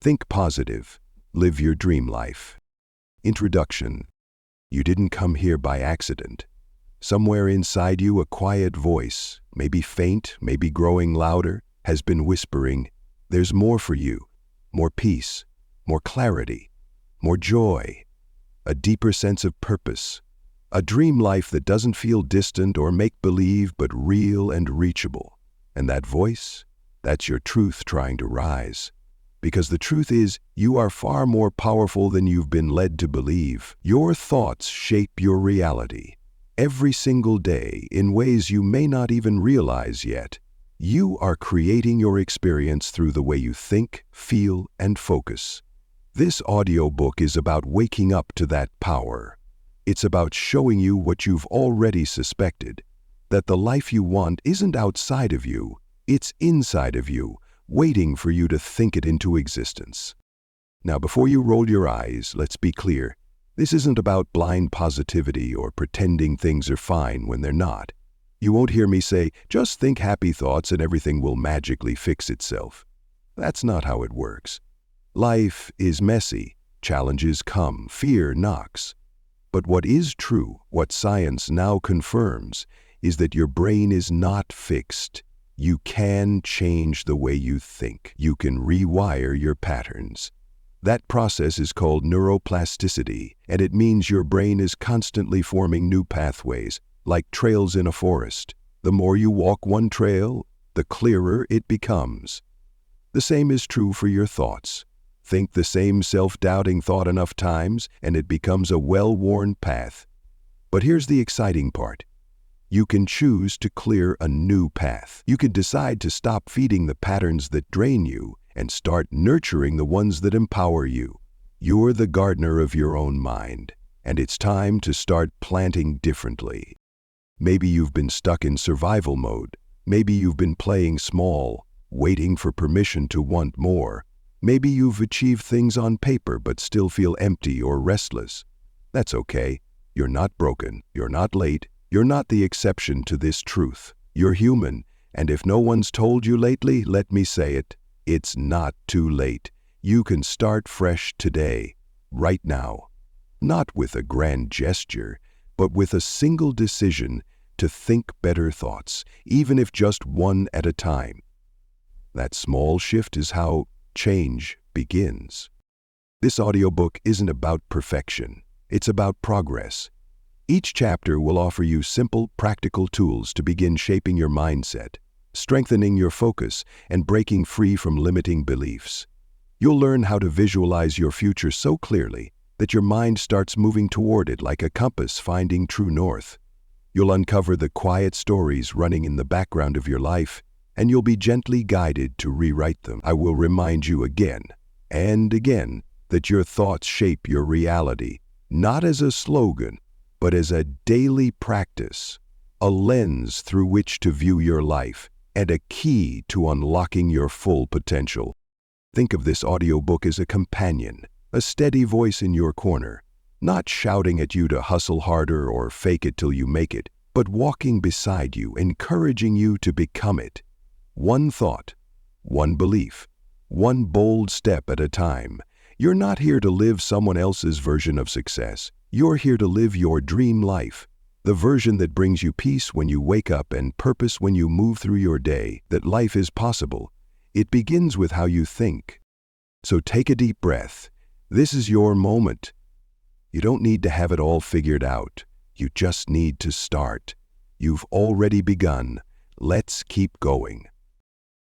Think positive. Live your dream life. Introduction. You didn't come here by accident. Somewhere inside you, a quiet voice, maybe faint, maybe growing louder, has been whispering, there's more for you. More peace, more clarity, more joy, a deeper sense of purpose, a dream life that doesn't feel distant or make-believe but real and reachable. And that voice, that's your truth trying to rise. Because the truth is, you are far more powerful than you've been led to believe. Your thoughts shape your reality. Every single day, in ways you may not even realize yet, you are creating your experience through the way you think, feel, and focus. This audiobook is about waking up to that power. It's about showing you what you've already suspected, that the life you want isn't outside of you, it's inside of you, waiting for you to think it into existence. Now, before you roll your eyes, let's be clear. This isn't about blind positivity or pretending things are fine when they're not. You won't hear me say, just think happy thoughts and everything will magically fix itself. That's not how it works. Life is messy, challenges come, fear knocks. But what is true, what science now confirms, is that your brain is not fixed. You can change the way you think. You can rewire your patterns. That process is called neuroplasticity, and it means your brain is constantly forming new pathways, like trails in a forest. The more you walk one trail, the clearer it becomes. The same is true for your thoughts. Think the same self-doubting thought enough times, and it becomes a well-worn path. But here's the exciting part. You can choose to clear a new path. You can decide to stop feeding the patterns that drain you and start nurturing the ones that empower you. You're the gardener of your own mind, and it's time to start planting differently. Maybe you've been stuck in survival mode. Maybe you've been playing small, waiting for permission to want more. Maybe you've achieved things on paper but still feel empty or restless. That's okay. You're not broken. You're not late. You're not the exception to this truth. You're human, and if no one's told you lately, let me say it. It's not too late. You can start fresh today, right now. Not with a grand gesture, but with a single decision to think better thoughts, even if just one at a time. That small shift is how change begins. This audiobook isn't about perfection. It's about progress. Each chapter will offer you simple, practical tools to begin shaping your mindset, strengthening your focus, and breaking free from limiting beliefs. You'll learn how to visualize your future so clearly that your mind starts moving toward it like a compass finding true north. You'll uncover the quiet stories running in the background of your life, and you'll be gently guided to rewrite them. I will remind you again and again that your thoughts shape your reality, not as a slogan, but as a daily practice, a lens through which to view your life, and a key to unlocking your full potential. Think of this audiobook as a companion, a steady voice in your corner, not shouting at you to hustle harder or fake it till you make it, but walking beside you, encouraging you to become it. One thought, one belief, one bold step at a time. You're not here to live someone else's version of success. You're here to live your dream life, the version that brings you peace when you wake up and purpose when you move through your day, that life is possible. It begins with how you think. So take a deep breath. This is your moment. You don't need to have it all figured out. You just need to start. You've already begun. Let's keep going.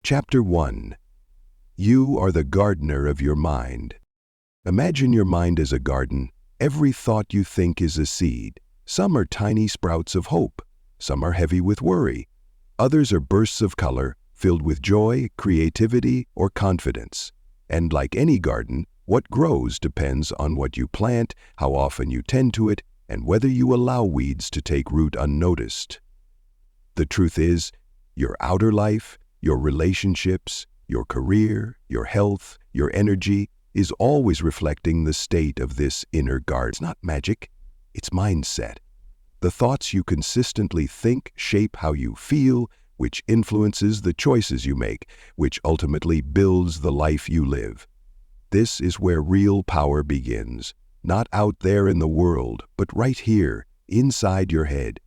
Chapter 1. You are the gardener of your mind. Imagine your mind as a garden. Every thought you think is a seed. Some are tiny sprouts of hope. Some are heavy with worry. Others are bursts of color, filled with joy, creativity, or confidence. And like any garden, what grows depends on what you plant, how often you tend to it, and whether you allow weeds to take root unnoticed. The truth is, your outer life, your relationships, your career, your health, your energy, is always reflecting the state of this inner garden. It's not magic, it's mindset. The thoughts you consistently think shape how you feel, which influences the choices you make, which ultimately builds the life you live. This is where real power begins, not out there in the world, but right here, inside your head.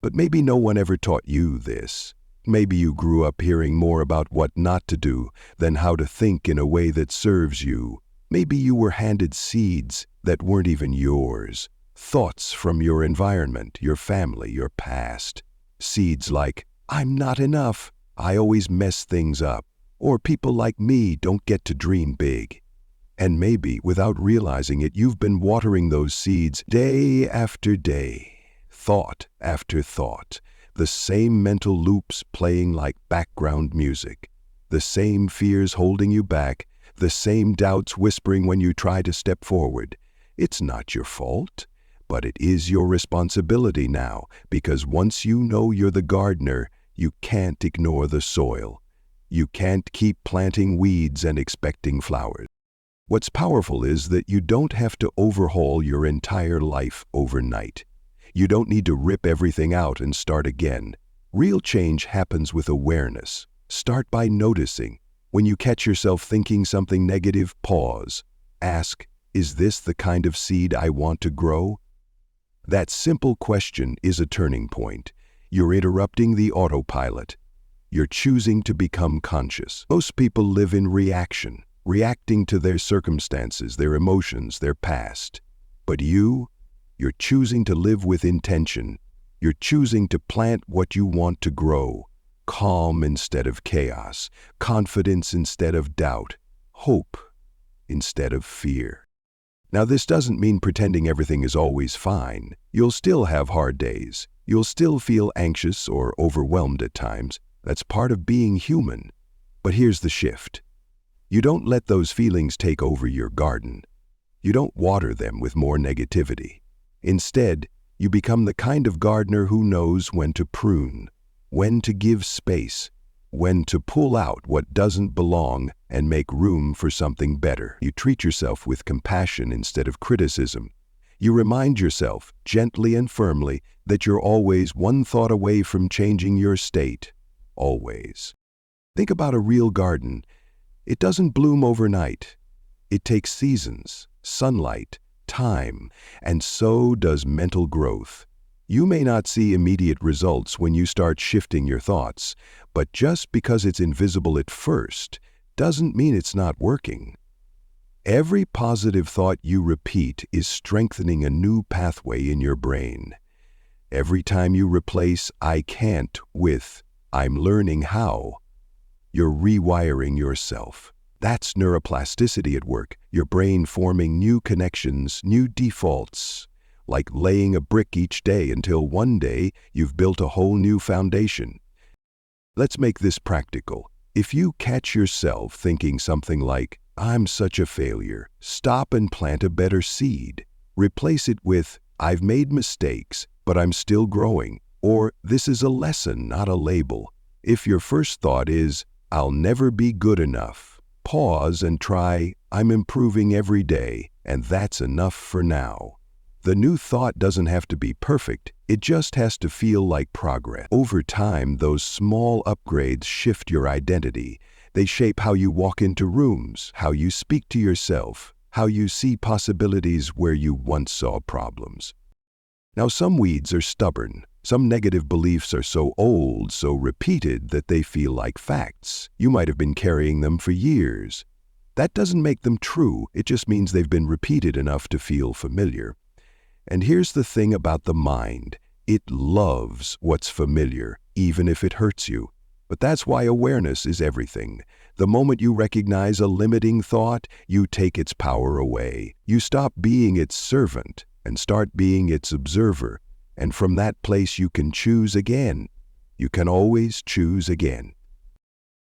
But maybe no one ever taught you this. Maybe you grew up hearing more about what not to do than how to think in a way that serves you. Maybe you were handed seeds that weren't even yours. Thoughts from your environment, your family, your past. Seeds like, I'm not enough, I always mess things up, or people like me don't get to dream big. And maybe, without realizing it, you've been watering those seeds day after day, thought after thought, the same mental loops playing like background music, the same fears holding you back, the same doubts whispering when you try to step forward. It's not your fault, but it is your responsibility now, because once you know you're the gardener, you can't ignore the soil. You can't keep planting weeds and expecting flowers. What's powerful is that you don't have to overhaul your entire life overnight. You don't need to rip everything out and start again. Real change happens with awareness. Start by noticing. When you catch yourself thinking something negative, pause. Ask, is this the kind of seed I want to grow? That simple question is a turning point. You're interrupting the autopilot. You're choosing to become conscious. Most people live in reaction, reacting to their circumstances, their emotions, their past. But you're choosing to live with intention. You're choosing to plant what you want to grow. Calm instead of chaos, confidence instead of doubt, hope instead of fear. Now, this doesn't mean pretending everything is always fine. You'll still have hard days. You'll still feel anxious or overwhelmed at times. That's part of being human. But here's the shift. You don't let those feelings take over your garden. You don't water them with more negativity. Instead, you become the kind of gardener who knows when to prune, when to give space, when to pull out what doesn't belong and make room for something better. You treat yourself with compassion instead of criticism. You remind yourself, gently and firmly, that you're always one thought away from changing your state. Always. Think about a real garden. It doesn't bloom overnight. It takes seasons, sunlight, time, and so does mental growth. You may not see immediate results when you start shifting your thoughts, but just because it's invisible at first doesn't mean it's not working. Every positive thought you repeat is strengthening a new pathway in your brain. Every time you replace "I can't" with "I'm learning how," you're rewiring yourself. That's neuroplasticity at work, your brain forming new connections, new defaults, like laying a brick each day until one day you've built a whole new foundation. Let's make this practical. If you catch yourself thinking something like, "I'm such a failure," stop and plant a better seed. Replace it with, "I've made mistakes, but I'm still growing," or "This is a lesson, not a label." If your first thought is, "I'll never be good enough," pause and try, "I'm improving every day, and that's enough for now." The new thought doesn't have to be perfect, it just has to feel like progress. Over time, those small upgrades shift your identity. They shape how you walk into rooms, how you speak to yourself, how you see possibilities where you once saw problems. Now, some weeds are stubborn. Some negative beliefs are so old, so repeated that they feel like facts. You might have been carrying them for years. That doesn't make them true, it just means they've been repeated enough to feel familiar. And here's the thing about the mind. It loves what's familiar, even if it hurts you. But that's why awareness is everything. The moment you recognize a limiting thought, you take its power away. You stop being its servant and start being its observer. And from that place you can choose again. You can always choose again.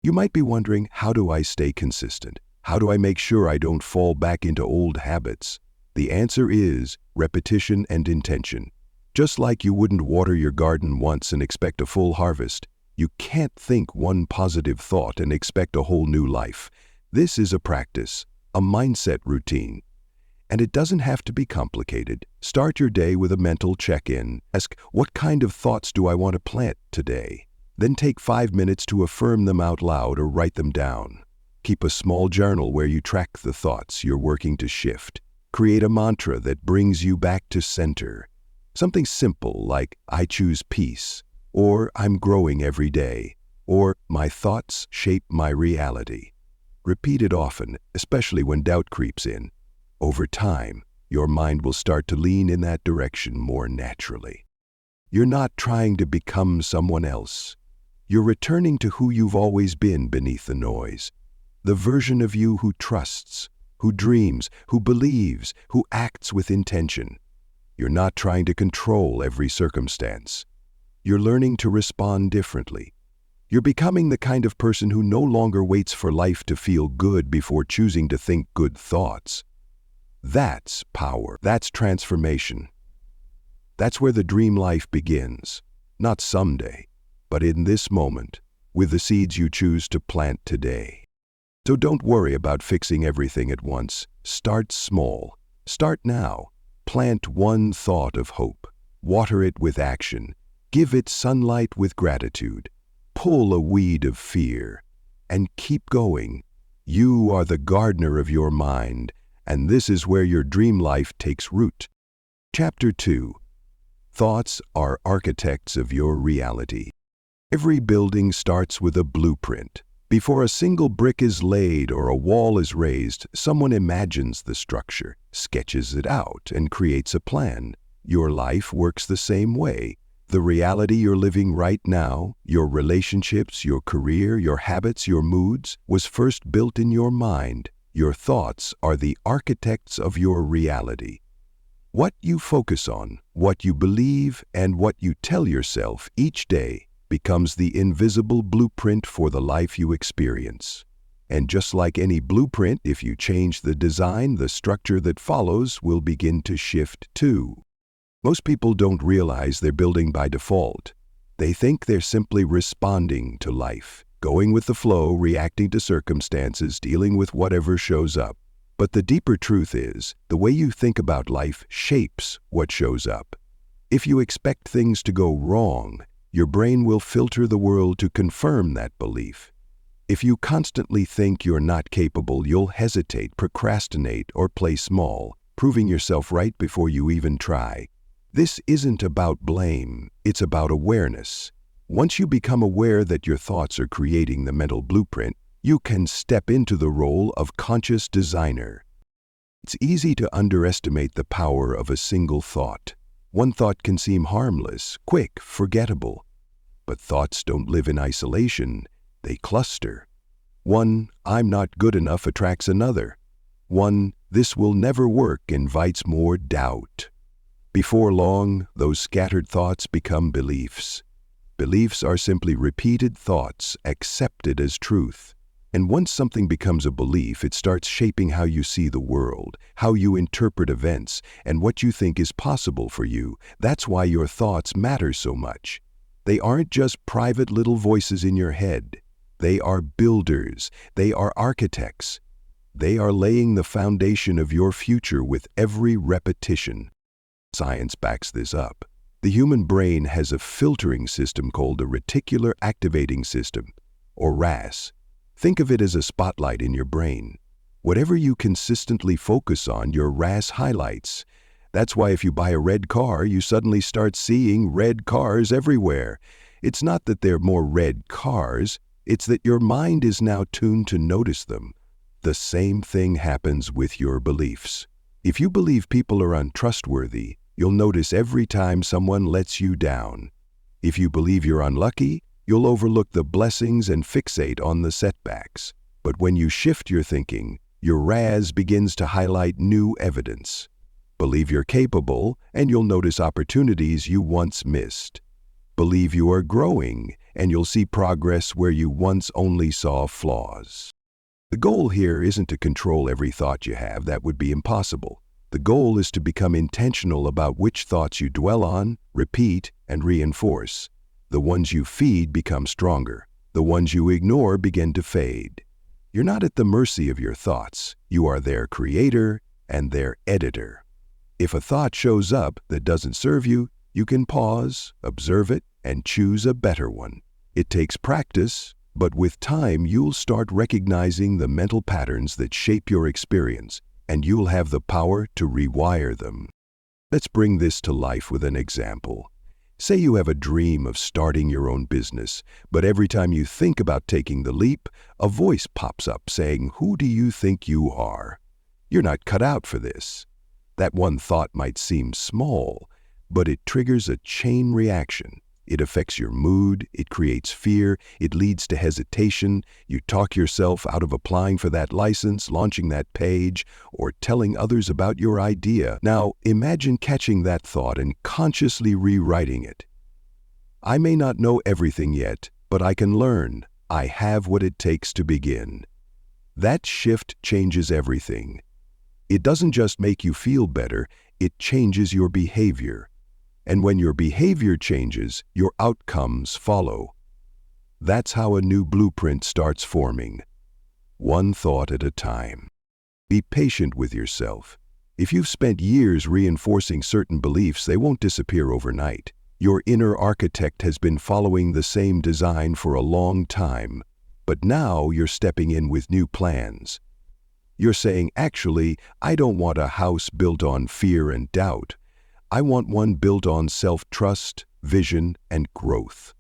You might be wondering, how do I stay consistent? How do I make sure I don't fall back into old habits? The answer is repetition and intention. Just like you wouldn't water your garden once and expect a full harvest, you can't think one positive thought and expect a whole new life. This is a practice, a mindset routine. And it doesn't have to be complicated. Start your day with a mental check-in. Ask, what kind of thoughts do I want to plant today? Then take 5 minutes to affirm them out loud or write them down. Keep a small journal where you track the thoughts you're working to shift. Create a mantra that brings you back to center. Something simple like, I choose peace, or I'm growing every day, or my thoughts shape my reality. Repeat it often, especially when doubt creeps in. Over time, your mind will start to lean in that direction more naturally. You're not trying to become someone else. You're returning to who you've always been beneath the noise. The version of you who trusts, who dreams, who believes, who acts with intention. You're not trying to control every circumstance. You're learning to respond differently. You're becoming the kind of person who no longer waits for life to feel good before choosing to think good thoughts. That's power. That's transformation. That's where the dream life begins. Not someday, but in this moment, with the seeds you choose to plant today. So don't worry about fixing everything at once. Start small. Start now. Plant one thought of hope. Water it with action. Give it sunlight with gratitude. Pull a weed of fear. And keep going. You are the gardener of your mind, and this is where your dream life takes root. Chapter 2. Thoughts are architects of your reality. Every building starts with a blueprint. Before a single brick is laid or a wall is raised, someone imagines the structure, sketches it out, and creates a plan. Your life works the same way. The reality you're living right now, your relationships, your career, your habits, your moods, was first built in your mind. Your thoughts are the architects of your reality. What you focus on, what you believe, and what you tell yourself each day becomes the invisible blueprint for the life you experience. And just like any blueprint, if you change the design, the structure that follows will begin to shift too. Most people don't realize they're building by default. They think they're simply responding to life, going with the flow, reacting to circumstances, dealing with whatever shows up. But the deeper truth is, the way you think about life shapes what shows up. If you expect things to go wrong, your brain will filter the world to confirm that belief. If you constantly think you're not capable, you'll hesitate, procrastinate, or play small, proving yourself right before you even try. This isn't about blame, it's about awareness. Once you become aware that your thoughts are creating the mental blueprint, you can step into the role of conscious designer. It's easy to underestimate the power of a single thought. One thought can seem harmless, quick, forgettable. But thoughts don't live in isolation, they cluster. One, I'm not good enough, attracts another. One, this will never work, invites more doubt. Before long, those scattered thoughts become beliefs. Beliefs are simply repeated thoughts accepted as truth. And once something becomes a belief, it starts shaping how you see the world, how you interpret events, and what you think is possible for you. That's why your thoughts matter so much. They aren't just private little voices in your head. They are builders. They are architects. They are laying the foundation of your future with every repetition. Science backs this up. The human brain has a filtering system called a reticular activating system, or RAS. Think of it as a spotlight in your brain. Whatever you consistently focus on, your RAS highlights. That's why if you buy a red car, you suddenly start seeing red cars everywhere. It's not that there are more red cars, it's that your mind is now tuned to notice them. The same thing happens with your beliefs. If you believe people are untrustworthy, you'll notice every time someone lets you down. If you believe you're unlucky, you'll overlook the blessings and fixate on the setbacks. But when you shift your thinking, your RAS begins to highlight new evidence. Believe you're capable, and you'll notice opportunities you once missed. Believe you are growing, and you'll see progress where you once only saw flaws. The goal here isn't to control every thought you have. That would be impossible. The goal is to become intentional about which thoughts you dwell on, repeat, and reinforce. The ones you feed become stronger. The ones you ignore begin to fade. You're not at the mercy of your thoughts. You are their creator and their editor. If a thought shows up that doesn't serve you, you can pause, observe it, and choose a better one. It takes practice, But with time, you'll start recognizing the mental patterns that shape your experience, and you'll have the power to rewire them. Let's bring this to life with an example. Say you have a dream of starting your own business, but every time you think about taking the leap, a voice pops up saying, "Who do you think you are? You're not cut out for this." That one thought might seem small, but it triggers a chain reaction. It affects your mood, it creates fear, it leads to hesitation. You talk yourself out of applying for that license, launching that page, or telling others about your idea. Now, imagine catching that thought and consciously rewriting it. "I may not know everything yet, but I can learn. I have what it takes to begin." That shift changes everything. It doesn't just make you feel better, it changes your behavior. And when your behavior changes, your outcomes follow. That's how a new blueprint starts forming. One thought at a time. Be patient with yourself. If you've spent years reinforcing certain beliefs, they won't disappear overnight. Your inner architect has been following the same design for a long time, but now you're stepping in with new plans. You're saying, "Actually, I don't want a house built on fear and doubt. I want one built on self-trust, vision, and growth."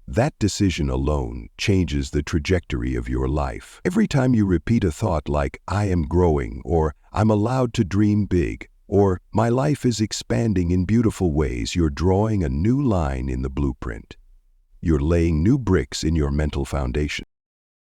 That decision alone changes the trajectory of your life. Every time you repeat a thought like, "I am growing," or "I'm allowed to dream big," or "My life is expanding in beautiful ways," you're drawing a new line in the blueprint. You're laying new bricks in your mental foundation.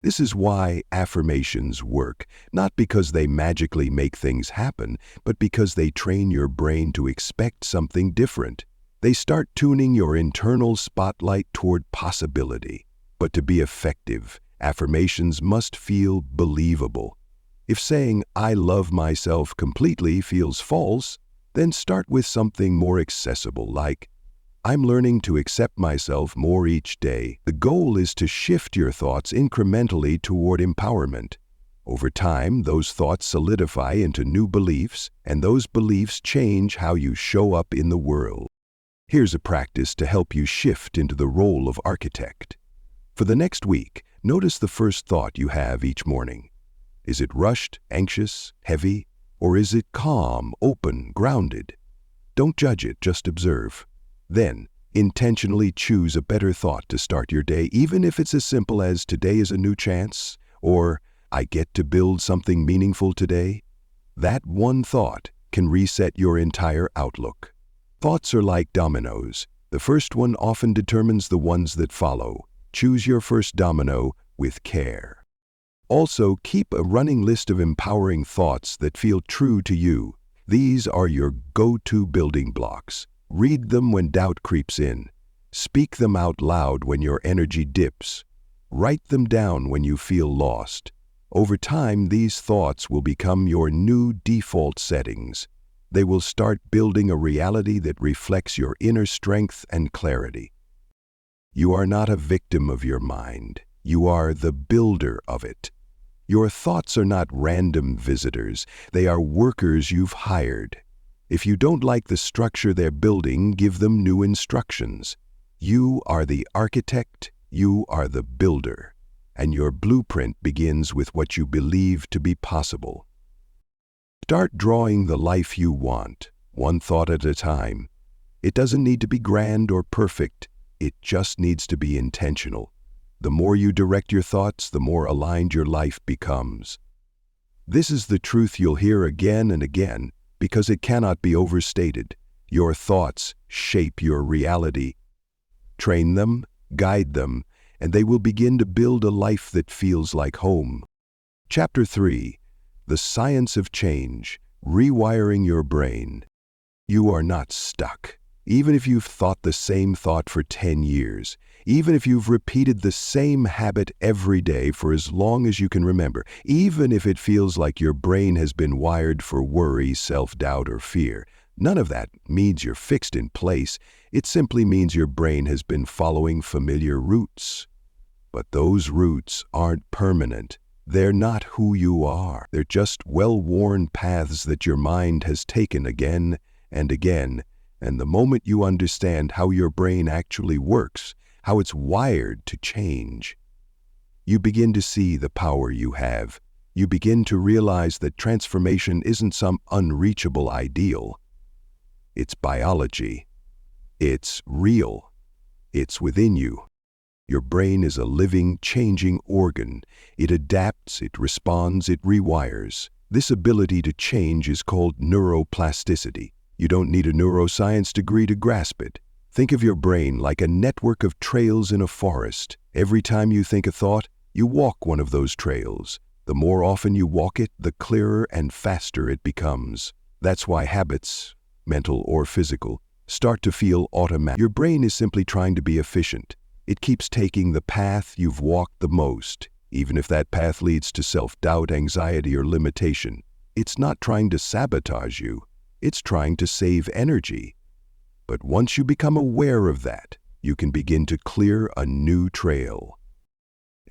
This is why affirmations work, not because they magically make things happen, but because they train your brain to expect something different. They start tuning your internal spotlight toward possibility. But to be effective, affirmations must feel believable. If saying, "I love myself completely" feels false, then start with something more accessible like, "I'm learning to accept myself more each day." The goal is to shift your thoughts incrementally toward empowerment. Over time, those thoughts solidify into new beliefs, and those beliefs change how you show up in the world. Here's a practice to help you shift into the role of architect. For the next week, notice the first thought you have each morning. Is it rushed, anxious, heavy, or is it calm, open, grounded? Don't judge it, just observe. Then, intentionally choose a better thought to start your day, even if it's as simple as "Today is a new chance," or "I get to build something meaningful today." That one thought can reset your entire outlook. Thoughts are like dominoes. The first one often determines the ones that follow. Choose your first domino with care. Also, keep a running list of empowering thoughts that feel true to you. These are your go-to building blocks. Read them when doubt creeps in. Speak them out loud when your energy dips. Write them down when you feel lost. Over time, these thoughts will become your new default settings. They will start building a reality that reflects your inner strength and clarity. You are not a victim of your mind. You are the builder of it. Your thoughts are not random visitors. They are workers you've hired. If you don't like the structure they're building, give them new instructions. You are the architect, you are the builder, and your blueprint begins with what you believe to be possible. Start drawing the life you want, one thought at a time. It doesn't need to be grand or perfect, it just needs to be intentional. The more you direct your thoughts, the more aligned your life becomes. This is the truth you'll hear again and again, because it cannot be overstated. Your thoughts shape your reality. Train them, guide them, and they will begin to build a life that feels like home. Chapter 3. The Science of Change, Rewiring Your Brain. You are not stuck. Even if you've thought the same thought for 10 years, even if you've repeated the same habit every day for as long as you can remember, even if it feels like your brain has been wired for worry, self-doubt, or fear, none of that means you're fixed in place. It simply means your brain has been following familiar routes. But those routes aren't permanent. They're not who you are. They're just well-worn paths that your mind has taken again and again. And the moment you understand how your brain actually works, how it's wired to change, you begin to see the power you have. You begin to realize that transformation isn't some unreachable ideal. It's biology. It's real. It's within you. Your brain is a living, changing organ. It adapts, it responds, it rewires. This ability to change is called neuroplasticity. You don't need a neuroscience degree to grasp it. Think of your brain like a network of trails in a forest. Every time you think a thought, you walk one of those trails. The more often you walk it, the clearer and faster it becomes. That's why habits, mental or physical, start to feel automatic. Your brain is simply trying to be efficient. It keeps taking the path you've walked the most, even if that path leads to self-doubt, anxiety, or limitation. It's not trying to sabotage you. It's trying to save energy. But once you become aware of that, you can begin to clear a new trail.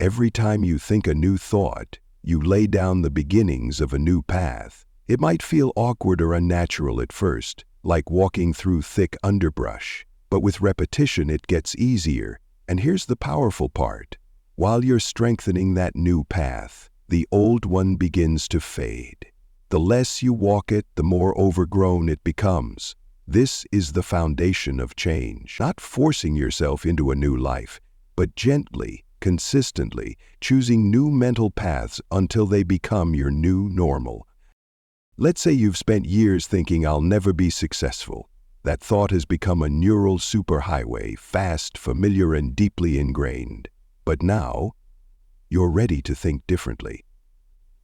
Every time you think a new thought, you lay down the beginnings of a new path. It might feel awkward or unnatural at first, like walking through thick underbrush. But with repetition, it gets easier. And here's the powerful part. While you're strengthening that new path, the old one begins to fade. The less you walk it, the more overgrown it becomes. This is the foundation of change. Not forcing yourself into a new life, but gently, consistently, choosing new mental paths until they become your new normal. Let's say you've spent years thinking, "I'll never be successful." That thought has become a neural superhighway, fast, familiar, and deeply ingrained. But now, you're ready to think differently.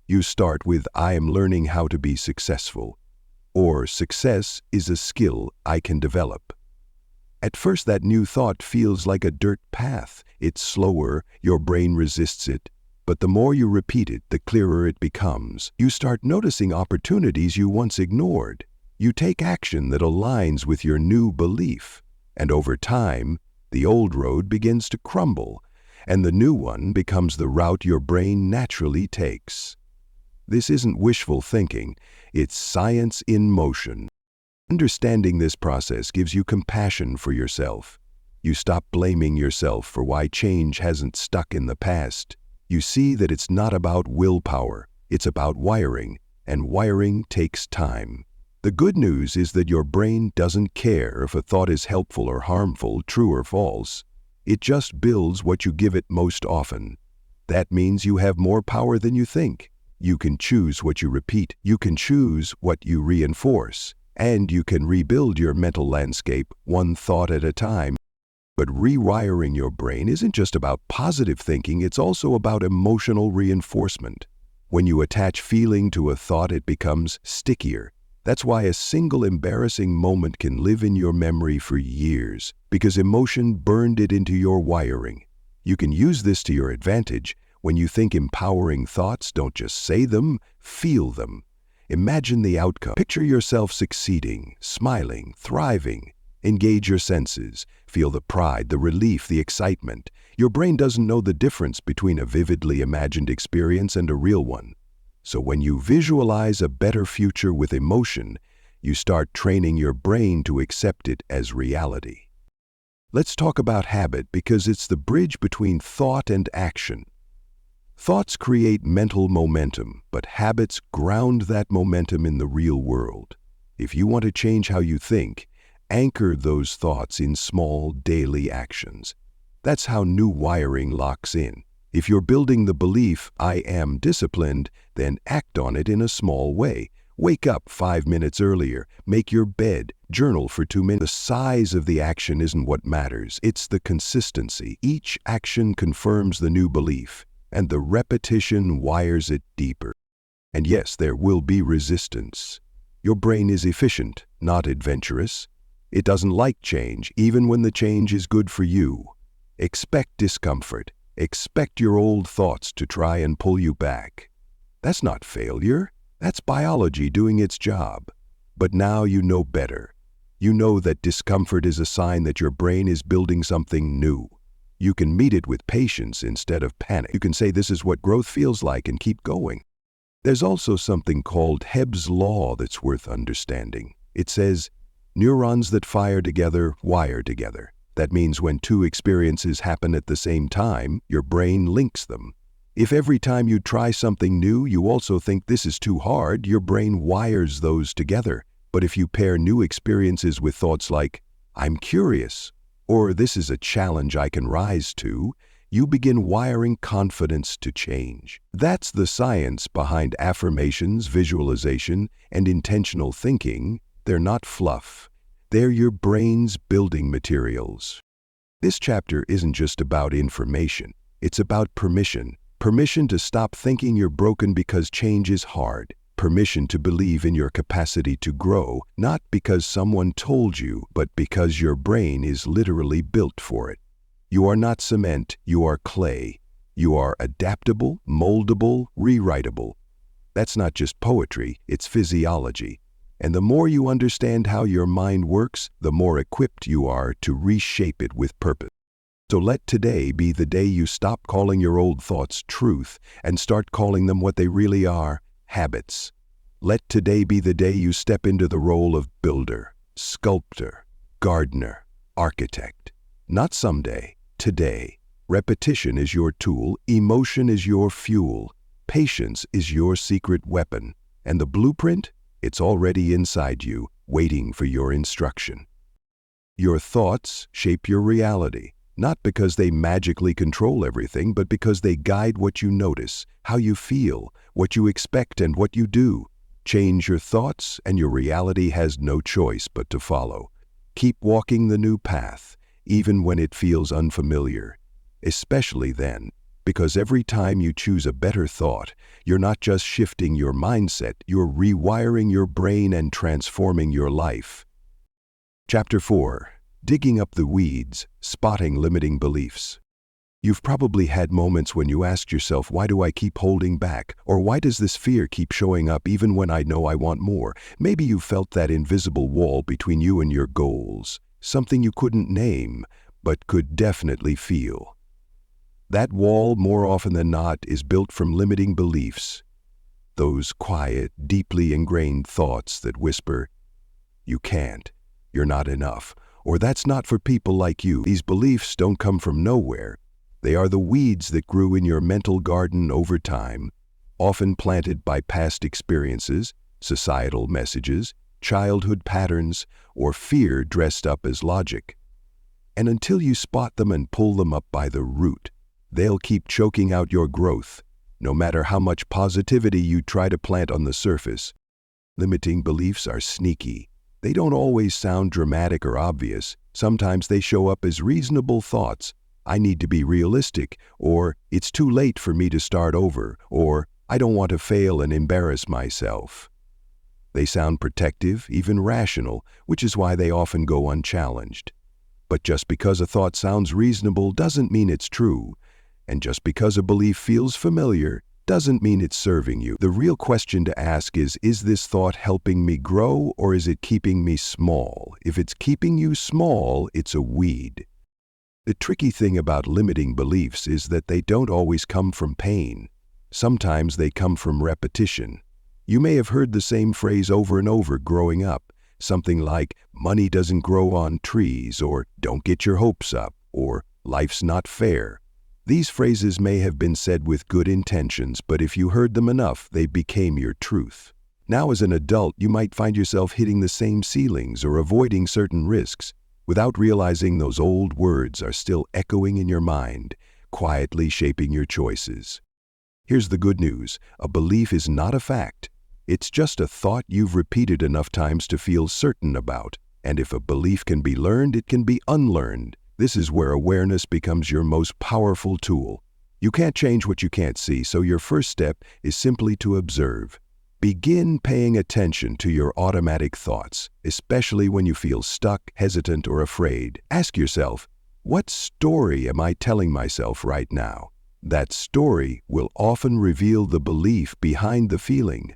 You start with, "I am learning how to be successful," or "Success is a skill I can develop." At first, that new thought feels like a dirt path. It's slower, your brain resists it. But the more you repeat it, the clearer it becomes. You start noticing opportunities you once ignored. You take action that aligns with your new belief, and over time, the old road begins to crumble, and the new one becomes the route your brain naturally takes. This isn't wishful thinking, it's science in motion. Understanding this process gives you compassion for yourself. You stop blaming yourself for why change hasn't stuck in the past. You see that it's not about willpower, it's about wiring, and wiring takes time. The good news is that your brain doesn't care if a thought is helpful or harmful, true or false. It just builds what you give it most often. That means you have more power than you think. You can choose what you repeat, you can choose what you reinforce, and you can rebuild your mental landscape one thought at a time. But rewiring your brain isn't just about positive thinking, it's also about emotional reinforcement. When you attach feeling to a thought, it becomes stickier. That's why a single embarrassing moment can live in your memory for years, because emotion burned it into your wiring. You can use this to your advantage. When you think empowering thoughts, don't just say them, feel them. Imagine the outcome. Picture yourself succeeding, smiling, thriving. Engage your senses. Feel the pride, the relief, the excitement. Your brain doesn't know the difference between a vividly imagined experience and a real one. So when you visualize a better future with emotion, you start training your brain to accept it as reality. Let's talk about habit, because it's the bridge between thought and action. Thoughts create mental momentum, but habits ground that momentum in the real world. If you want to change how you think, anchor those thoughts in small daily actions. That's how new wiring locks in. If you're building the belief, "I am disciplined," then act on it in a small way. Wake up 5 minutes earlier, make your bed, journal for 2 minutes. The size of the action isn't what matters, it's the consistency. Each action confirms the new belief, and the repetition wires it deeper. And yes, there will be resistance. Your brain is efficient, not adventurous. It doesn't like change, even when the change is good for you. Expect discomfort. Expect your old thoughts to try and pull you back. That's not failure. That's biology doing its job. But now you know better. You know that discomfort is a sign that your brain is building something new. You can meet it with patience instead of panic. You can say, "This is what growth feels like," and keep going. There's also something called Hebb's law that's worth understanding. It says, neurons that fire together wire together. That means when two experiences happen at the same time, your brain links them. If every time you try something new you also think this is too hard, your brain wires those together. But if you pair new experiences with thoughts like, I'm curious, or this is a challenge I can rise to, you begin wiring confidence to change. That's the science behind affirmations, visualization, and intentional thinking. They're not fluff. They're your brain's building materials. This chapter isn't just about information. It's about permission. Permission to stop thinking you're broken because change is hard. Permission to believe in your capacity to grow, not because someone told you, but because your brain is literally built for it. You are not cement, you are clay. You are adaptable, moldable, rewritable. That's not just poetry, it's physiology. And the more you understand how your mind works, the more equipped you are to reshape it with purpose. So let today be the day you stop calling your old thoughts truth and start calling them what they really are, habits. Let today be the day you step into the role of builder, sculptor, gardener, architect. Not someday, today. Repetition is your tool, emotion is your fuel, patience is your secret weapon, and the blueprint? It's already inside you, waiting for your instruction. Your thoughts shape your reality, not because they magically control everything, but because they guide what you notice, how you feel, what you expect, and what you do. Change your thoughts, and your reality has no choice but to follow. Keep walking the new path, even when it feels unfamiliar. Especially then, because every time you choose a better thought, you're not just shifting your mindset, you're rewiring your brain and transforming your life. Chapter 4. Digging up the weeds, spotting limiting beliefs. You've probably had moments when you asked yourself, why do I keep holding back? Or why does this fear keep showing up even when I know I want more? Maybe you felt that invisible wall between you and your goals, something you couldn't name, but could definitely feel. That wall, more often than not, is built from limiting beliefs. Those quiet, deeply ingrained thoughts that whisper, you can't, you're not enough, or that's not for people like you. These beliefs don't come from nowhere. They are the weeds that grew in your mental garden over time, often planted by past experiences, societal messages, childhood patterns, or fear dressed up as logic. And until you spot them and pull them up by the root, they'll keep choking out your growth, no matter how much positivity you try to plant on the surface. Limiting beliefs are sneaky. They don't always sound dramatic or obvious. Sometimes they show up as reasonable thoughts. I need to be realistic, or it's too late for me to start over, or I don't want to fail and embarrass myself. They sound protective, even rational, which is why they often go unchallenged. But just because a thought sounds reasonable doesn't mean it's true, and just because a belief feels familiar doesn't mean it's serving you. The real question to ask is this thought helping me grow, or is it keeping me small? If it's keeping you small, it's a weed. The tricky thing about limiting beliefs is that they don't always come from pain. Sometimes they come from repetition. You may have heard the same phrase over and over growing up, something like, money doesn't grow on trees, or don't get your hopes up, or life's not fair. These phrases may have been said with good intentions, but if you heard them enough, they became your truth. Now as an adult, you might find yourself hitting the same ceilings or avoiding certain risks, without realizing those old words are still echoing in your mind, quietly shaping your choices. Here's the good news. A belief is not a fact. It's just a thought you've repeated enough times to feel certain about. And if a belief can be learned, it can be unlearned. This is where awareness becomes your most powerful tool. You can't change what you can't see, so your first step is simply to observe. Begin paying attention to your automatic thoughts, especially when you feel stuck, hesitant, or afraid. Ask yourself, what story am I telling myself right now? That story will often reveal the belief behind the feeling.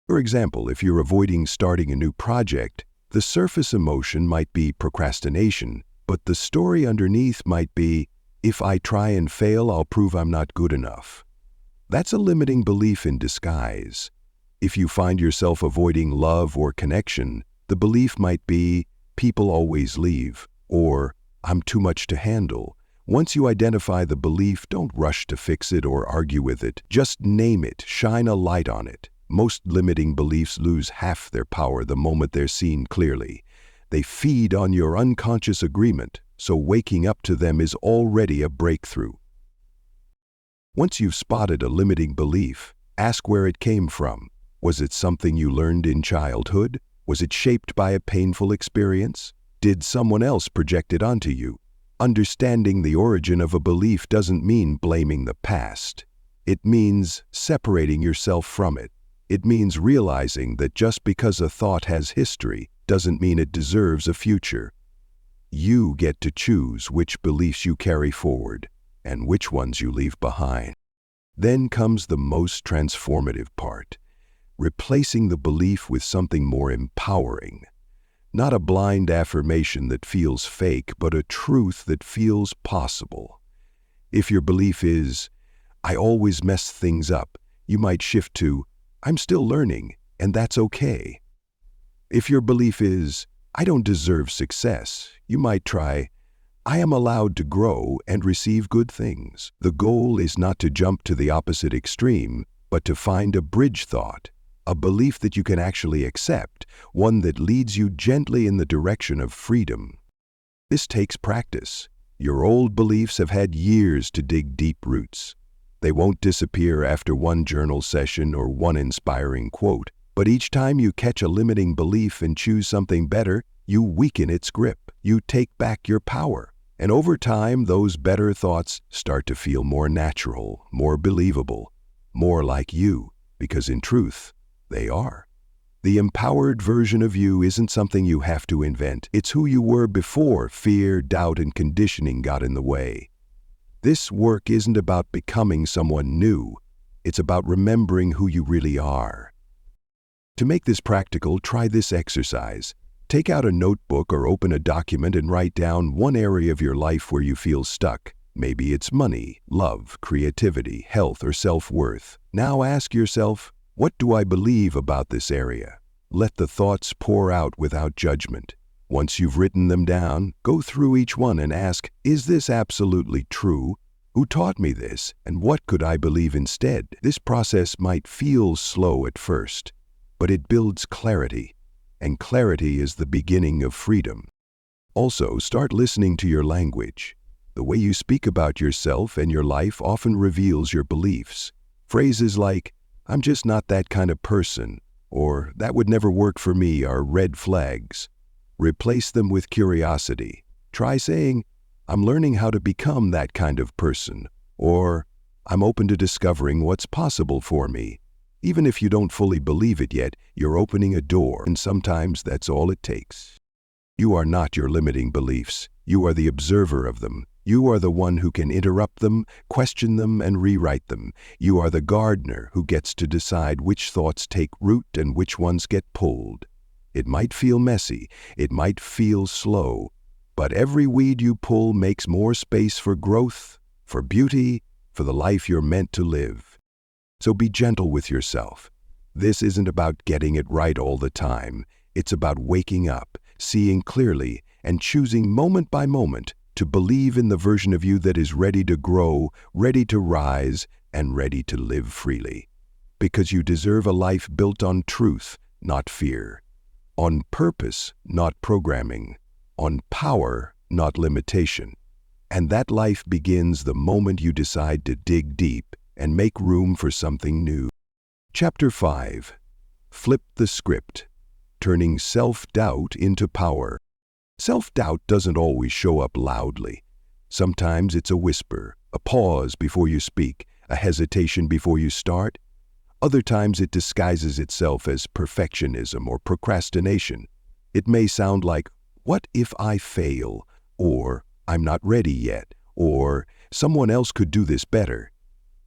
For example, if you're avoiding starting a new project, the surface emotion might be procrastination, but the story underneath might be, if I try and fail, I'll prove I'm not good enough. That's a limiting belief in disguise. If you find yourself avoiding love or connection, the belief might be, people always leave, or I'm too much to handle, Once you identify the belief, don't rush to fix it or argue with it. Just name it, shine a light on it. Most limiting beliefs lose half their power the moment they're seen clearly. They feed on your unconscious agreement, so waking up to them is already a breakthrough. Once you've spotted a limiting belief, ask where it came from. Was it something you learned in childhood? Was it shaped by a painful experience? Did someone else project it onto you? Understanding the origin of a belief doesn't mean blaming the past. It means separating yourself from it. It means realizing that just because a thought has history doesn't mean it deserves a future. You get to choose which beliefs you carry forward and which ones you leave behind. Then comes the most transformative part, replacing the belief with something more empowering. Not a blind affirmation that feels fake, but a truth that feels possible. If your belief is, "I always mess things up," you might shift to, "I'm still learning, and that's okay." If your belief is, "I don't deserve success," you might try, "I am allowed to grow and receive good things." The goal is not to jump to the opposite extreme, but to find a bridge thought, a belief that you can actually accept, one that leads you gently in the direction of freedom. This takes practice. Your old beliefs have had years to dig deep roots. They won't disappear after one journal session or one inspiring quote, but each time you catch a limiting belief and choose something better, you weaken its grip. You take back your power. And over time, those better thoughts start to feel more natural, more believable, more like you, because in truth, they are. The empowered version of you isn't something you have to invent. It's who you were before fear, doubt, and conditioning got in the way. This work isn't about becoming someone new. It's about remembering who you really are. To make this practical, try this exercise. Take out a notebook or open a document and write down one area of your life where you feel stuck. Maybe it's money, love, creativity, health, or self-worth. Now ask yourself, what do I believe about this area? Let the thoughts pour out without judgment. Once you've written them down, go through each one and ask, is this absolutely true? Who taught me this? And what could I believe instead? This process might feel slow at first, but it builds clarity, and clarity is the beginning of freedom. Also, start listening to your language. The way you speak about yourself and your life often reveals your beliefs. Phrases like, "I'm just not that kind of person," or "that would never work for me," are red flags. Replace them with curiosity. Try saying, "I'm learning how to become that kind of person," or "I'm open to discovering what's possible for me." Even if you don't fully believe it yet, you're opening a door, and sometimes that's all it takes. You are not your limiting beliefs. You are the observer of them. You are the one who can interrupt them, question them, and rewrite them. You are the gardener who gets to decide which thoughts take root and which ones get pulled. It might feel messy, it might feel slow, but every weed you pull makes more space for growth, for beauty, for the life you're meant to live. So be gentle with yourself. This isn't about getting it right all the time. It's about waking up, seeing clearly, and choosing moment by moment to believe in the version of you that is ready to grow, ready to rise, and ready to live freely. Because you deserve a life built on truth, not fear. On purpose, not programming. On power, not limitation. And that life begins the moment you decide to dig deep and make room for something new. Chapter 5. Flip the script. Turning self-doubt into power. Self-doubt doesn't always show up loudly. Sometimes it's a whisper, a pause before you speak, a hesitation before you start. Other times it disguises itself as perfectionism or procrastination. It may sound like, "What if I fail?" or "I'm not ready yet," or "Someone else could do this better."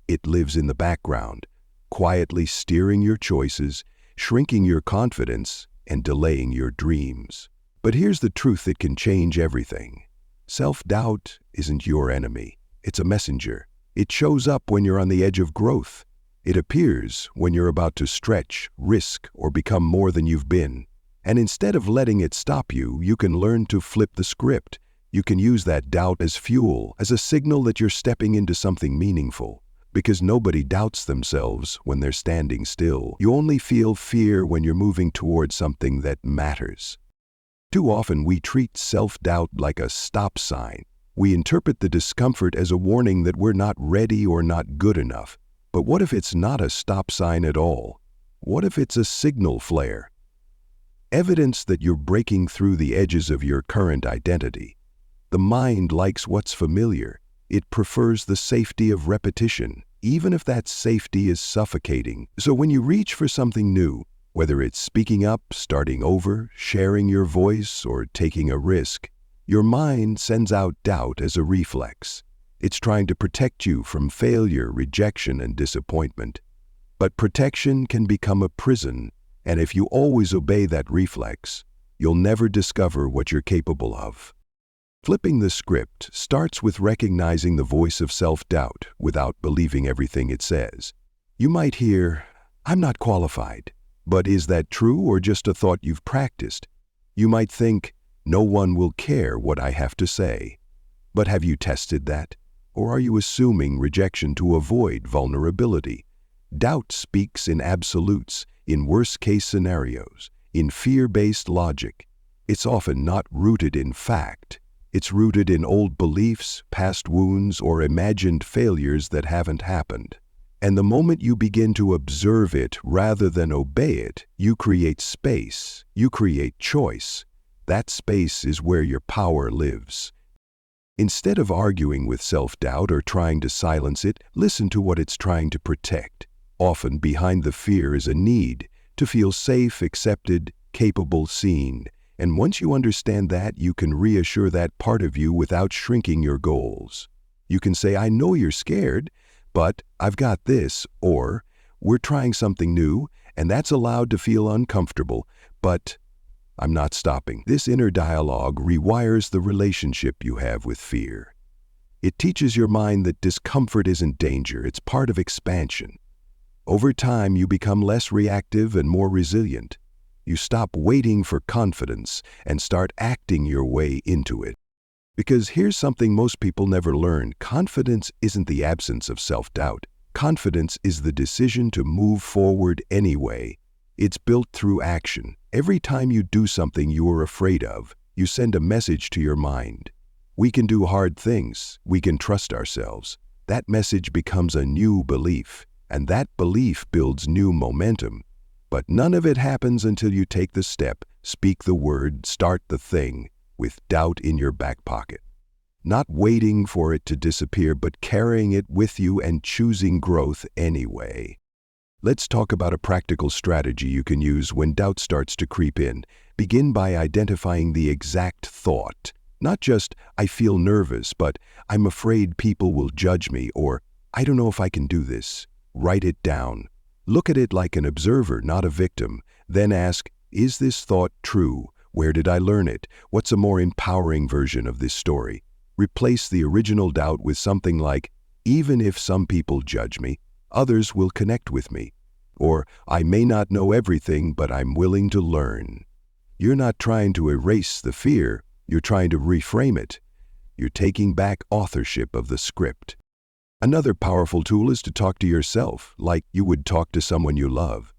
It lives in the background, quietly steering your choices, shrinking your confidence, and delaying your dreams. But here's the truth that can change everything. Self-doubt isn't your enemy. It's a messenger. It shows up when you're on the edge of growth. It appears when you're about to stretch, risk, or become more than you've been. And instead of letting it stop you, you can learn to flip the script. You can use that doubt as fuel, as a signal that you're stepping into something meaningful. Because nobody doubts themselves when they're standing still. You only feel fear when you're moving towards something that matters. Too often we treat self-doubt like a stop sign. We interpret the discomfort as a warning that we're not ready or not good enough. But what if it's not a stop sign at all? What if it's a signal flare? Evidence that you're breaking through the edges of your current identity. The mind likes what's familiar. It prefers the safety of repetition, even if that safety is suffocating. So when you reach for something new, whether it's speaking up, starting over, sharing your voice, or taking a risk, your mind sends out doubt as a reflex. It's trying to protect you from failure, rejection, and disappointment. But protection can become a prison, and if you always obey that reflex, you'll never discover what you're capable of. Flipping the script starts with recognizing the voice of self-doubt without believing everything it says. You might hear, "I'm not qualified." But is that true or just a thought you've practiced? You might think, "No one will care what I have to say." But have you tested that? Or are you assuming rejection to avoid vulnerability? Doubt speaks in absolutes, in worst-case scenarios, in fear-based logic. It's often not rooted in fact. It's rooted in old beliefs, past wounds, or imagined failures that haven't happened. And the moment you begin to observe it rather than obey it, you create space, you create choice. That space is where your power lives. Instead of arguing with self-doubt or trying to silence it, listen to what it's trying to protect. Often behind the fear is a need to feel safe, accepted, capable, seen. And once you understand that, you can reassure that part of you without shrinking your goals. You can say, "I know you're scared, but I've got this," or "We're trying something new," and that's allowed to feel uncomfortable, but I'm not stopping. This inner dialogue rewires the relationship you have with fear. It teaches your mind that discomfort isn't danger, it's part of expansion. Over time, you become less reactive and more resilient. You stop waiting for confidence and start acting your way into it. Because here's something most people never learn: confidence isn't the absence of self-doubt. Confidence is the decision to move forward anyway. It's built through action. Every time you do something you are afraid of, you send a message to your mind. We can do hard things. We can trust ourselves. That message becomes a new belief, and that belief builds new momentum. But none of it happens until you take the step, speak the word, start the thing, with doubt in your back pocket. Not waiting for it to disappear, but carrying it with you and choosing growth anyway. Let's talk about a practical strategy you can use when doubt starts to creep in. Begin by identifying the exact thought. Not just, "I feel nervous," but "I'm afraid people will judge me," or "I don't know if I can do this." Write it down. Look at it like an observer, not a victim. Then ask, "Is this thought true? Where did I learn it? What's a more empowering version of this story?" Replace the original doubt with something like, "Even if some people judge me, others will connect with me." Or, "I may not know everything, but I'm willing to learn." You're not trying to erase the fear, you're trying to reframe it. You're taking back authorship of the script. Another powerful tool is to talk to yourself like you would talk to someone you love.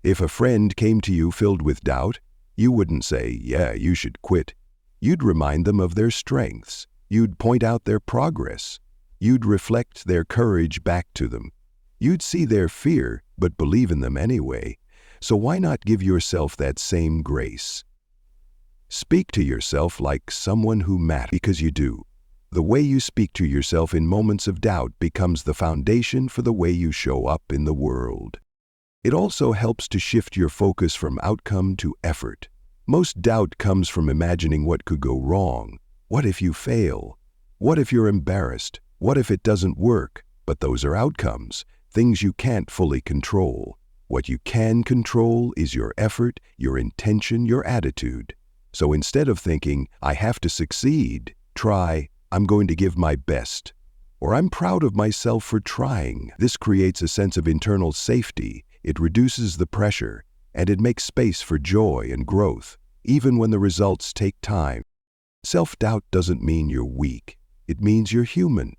If a friend came to you filled with doubt, you wouldn't say, "Yeah, you should quit." You'd remind them of their strengths. You'd point out their progress. You'd reflect their courage back to them. You'd see their fear, but believe in them anyway. So why not give yourself that same grace? Speak to yourself like someone who matters, because you do. The way you speak to yourself in moments of doubt becomes the foundation for the way you show up in the world. It also helps to shift your focus from outcome to effort. Most doubt comes from imagining what could go wrong. What if you fail? What if you're embarrassed? What if it doesn't work? But those are outcomes, things you can't fully control. What you can control is your effort, your intention, your attitude. So instead of thinking, "I have to succeed," try, "I'm going to give my best," or "I'm proud of myself for trying." This creates a sense of internal safety, it reduces the pressure, and it makes space for joy and growth, even when the results take time. Self-doubt doesn't mean you're weak. It means you're human.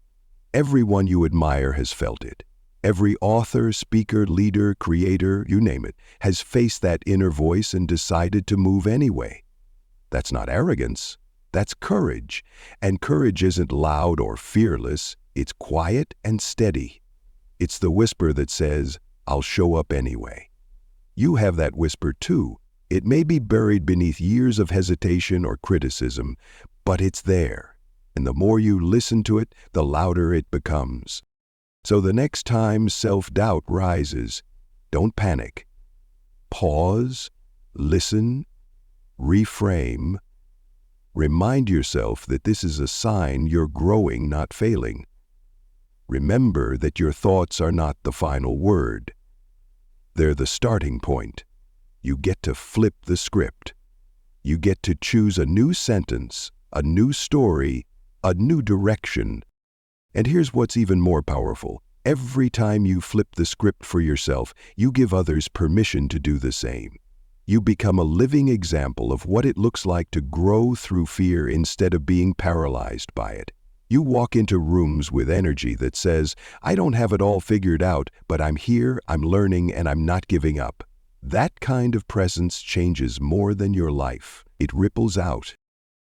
Everyone you admire has felt it. Every author, speaker, leader, creator, you name it, has faced that inner voice and decided to move anyway. That's not arrogance. That's courage. And courage isn't loud or fearless. It's quiet and steady. It's the whisper that says, "I'll show up anyway." You have that whisper too. It may be buried beneath years of hesitation or criticism, but it's there. And the more you listen to it, the louder it becomes. So the next time self-doubt rises, don't panic. Pause, listen, reframe. Remind yourself that this is a sign you're growing, not failing. Remember that your thoughts are not the final word. They're the starting point. You get to flip the script. You get to choose a new sentence, a new story, a new direction. And here's what's even more powerful. Every time you flip the script for yourself, you give others permission to do the same. You become a living example of what it looks like to grow through fear instead of being paralyzed by it. You walk into rooms with energy that says, "I don't have it all figured out, but I'm here, I'm learning, and I'm not giving up." That kind of presence changes more than your life. It ripples out.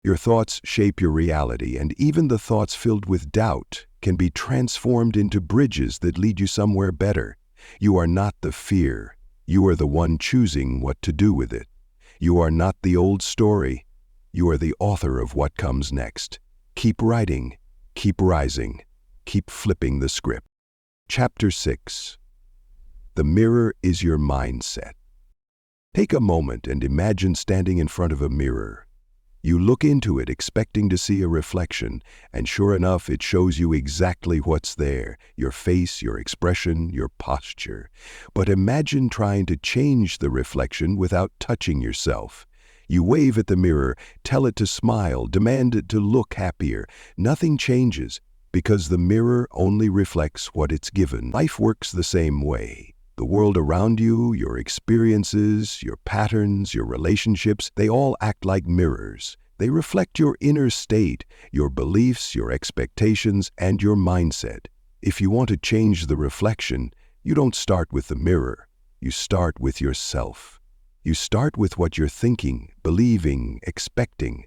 Your thoughts shape your reality, and even the thoughts filled with doubt can be transformed into bridges that lead you somewhere better. You are not the fear. You are the one choosing what to do with it. You are not the old story. You are the author of what comes next. Keep writing, keep rising, keep flipping the script. Chapter 6. The mirror is your mindset. Take a moment and imagine standing in front of a mirror. You look into it expecting to see a reflection, and sure enough, it shows you exactly what's there, your face, your expression, your posture. But imagine trying to change the reflection without touching yourself. You wave at the mirror, tell it to smile, demand it to look happier. Nothing changes because the mirror only reflects what it's given. Life works the same way. The world around you, your experiences, your patterns, your relationships, they all act like mirrors. They reflect your inner state, your beliefs, your expectations, and your mindset. If you want to change the reflection, you don't start with the mirror. You start with yourself. You start with what you're thinking, believing, expecting.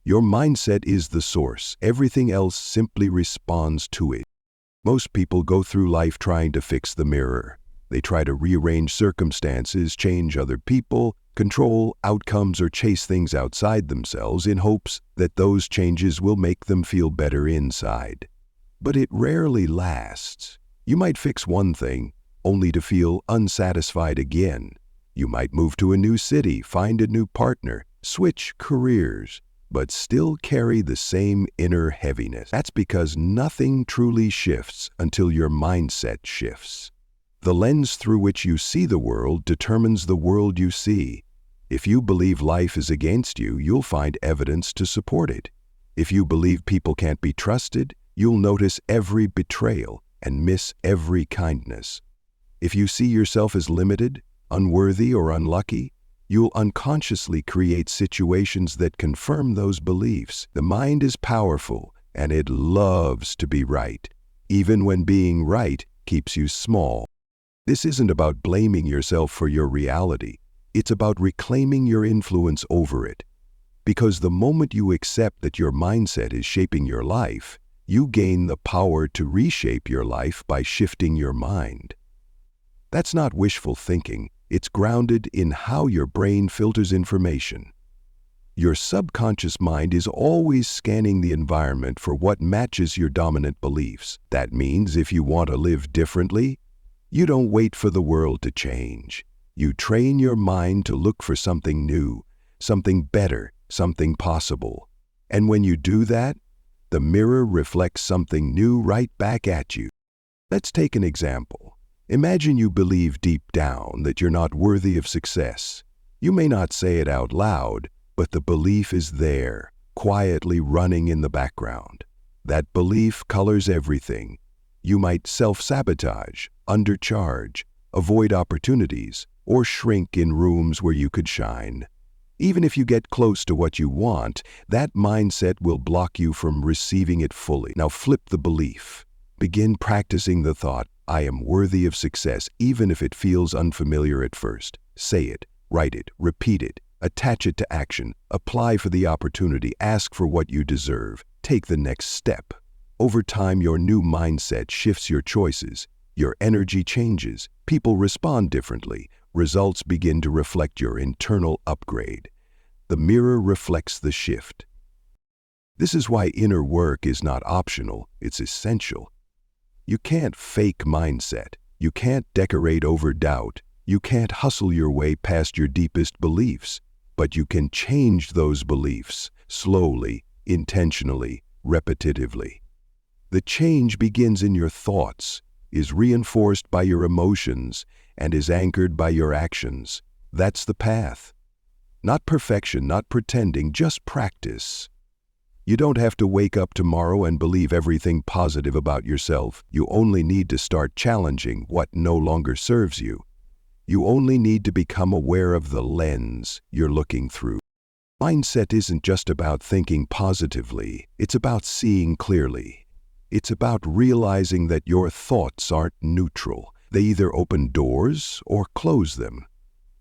Your mindset is the source. Everything else simply responds to it. Most people go through life trying to fix the mirror. They try to rearrange circumstances, change other people, control outcomes, or chase things outside themselves in hopes that those changes will make them feel better inside. But it rarely lasts. You might fix one thing, only to feel unsatisfied again. You might move to a new city, find a new partner, switch careers, but still carry the same inner heaviness. That's because nothing truly shifts until your mindset shifts. The lens through which you see the world determines the world you see. If you believe life is against you, you'll find evidence to support it. If you believe people can't be trusted, you'll notice every betrayal and miss every kindness. If you see yourself as limited, unworthy, or unlucky, you'll unconsciously create situations that confirm those beliefs. The mind is powerful, and it loves to be right, even when being right keeps you small. This isn't about blaming yourself for your reality. It's about reclaiming your influence over it. Because the moment you accept that your mindset is shaping your life, you gain the power to reshape your life by shifting your mind. That's not wishful thinking. It's grounded in how your brain filters information. Your subconscious mind is always scanning the environment for what matches your dominant beliefs. That means if you want to live differently, you don't wait for the world to change. You train your mind to look for something new, something better, something possible. And when you do that, the mirror reflects something new right back at you. Let's take an example. Imagine you believe deep down that you're not worthy of success. You may not say it out loud, but the belief is there, quietly running in the background. That belief colors everything. You might self-sabotage, undercharge, avoid opportunities, or shrink in rooms where you could shine. Even if you get close to what you want, that mindset will block you from receiving it fully. Now flip the belief. Begin practicing the thought, I am worthy of success, even if it feels unfamiliar at first. Say it, write it, repeat it, attach it to action, apply for the opportunity, ask for what you deserve, take the next step. Over time, your new mindset shifts your choices, your energy changes, people respond differently, results begin to reflect your internal upgrade. The mirror reflects the shift. This is why inner work is not optional, it's essential. You can't fake mindset. You can't decorate over doubt. You can't hustle your way past your deepest beliefs. But you can change those beliefs slowly, intentionally, repetitively. The change begins in your thoughts, is reinforced by your emotions, and is anchored by your actions. That's the path. Not perfection, not pretending, just practice. You don't have to wake up tomorrow and believe everything positive about yourself. You only need to start challenging what no longer serves you. You only need to become aware of the lens you're looking through. Mindset isn't just about thinking positively. It's about seeing clearly. It's about realizing that your thoughts aren't neutral. They either open doors or close them.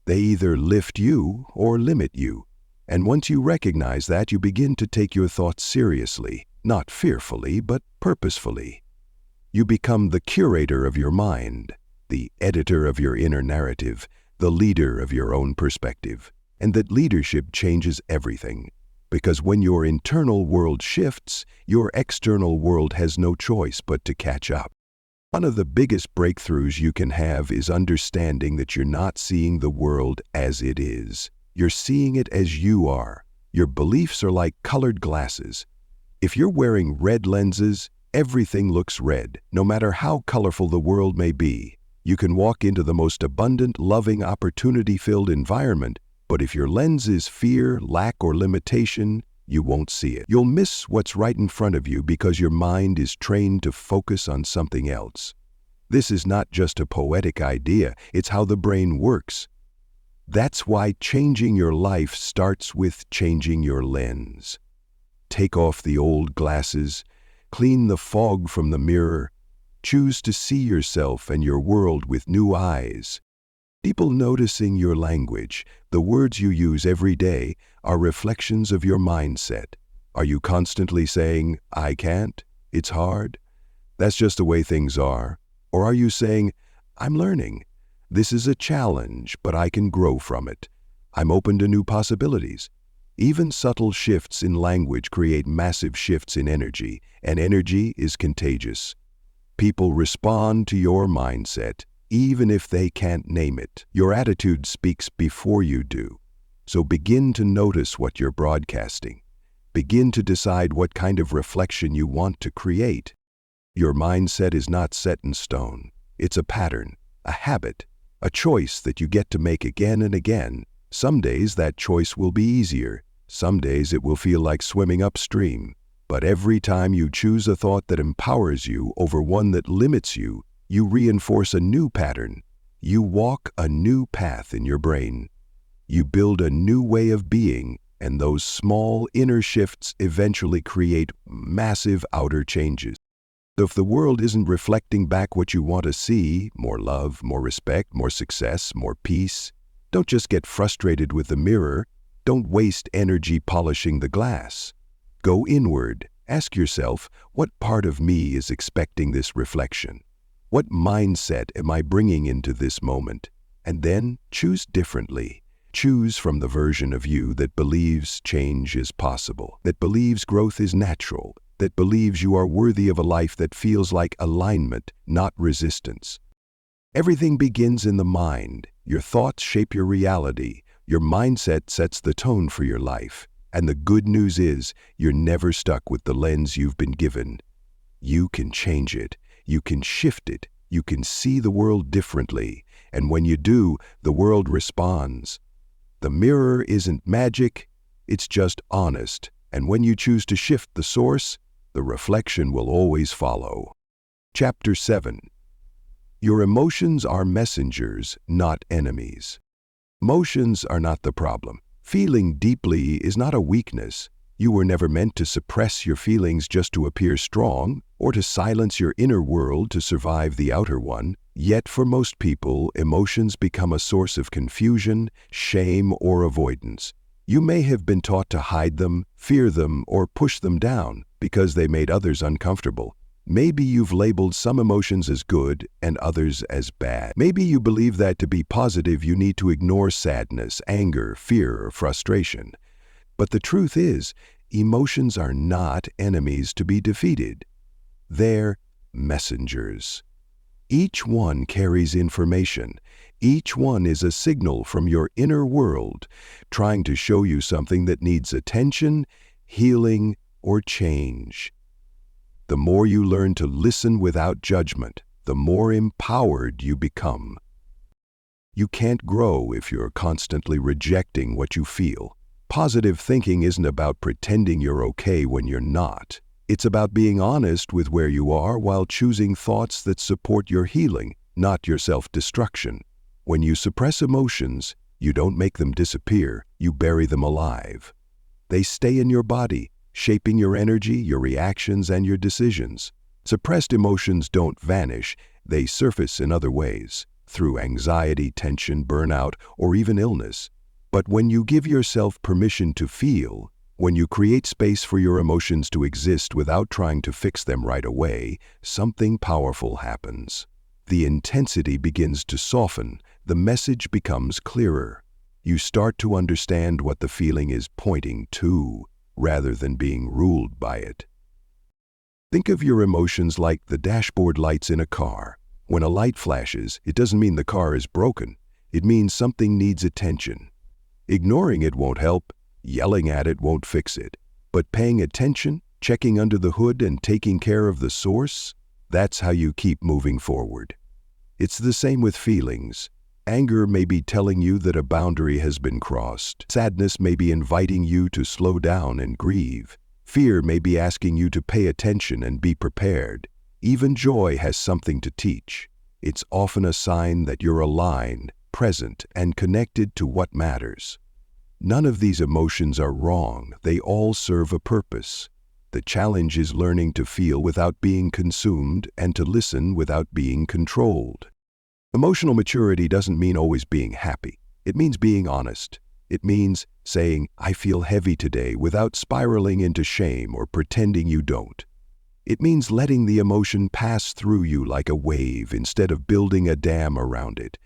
They either lift you or limit you. And once you recognize that, you begin to take your thoughts seriously, not fearfully, but purposefully. You become the curator of your mind, the editor of your inner narrative, the leader of your own perspective. And that leadership changes everything. Because when your internal world shifts, your external world has no choice but to catch up. One of the biggest breakthroughs you can have is understanding that you're not seeing the world as it is. You're seeing it as you are. Your beliefs are like colored glasses. If you're wearing red lenses, everything looks red, no matter how colorful the world may be. You can walk into the most abundant, loving, opportunity-filled environment, but if your lens is fear, lack, or limitation, you won't see it. You'll miss what's right in front of you because your mind is trained to focus on something else. This is not just a poetic idea, it's how the brain works. That's why changing your life starts with changing your lens. Take off the old glasses, clean the fog from the mirror, choose to see yourself and your world with new eyes. People noticing your language, the words you use every day, are reflections of your mindset. Are you constantly saying, I can't, it's hard, that's just the way things are? Or are you saying, I'm learning, this is a challenge, but I can grow from it. I'm open to new possibilities. Even subtle shifts in language create massive shifts in energy, and energy is contagious. People respond to your mindset, even if they can't name it. Your attitude speaks before you do. So begin to notice what you're broadcasting. Begin to decide what kind of reflection you want to create. Your mindset is not set in stone. It's a pattern, a habit, a choice that you get to make again and again. Some days that choice will be easier. Some days it will feel like swimming upstream. But every time you choose a thought that empowers you over one that limits you, you reinforce a new pattern. You walk a new path in your brain. You build a new way of being, and those small inner shifts eventually create massive outer changes. So if the world isn't reflecting back what you want to see, more love, more respect, more success, more peace, don't just get frustrated with the mirror. Don't waste energy polishing the glass. Go inward. Ask yourself, what part of me is expecting this reflection? What mindset am I bringing into this moment? And then choose differently. Choose from the version of you that believes change is possible, that believes growth is natural, that believes you are worthy of a life that feels like alignment, not resistance. Everything begins in the mind. Your thoughts shape your reality. Your mindset sets the tone for your life. And the good news is, you're never stuck with the lens you've been given. You can change it. You can shift it. You can see the world differently. And when you do, the world responds. The mirror isn't magic, it's just honest. And when you choose to shift the source, the reflection will always follow. Chapter 7. Your emotions are messengers, not enemies. Emotions are not the problem. Feeling deeply is not a weakness. You were never meant to suppress your feelings just to appear strong, or to silence your inner world to survive the outer one. Yet for most people, emotions become a source of confusion, shame, or avoidance. You may have been taught to hide them, fear them, or push them down because they made others uncomfortable. Maybe you've labeled some emotions as good and others as bad. Maybe you believe that to be positive you need to ignore sadness, anger, fear, or frustration. But the truth is, emotions are not enemies to be defeated. They're messengers. Each one carries information. Each one is a signal from your inner world, trying to show you something that needs attention, healing, or change. The more you learn to listen without judgment, the more empowered you become. You can't grow if you're constantly rejecting what you feel. Positive thinking isn't about pretending you're okay when you're not. It's about being honest with where you are while choosing thoughts that support your healing, not your self-destruction. When you suppress emotions, you don't make them disappear, you bury them alive. They stay in your body, shaping your energy, your reactions, and your decisions. Suppressed emotions don't vanish, they surface in other ways, through anxiety, tension, burnout, or even illness. But when you give yourself permission to feel, when you create space for your emotions to exist without trying to fix them right away, something powerful happens. The intensity begins to soften, the message becomes clearer. You start to understand what the feeling is pointing to, rather than being ruled by it. Think of your emotions like the dashboard lights in a car. When a light flashes, it doesn't mean the car is broken. It means something needs attention. Ignoring it won't help, yelling at it won't fix it. But paying attention, checking under the hood, and taking care of the source, that's how you keep moving forward. It's the same with feelings. Anger may be telling you that a boundary has been crossed. Sadness may be inviting you to slow down and grieve. Fear may be asking you to pay attention and be prepared. Even joy has something to teach. It's often a sign that you're aligned, present, and connected to what matters. None of these emotions are wrong. They all serve a purpose. The challenge is learning to feel without being consumed and to listen without being controlled. Emotional maturity doesn't mean always being happy. It means being honest. It means saying, "I feel heavy today," without spiraling into shame or pretending you don't. It means letting the emotion pass through you like a wave instead of building a dam around it.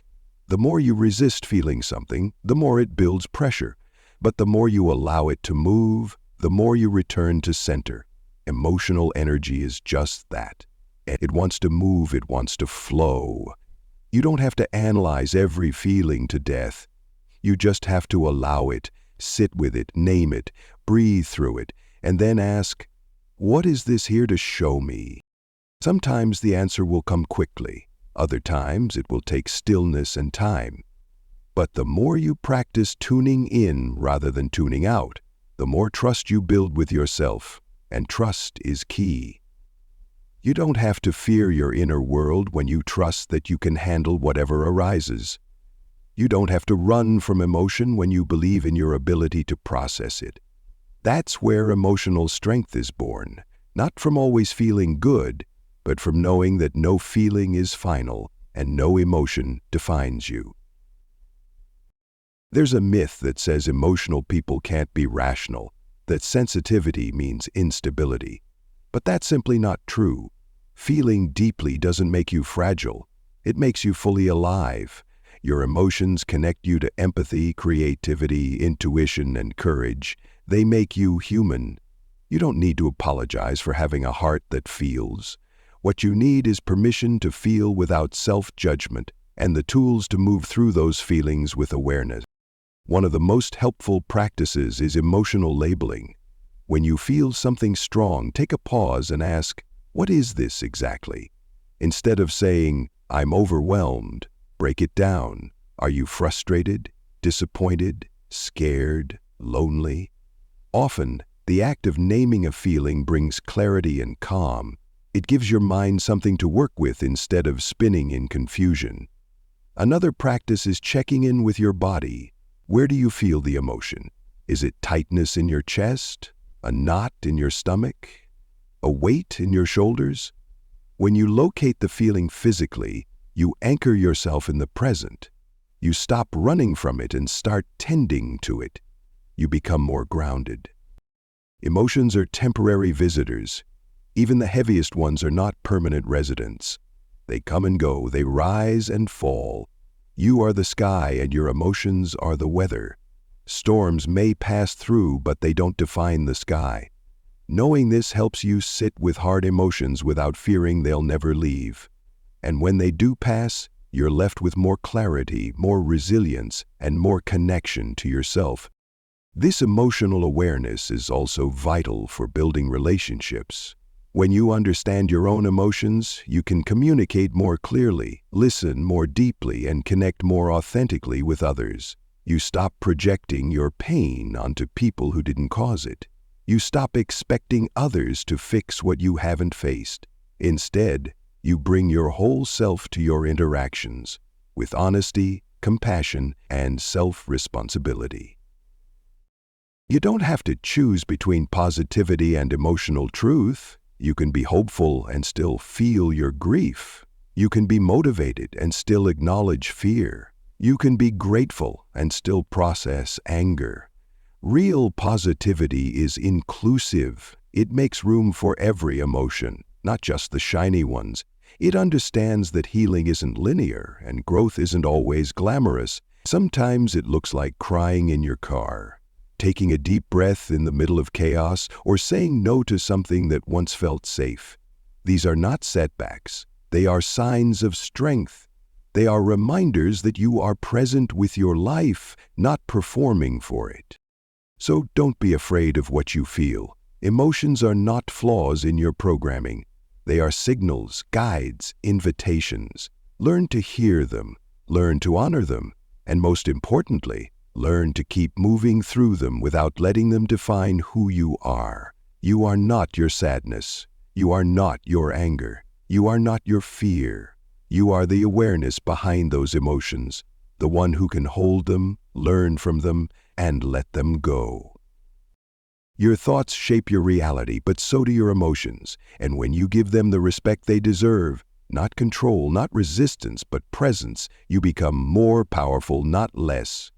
The more you resist feeling something, the more it builds pressure. But the more you allow it to move, the more you return to center. Emotional energy is just that. It wants to move, it wants to flow. You don't have to analyze every feeling to death. You just have to allow it, sit with it, name it, breathe through it, and then ask, what is this here to show me? Sometimes the answer will come quickly. Other times it will take stillness and time. But the more you practice tuning in rather than tuning out, the more trust you build with yourself, and trust is key. You don't have to fear your inner world when you trust that you can handle whatever arises. You don't have to run from emotion when you believe in your ability to process it. That's where emotional strength is born, not from always feeling good, but from knowing that no feeling is final and no emotion defines you. There's a myth that says emotional people can't be rational, that sensitivity means instability. But that's simply not true. Feeling deeply doesn't make you fragile. It makes you fully alive. Your emotions connect you to empathy, creativity, intuition, and courage. They make you human. You don't need to apologize for having a heart that feels. What you need is permission to feel without self-judgment and the tools to move through those feelings with awareness. One of the most helpful practices is emotional labeling. When you feel something strong, take a pause and ask, what is this exactly? Instead of saying, I'm overwhelmed, break it down. Are you frustrated, disappointed, scared, lonely? Often, the act of naming a feeling brings clarity and calm. It gives your mind something to work with instead of spinning in confusion. Another practice is checking in with your body. Where do you feel the emotion? Is it tightness in your chest? A knot in your stomach? A weight in your shoulders? When you locate the feeling physically, you anchor yourself in the present. You stop running from it and start tending to it. You become more grounded. Emotions are temporary visitors. Even the heaviest ones are not permanent residents. They come and go, they rise and fall. You are the sky and your emotions are the weather. Storms may pass through, but they don't define the sky. Knowing this helps you sit with hard emotions without fearing they'll never leave. And when they do pass, you're left with more clarity, more resilience, and more connection to yourself. This emotional awareness is also vital for building relationships. When you understand your own emotions, you can communicate more clearly, listen more deeply, and connect more authentically with others. You stop projecting your pain onto people who didn't cause it. You stop expecting others to fix what you haven't faced. Instead, you bring your whole self to your interactions, with honesty, compassion, and self-responsibility. You don't have to choose between positivity and emotional truth. You can be hopeful and still feel your grief. You can be motivated and still acknowledge fear. You can be grateful and still process anger. Real positivity is inclusive. It makes room for every emotion, not just the shiny ones. It understands that healing isn't linear and growth isn't always glamorous. Sometimes it looks like crying in your car, taking a deep breath in the middle of chaos, or saying no to something that once felt safe. These are not setbacks. They are signs of strength. They are reminders that you are present with your life, not performing for it. So don't be afraid of what you feel. Emotions are not flaws in your programming. They are signals, guides, invitations. Learn to hear them, learn to honor them, and most importantly, learn to keep moving through them without letting them define who you are. You are not your sadness. You are not your anger. You are not your fear. You are the awareness behind those emotions, the one who can hold them, learn from them, and let them go. Your thoughts shape your reality, but so do your emotions. And when you give them the respect they deserve, not control, not resistance, but presence, you become more powerful, not less.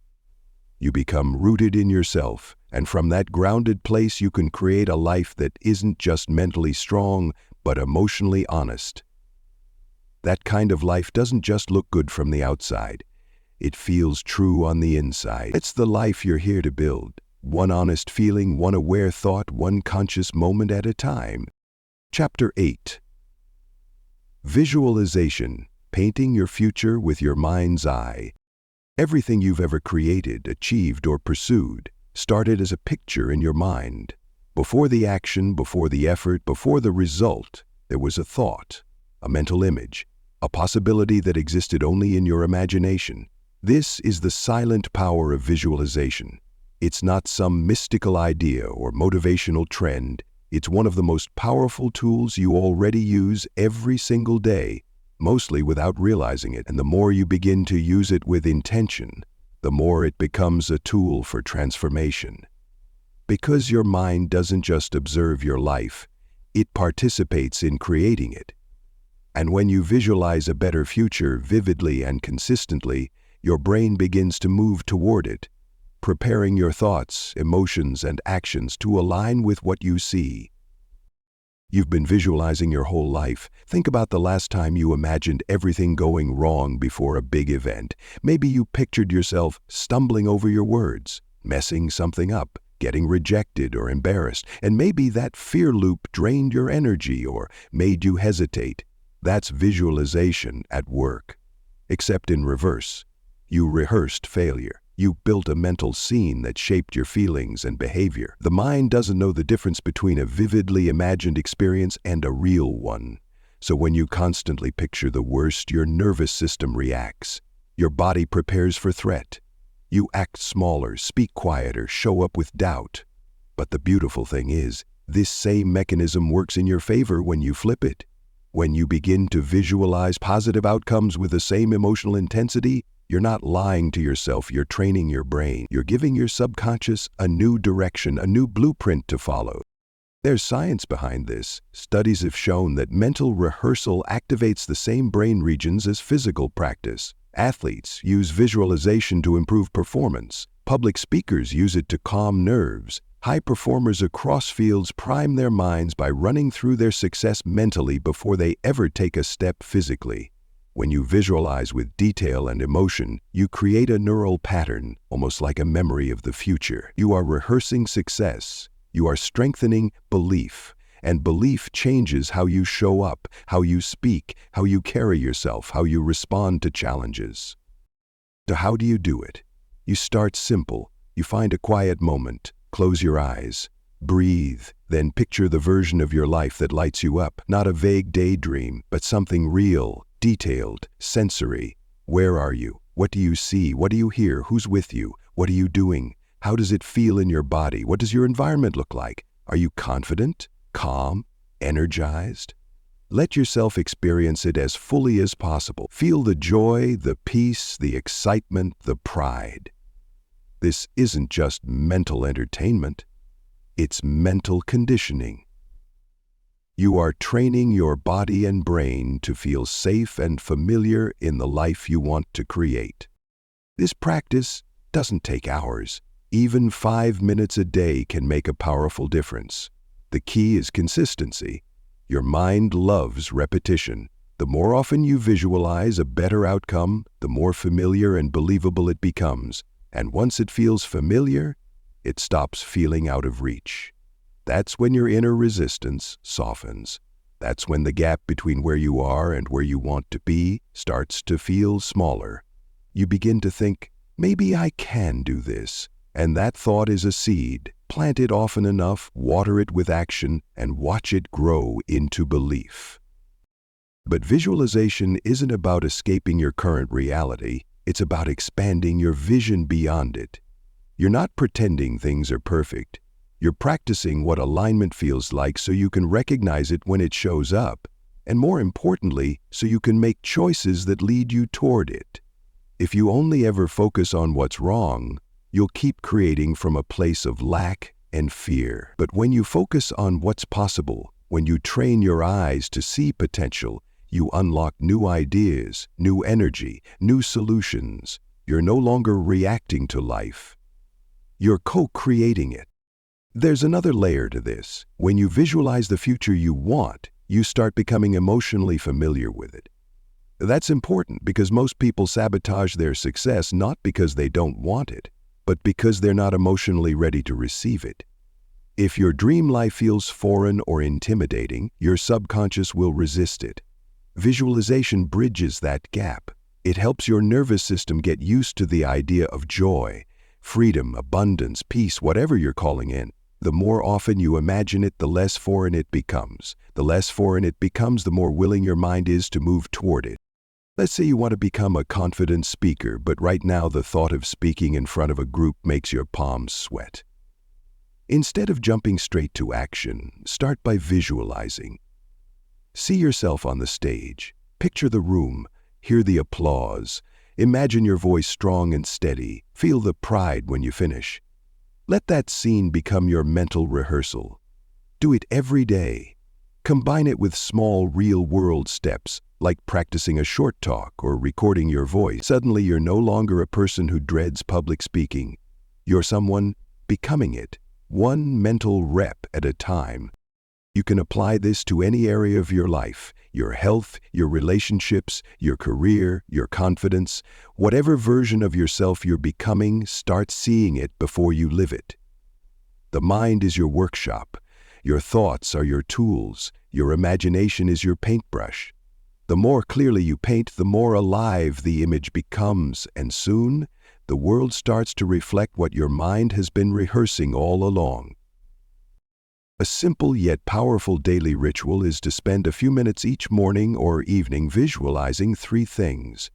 You become rooted in yourself, and from that grounded place you can create a life that isn't just mentally strong, but emotionally honest. That kind of life doesn't just look good from the outside. It feels true on the inside. It's the life you're here to build. One honest feeling, one aware thought, one conscious moment at a time. Chapter 8. Visualization, painting your future with your mind's eye. Everything you've ever created, achieved, or pursued started as a picture in your mind. Before the action, before the effort, before the result, there was a thought, a mental image, a possibility that existed only in your imagination. This is the silent power of visualization. It's not some mystical idea or motivational trend. It's one of the most powerful tools you already use every single day, mostly without realizing it. And the more you begin to use it with intention, the more it becomes a tool for transformation. Because your mind doesn't just observe your life, it participates in creating it. And when you visualize a better future vividly and consistently, your brain begins to move toward it, preparing your thoughts, emotions, and actions to align with what you see. You've been visualizing your whole life. Think about the last time you imagined everything going wrong before a big event. Maybe you pictured yourself stumbling over your words, messing something up, getting rejected or embarrassed, and maybe that fear loop drained your energy or made you hesitate. That's visualization at work. Except in reverse. You rehearsed failure. You built a mental scene that shaped your feelings and behavior. The mind doesn't know the difference between a vividly imagined experience and a real one. So when you constantly picture the worst, your nervous system reacts. Your body prepares for threat. You act smaller, speak quieter, show up with doubt. But the beautiful thing is, this same mechanism works in your favor when you flip it. When you begin to visualize positive outcomes with the same emotional intensity, You're not lying to yourself, you're training your brain. You're giving your subconscious a new direction, a new blueprint to follow. There's science behind this. Studies have shown that mental rehearsal activates the same brain regions as physical practice. Athletes use visualization to improve performance. Public speakers use it to calm nerves. High performers across fields prime their minds by running through their success mentally before they ever take a step physically. When you visualize with detail and emotion, you create a neural pattern, almost like a memory of the future. You are rehearsing success. You are strengthening belief, and belief changes how you show up, how you speak, how you carry yourself, how you respond to challenges. So how do you do it? You start simple. You find a quiet moment, close your eyes, breathe, then picture the version of your life that lights you up, not a vague daydream, but something real, detailed, sensory. Where are you? What do you see? What do you hear? Who's with you? What are you doing? How does it feel in your body? What does your environment look like? Are you confident, calm, energized? Let yourself experience it as fully as possible. Feel the joy, the peace, the excitement, the pride. This isn't just mental entertainment. It's mental conditioning. You are training your body and brain to feel safe and familiar in the life you want to create. This practice doesn't take hours. Even 5 minutes a day can make a powerful difference. The key is consistency. Your mind loves repetition. The more often you visualize a better outcome, the more familiar and believable it becomes. And once it feels familiar, it stops feeling out of reach. That's when your inner resistance softens. That's when the gap between where you are and where you want to be starts to feel smaller. You begin to think, maybe I can do this. And that thought is a seed. Plant it often enough, water it with action, and watch it grow into belief. But visualization isn't about escaping your current reality. It's about expanding your vision beyond it. You're not pretending things are perfect. You're practicing what alignment feels like so you can recognize it when it shows up, and more importantly, so you can make choices that lead you toward it. If you only ever focus on what's wrong, you'll keep creating from a place of lack and fear. But when you focus on what's possible, when you train your eyes to see potential, you unlock new ideas, new energy, new solutions. You're no longer reacting to life. You're co-creating it. There's another layer to this. When you visualize the future you want, you start becoming emotionally familiar with it. That's important because most people sabotage their success not because they don't want it, but because they're not emotionally ready to receive it. If your dream life feels foreign or intimidating, your subconscious will resist it. Visualization bridges that gap. It helps your nervous system get used to the idea of joy, freedom, abundance, peace, whatever you're calling in. The more often you imagine it, the less foreign it becomes. The less foreign it becomes, the more willing your mind is to move toward it. Let's say you want to become a confident speaker, but right now the thought of speaking in front of a group makes your palms sweat. Instead of jumping straight to action, start by visualizing. See yourself on the stage. Picture the room. Hear the applause. Imagine your voice strong and steady. Feel the pride when you finish. Let that scene become your mental rehearsal. Do it every day. Combine it with small, real-world steps, like practicing a short talk or recording your voice. Suddenly, you're no longer a person who dreads public speaking. You're someone becoming it, one mental rep at a time. You can apply this to any area of your life, your health, your relationships, your career, your confidence. Whatever version of yourself you're becoming, start seeing it before you live it. The mind is your workshop. Your thoughts are your tools. Your imagination is your paintbrush. The more clearly you paint, the more alive the image becomes, and soon, the world starts to reflect what your mind has been rehearsing all along. A simple yet powerful daily ritual is to spend a few minutes each morning or evening visualizing 3 things: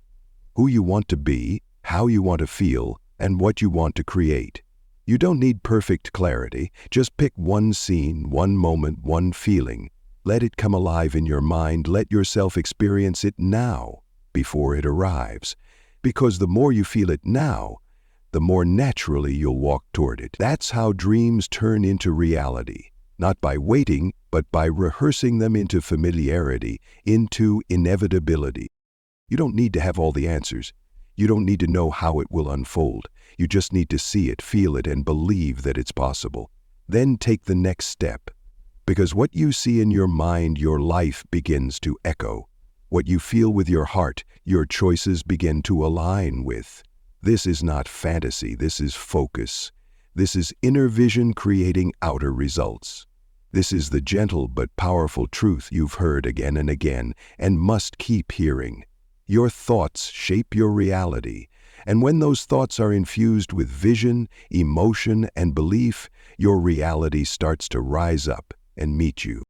who you want to be, how you want to feel, and what you want to create. You don't need perfect clarity. Just pick one scene, one moment, one feeling. Let it come alive in your mind. Let yourself experience it now, before it arrives. Because the more you feel it now, the more naturally you'll walk toward it. That's how dreams turn into reality, not by waiting, but by rehearsing them into familiarity, into inevitability. You don't need to have all the answers. You don't need to know how it will unfold. You just need to see it, feel it, and believe that it's possible. Then take the next step. Because what you see in your mind, your life begins to echo. What you feel with your heart, your choices begin to align with. This is not fantasy, this is focus. This is inner vision creating outer results. This is the gentle but powerful truth you've heard again and again and must keep hearing. Your thoughts shape your reality, and when those thoughts are infused with vision, emotion, and belief, your reality starts to rise up and meet you.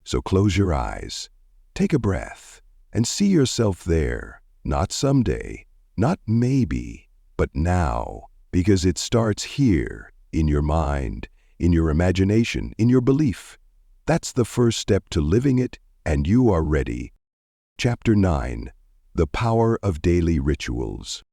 So close your eyes, take a breath, and see yourself there, not someday, not maybe, but now, because it starts here, in your mind, in your imagination, in your belief. That's the first step to living it, and you are ready. Chapter 9. The Power of Daily Rituals.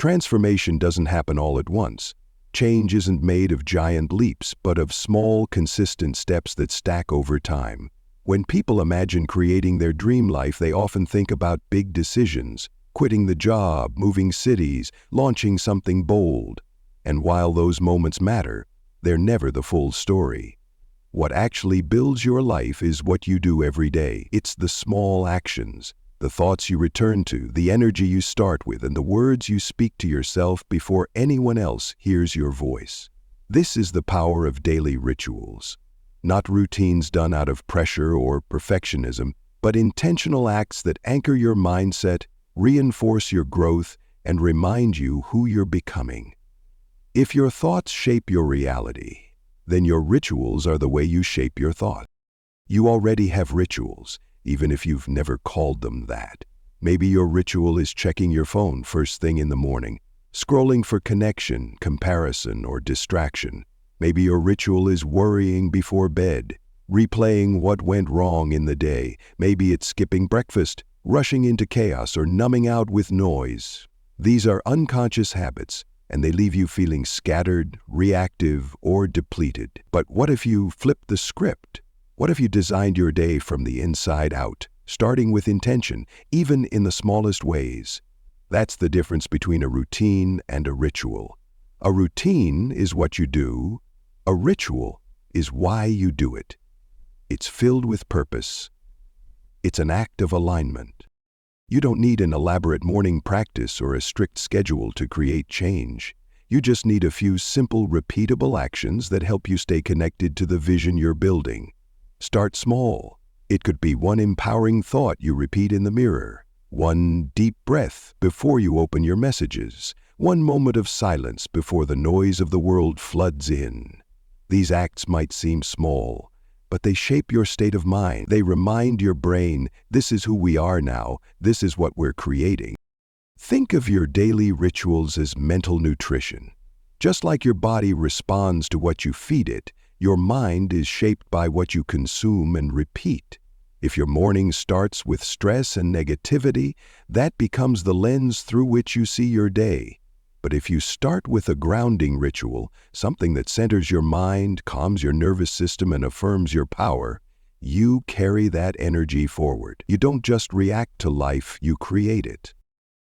Transformation doesn't happen all at once. Change isn't made of giant leaps, but of small, consistent steps that stack over time. When people imagine creating their dream life, they often think about big decisions, quitting the job, moving cities, launching something bold. And while those moments matter, they're never the full story. What actually builds your life is what you do every day. It's the small actions, the thoughts you return to, the energy you start with, and the words you speak to yourself before anyone else hears your voice. This is the power of daily rituals. Not routines done out of pressure or perfectionism, but intentional acts that anchor your mindset, reinforce your growth, and remind you who you're becoming. If your thoughts shape your reality, then your rituals are the way you shape your thought. You already have rituals, even if you've never called them that. Maybe your ritual is checking your phone first thing in the morning, scrolling for connection, comparison, or distraction. Maybe your ritual is worrying before bed, replaying what went wrong in the day. Maybe it's skipping breakfast, rushing into chaos, or numbing out with noise. These are unconscious habits, and they leave you feeling scattered, reactive, or depleted. But what if you flipped the script? What if you designed your day from the inside out, starting with intention, even in the smallest ways? That's the difference between a routine and a ritual. A routine is what you do. A ritual is why you do it. It's filled with purpose. It's an act of alignment. You don't need an elaborate morning practice or a strict schedule to create change. You just need a few simple, repeatable actions that help you stay connected to the vision you're building. Start small. It could be one empowering thought you repeat in the mirror, one deep breath before you open your messages, one moment of silence before the noise of the world floods in. These acts might seem small, but they shape your state of mind. They remind your brain, this is who we are now, this is what we're creating. Think of your daily rituals as mental nutrition. Just like your body responds to what you feed it, your mind is shaped by what you consume and repeat. If your morning starts with stress and negativity, that becomes the lens through which you see your day. But if you start with a grounding ritual, something that centers your mind, calms your nervous system, and affirms your power, you carry that energy forward. You don't just react to life, you create it.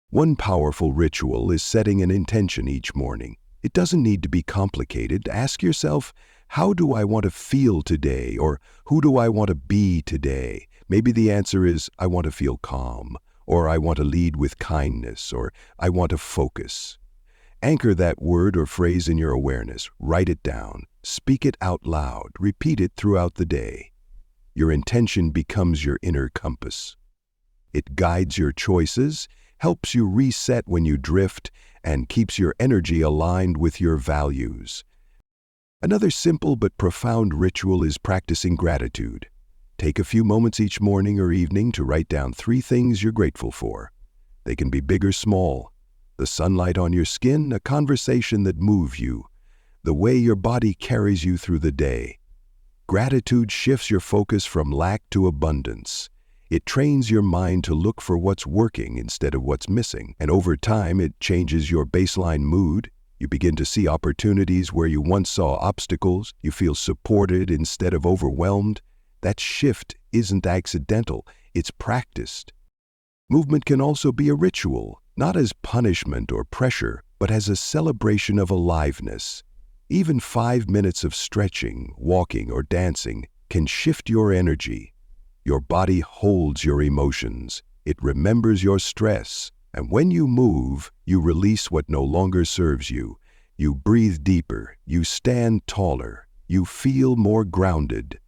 One powerful ritual is setting an intention each morning. It doesn't need to be complicated. Ask yourself, how do I want to feel today? Or who do I want to be today? Maybe the answer is, I want to feel calm, or I want to lead with kindness, or I want to focus. Anchor that word or phrase in your awareness. Write it down. Speak it out loud. Repeat it throughout the day. Your intention becomes your inner compass. It guides your choices, helps you reset when you drift, and keeps your energy aligned with your values. Another simple but profound ritual is practicing gratitude. Take a few moments each morning or evening to write down 3 things you're grateful for. They can be big or small. The sunlight on your skin, a conversation that moves you, the way your body carries you through the day. Gratitude shifts your focus from lack to abundance. It trains your mind to look for what's working instead of what's missing. And over time, it changes your baseline mood. You begin to see opportunities where you once saw obstacles. You feel supported instead of overwhelmed. That shift isn't accidental, it's practiced. Movement can also be a ritual, not as punishment or pressure, but as a celebration of aliveness. Even 5 minutes of stretching, walking, or dancing can shift your energy. Your body holds your emotions. It remembers your stress. And when you move, you release what no longer serves you. You breathe deeper. You stand taller. You feel more grounded.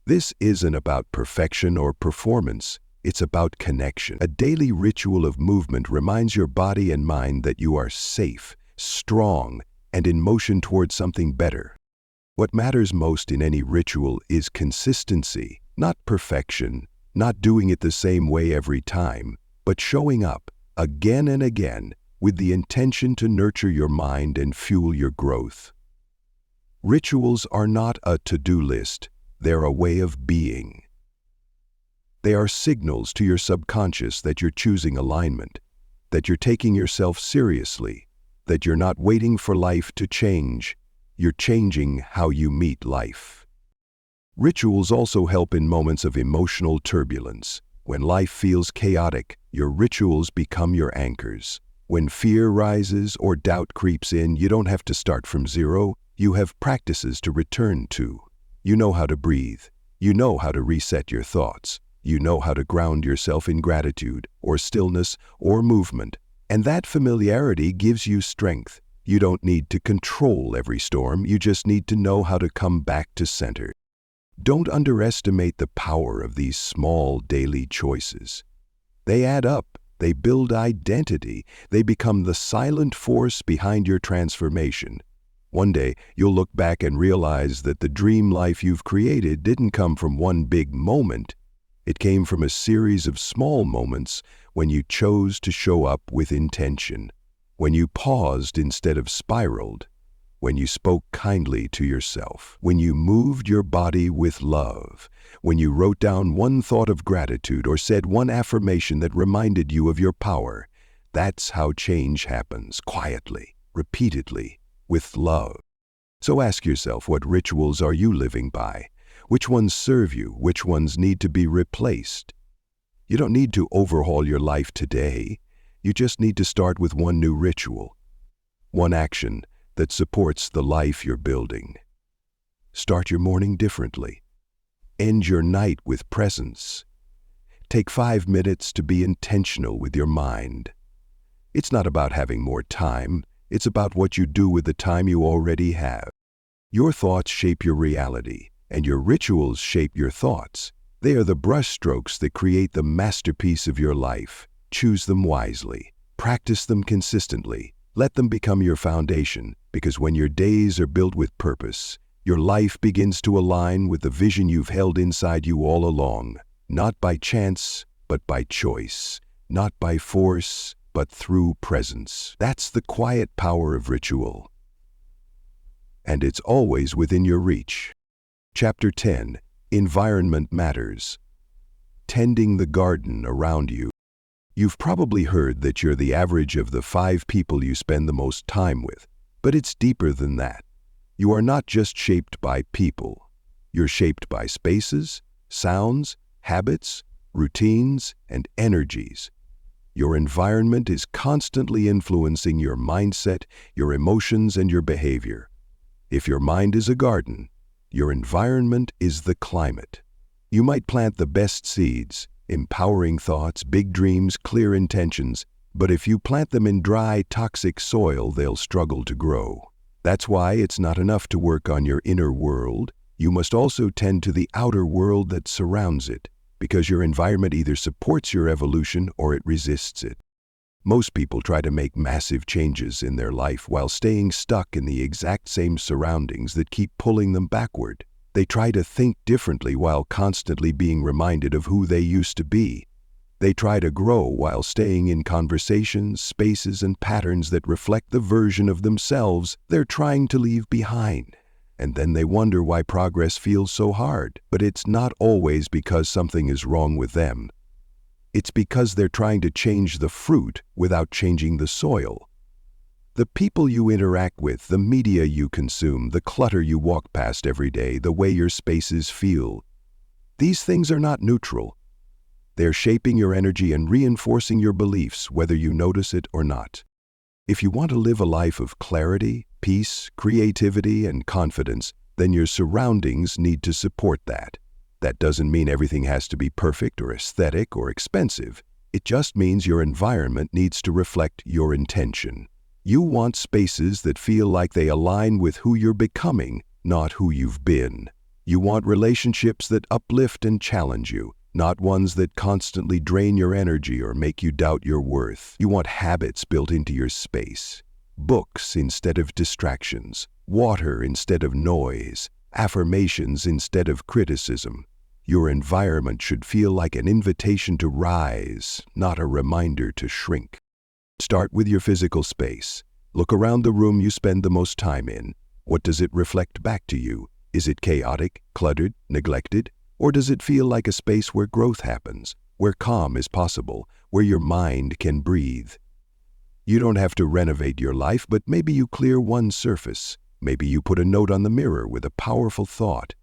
This isn't about perfection or performance. It's about connection. A daily ritual of movement reminds your body and mind that you are safe, strong, and in motion towards something better. What matters most in any ritual is consistency, not perfection, not doing it the same way every time, but showing up again and again with the intention to nurture your mind and fuel your growth. Rituals are not a to-do list, they're a way of being. They are signals to your subconscious that you're choosing alignment, that you're taking yourself seriously, that you're not waiting for life to change, you're changing how you meet life. Rituals also help in moments of emotional turbulence. When life feels chaotic, your rituals become your anchors. When fear rises or doubt creeps in, you don't have to start from zero. You have practices to return to. You know how to breathe. You know how to reset your thoughts. You know how to ground yourself in gratitude or stillness or movement. And that familiarity gives you strength. You don't need to control every storm. You just need to know how to come back to center. Don't underestimate the power of these small daily choices. They add up. They build identity. They become the silent force behind your transformation. One day, you'll look back and realize that the dream life you've created didn't come from one big moment. It came from a series of small moments when you chose to show up with intention, when you paused instead of spiraled, when you spoke kindly to yourself, when you moved your body with love, when you wrote down one thought of gratitude or said one affirmation that reminded you of your power. That's how change happens, quietly, repeatedly, with love. So ask yourself, what rituals are you living by? Which ones serve you? Which ones need to be replaced? You don't need to overhaul your life today. You just need to start with one new ritual, one action that supports the life you're building. Start your morning differently. End your night with presence. Take 5 minutes to be intentional with your mind. It's not about having more time. It's about what you do with the time you already have. Your thoughts shape your reality, and your rituals shape your thoughts. They are the brushstrokes that create the masterpiece of your life. Choose them wisely. Practice them consistently. Let them become your foundation, because when your days are built with purpose, your life begins to align with the vision you've held inside you all along, not by chance, but by choice, not by force, but through presence. That's the quiet power of ritual. And it's always within your reach. Chapter 10. Environment Matters. Tending the garden around you. You've probably heard that you're the average of the 5 people you spend the most time with, but it's deeper than that. You are not just shaped by people. You're shaped by spaces, sounds, habits, routines, and energies. Your environment is constantly influencing your mindset, your emotions, and your behavior. If your mind is a garden, your environment is the climate. You might plant the best seeds, empowering thoughts, big dreams, clear intentions, but if you plant them in dry, toxic soil, they'll struggle to grow. That's why it's not enough to work on your inner world. You must also tend to the outer world that surrounds it, because your environment either supports your evolution or it resists it. Most people try to make massive changes in their life while staying stuck in the exact same surroundings that keep pulling them backward. They try to think differently while constantly being reminded of who they used to be. They try to grow while staying in conversations, spaces, and patterns that reflect the version of themselves they're trying to leave behind. And then they wonder why progress feels so hard. But it's not always because something is wrong with them. It's because they're trying to change the fruit without changing the soil. The people you interact with, the media you consume, the clutter you walk past every day, the way your spaces feel, these things are not neutral. They're shaping your energy and reinforcing your beliefs, whether you notice it or not. If you want to live a life of clarity, peace, creativity, and confidence, then your surroundings need to support that. That doesn't mean everything has to be perfect or aesthetic or expensive. It just means your environment needs to reflect your intention. You want spaces that feel like they align with who you're becoming, not who you've been. You want relationships that uplift and challenge you, not ones that constantly drain your energy or make you doubt your worth. You want habits built into your space. Books instead of distractions, water instead of noise, affirmations instead of criticism. Your environment should feel like an invitation to rise, not a reminder to shrink. Start with your physical space. Look around the room you spend the most time in. What does it reflect back to you? Is it chaotic, cluttered, neglected? Or does it feel like a space where growth happens, where calm is possible, where your mind can breathe? You don't have to renovate your life, but maybe you clear one surface. Maybe you put a note on the mirror with a powerful thought.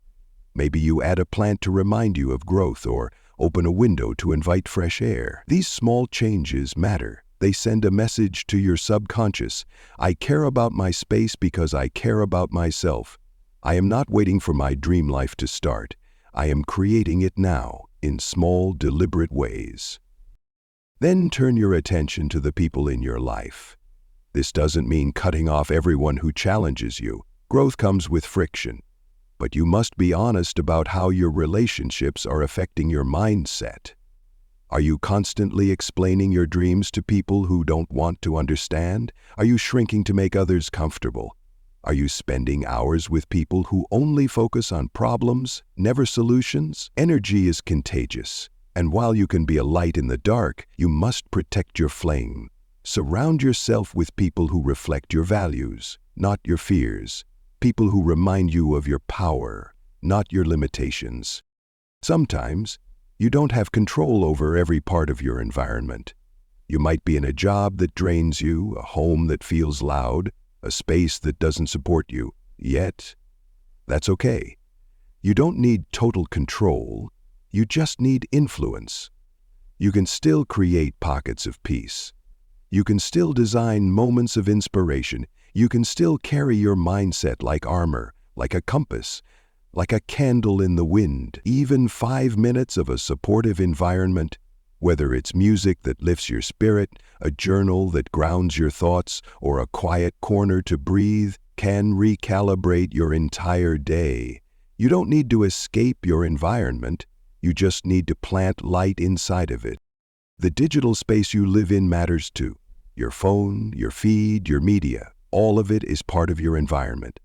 Maybe you add a plant to remind you of growth or open a window to invite fresh air. These small changes matter. They send a message to your subconscious. I care about my space because I care about myself. I am not waiting for my dream life to start. I am creating it now, in small, deliberate ways. Then turn your attention to the people in your life. This doesn't mean cutting off everyone who challenges you. Growth comes with friction. But you must be honest about how your relationships are affecting your mindset. Are you constantly explaining your dreams to people who don't want to understand? Are you shrinking to make others comfortable? Are you spending hours with people who only focus on problems, never solutions? Energy is contagious, and while you can be a light in the dark, you must protect your flame. Surround yourself with people who reflect your values, not your fears. People who remind you of your power, not your limitations. Sometimes, you don't have control over every part of your environment. You might be in a job that drains you, a home that feels loud, a space that doesn't support you. Yet, that's okay. You don't need total control. You just need influence. You can still create pockets of peace. You can still design moments of inspiration. You can still carry your mindset like armor, like a compass, like a candle in the wind. Even 5 minutes of a supportive environment, whether it's music that lifts your spirit, a journal that grounds your thoughts, or a quiet corner to breathe, can recalibrate your entire day. You don't need to escape your environment. You just need to plant light inside of it. The digital space you live in matters too. Your phone, your feed, your media, all of it is part of your environment.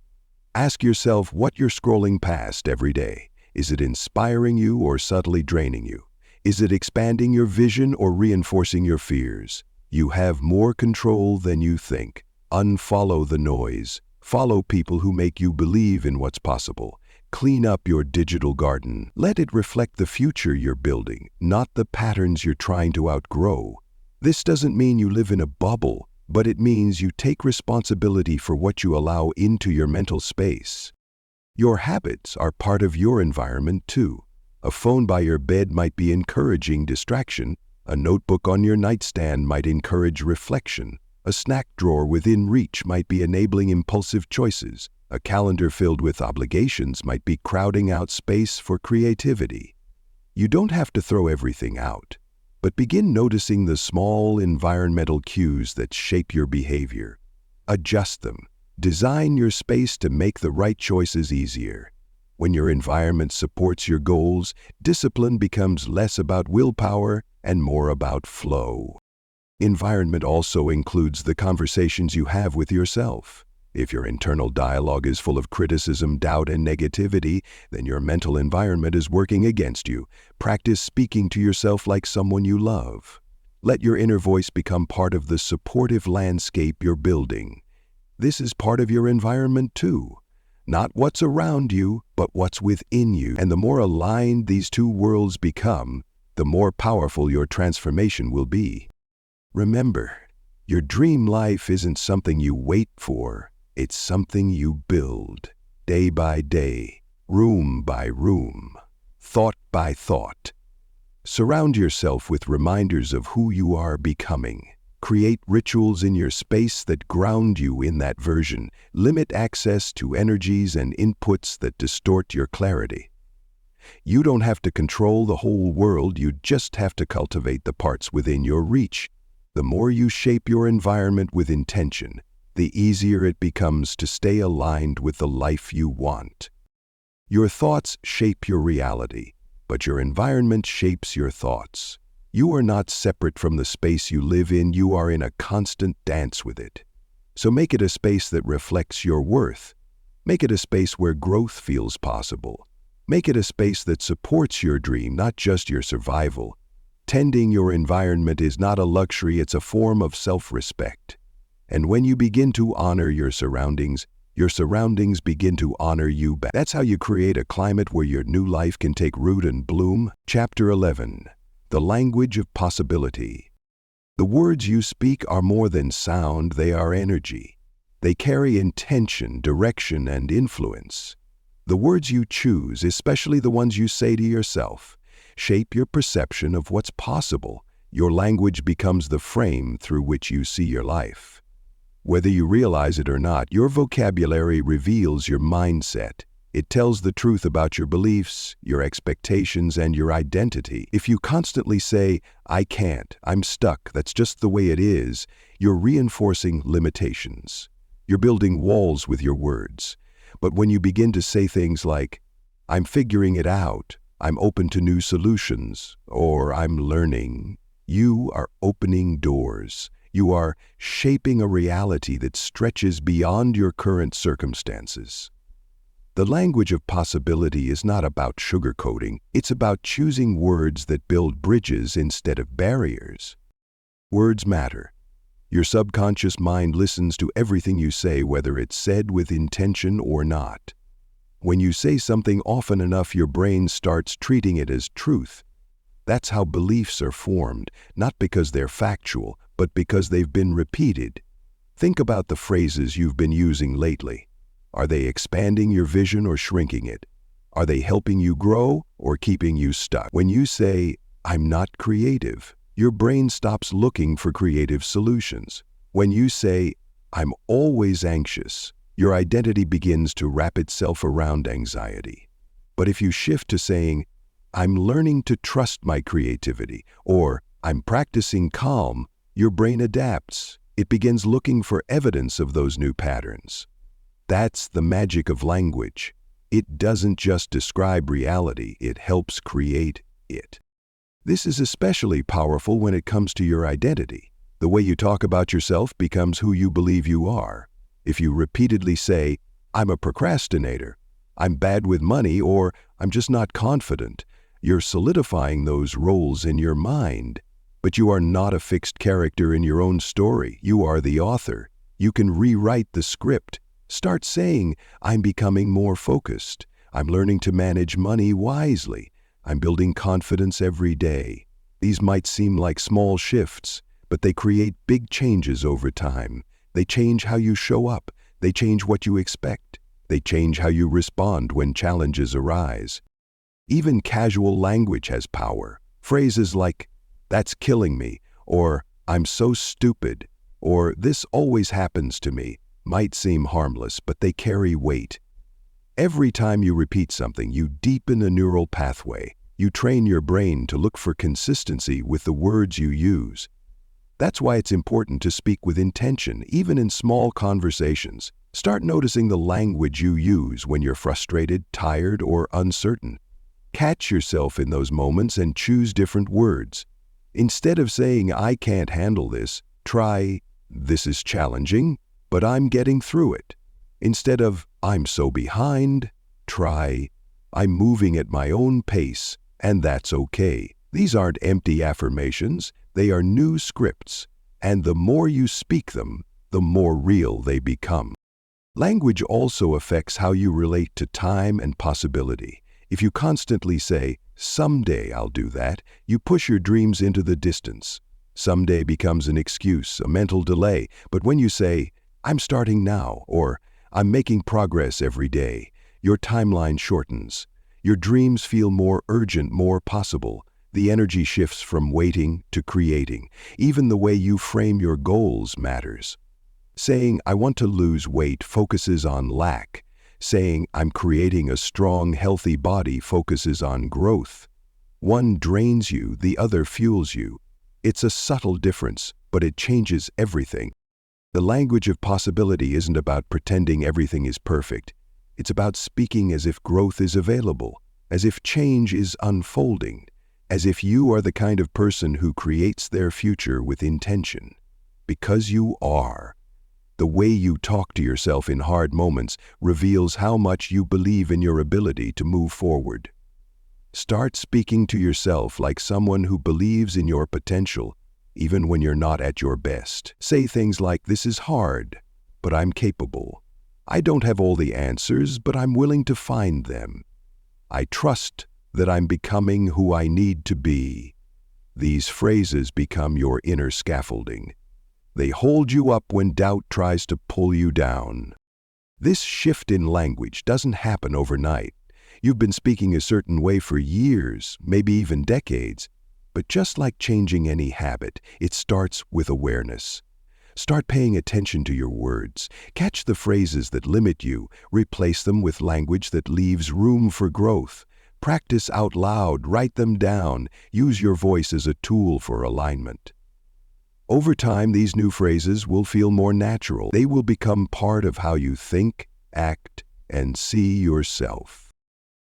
Ask yourself what you're scrolling past every day. Is it inspiring you or subtly draining you? Is it expanding your vision or reinforcing your fears? You have more control than you think. Unfollow the noise. Follow people who make you believe in what's possible. Clean up your digital garden. Let it reflect the future you're building, not the patterns you're trying to outgrow. This doesn't mean you live in a bubble, but it means you take responsibility for what you allow into your mental space. Your habits are part of your environment too. A phone by your bed might be encouraging distraction. A notebook on your nightstand might encourage reflection. A snack drawer within reach might be enabling impulsive choices. A calendar filled with obligations might be crowding out space for creativity. You don't have to throw everything out, but begin noticing the small environmental cues that shape your behavior. Adjust them. Design your space to make the right choices easier. When your environment supports your goals, discipline becomes less about willpower and more about flow. Environment also includes the conversations you have with yourself. If your internal dialogue is full of criticism, doubt, and negativity, then your mental environment is working against you. Practice speaking to yourself like someone you love. Let your inner voice become part of the supportive landscape you're building. This is part of your environment too. Not what's around you, but what's within you. And the more aligned these two worlds become, the more powerful your transformation will be. Remember, your dream life isn't something you wait for, it's something you build, day by day, room by room, thought by thought. Surround yourself with reminders of who you are becoming. Create rituals in your space that ground you in that version. Limit access to energies and inputs that distort your clarity. You don't have to control the whole world, you just have to cultivate the parts within your reach. The more you shape your environment with intention, the easier it becomes to stay aligned with the life you want. Your thoughts shape your reality, but your environment shapes your thoughts. You are not separate from the space you live in, you are in a constant dance with it. So make it a space that reflects your worth. Make it a space where growth feels possible. Make it a space that supports your dream, not just your survival. Tending your environment is not a luxury, it's a form of self-respect. And when you begin to honor your surroundings begin to honor you back. That's how you create a climate where your new life can take root and bloom. Chapter 11. The language of possibility. The words you speak are more than sound, they are energy. They carry intention, direction, and influence. The words you choose, especially the ones you say to yourself, shape your perception of what's possible. Your language becomes the frame through which you see your life. Whether you realize it or not, your vocabulary reveals your mindset. It tells the truth about your beliefs, your expectations, and your identity. If you constantly say, "I can't, I'm stuck, that's just the way it is," you're reinforcing limitations. You're building walls with your words. But when you begin to say things like, "I'm figuring it out," "I'm open to new solutions," or "I'm learning," you are opening doors. You are shaping a reality that stretches beyond your current circumstances. The language of possibility is not about sugarcoating, it's about choosing words that build bridges instead of barriers. Words matter. Your subconscious mind listens to everything you say, whether it's said with intention or not. When you say something often enough, your brain starts treating it as truth. That's how beliefs are formed, not because they're factual, but because they've been repeated. Think about the phrases you've been using lately. Are they expanding your vision or shrinking it? Are they helping you grow or keeping you stuck? When you say, "I'm not creative," your brain stops looking for creative solutions. When you say, "I'm always anxious," your identity begins to wrap itself around anxiety. But if you shift to saying, "I'm learning to trust my creativity," or "I'm practicing calm," your brain adapts. It begins looking for evidence of those new patterns. That's the magic of language. It doesn't just describe reality, it helps create it. This is especially powerful when it comes to your identity. The way you talk about yourself becomes who you believe you are. If you repeatedly say, "I'm a procrastinator," "I'm bad with money," or "I'm just not confident," you're solidifying those roles in your mind. But you are not a fixed character in your own story. You are the author. You can rewrite the script. Start saying, "I'm becoming more focused. I'm learning to manage money wisely. I'm building confidence every day." These might seem like small shifts, but they create big changes over time. They change how you show up. They change what you expect. They change how you respond when challenges arise. Even casual language has power. Phrases like, "That's killing me," or "I'm so stupid," or "This always happens to me," might seem harmless, but they carry weight. Every time you repeat something, you deepen a neural pathway. You train your brain to look for consistency with the words you use. That's why it's important to speak with intention, even in small conversations. Start noticing the language you use when you're frustrated, tired, or uncertain. Catch yourself in those moments and choose different words. Instead of saying, "I can't handle this," try, "This is challenging, but I'm getting through it." Instead of, "I'm so behind," try, "I'm moving at my own pace, and that's okay." These aren't empty affirmations, they are new scripts, and the more you speak them, the more real they become. Language also affects how you relate to time and possibility. If you constantly say, "Someday I'll do that," you push your dreams into the distance. Someday becomes an excuse, a mental delay. But when you say, "I'm starting now," or "I'm making progress every day," your timeline shortens. Your dreams feel more urgent, more possible. The energy shifts from waiting to creating. Even the way you frame your goals matters. Saying, "I want to lose weight," focuses on lack. Saying, "I'm creating a strong, healthy body," focuses on growth. One drains you, the other fuels you. It's a subtle difference, but it changes everything. The language of possibility isn't about pretending everything is perfect. It's about speaking as if growth is available, as if change is unfolding, as if you are the kind of person who creates their future with intention. Because you are. The way you talk to yourself in hard moments reveals how much you believe in your ability to move forward. Start speaking to yourself like someone who believes in your potential, even when you're not at your best. Say things like, "This is hard, but I'm capable. I don't have all the answers, but I'm willing to find them. I trust that I'm becoming who I need to be." These phrases become your inner scaffolding. They hold you up when doubt tries to pull you down. This shift in language doesn't happen overnight. You've been speaking a certain way for years, maybe even decades. But just like changing any habit, it starts with awareness. Start paying attention to your words. Catch the phrases that limit you. Replace them with language that leaves room for growth. Practice out loud. Write them down. Use your voice as a tool for alignment. Over time, these new phrases will feel more natural. They will become part of how you think, act, and see yourself.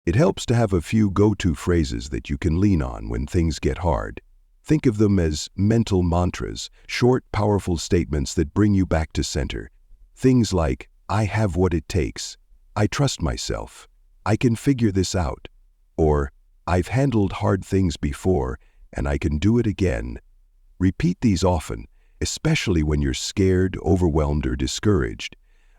It helps to have a few go-to phrases that you can lean on when things get hard. Think of them as mental mantras, short, powerful statements that bring you back to center. Things like, "I have what it takes," "I trust myself," "I can figure this out," or "I've handled hard things before and I can do it again." Repeat these often, especially when you're scared, overwhelmed, or discouraged.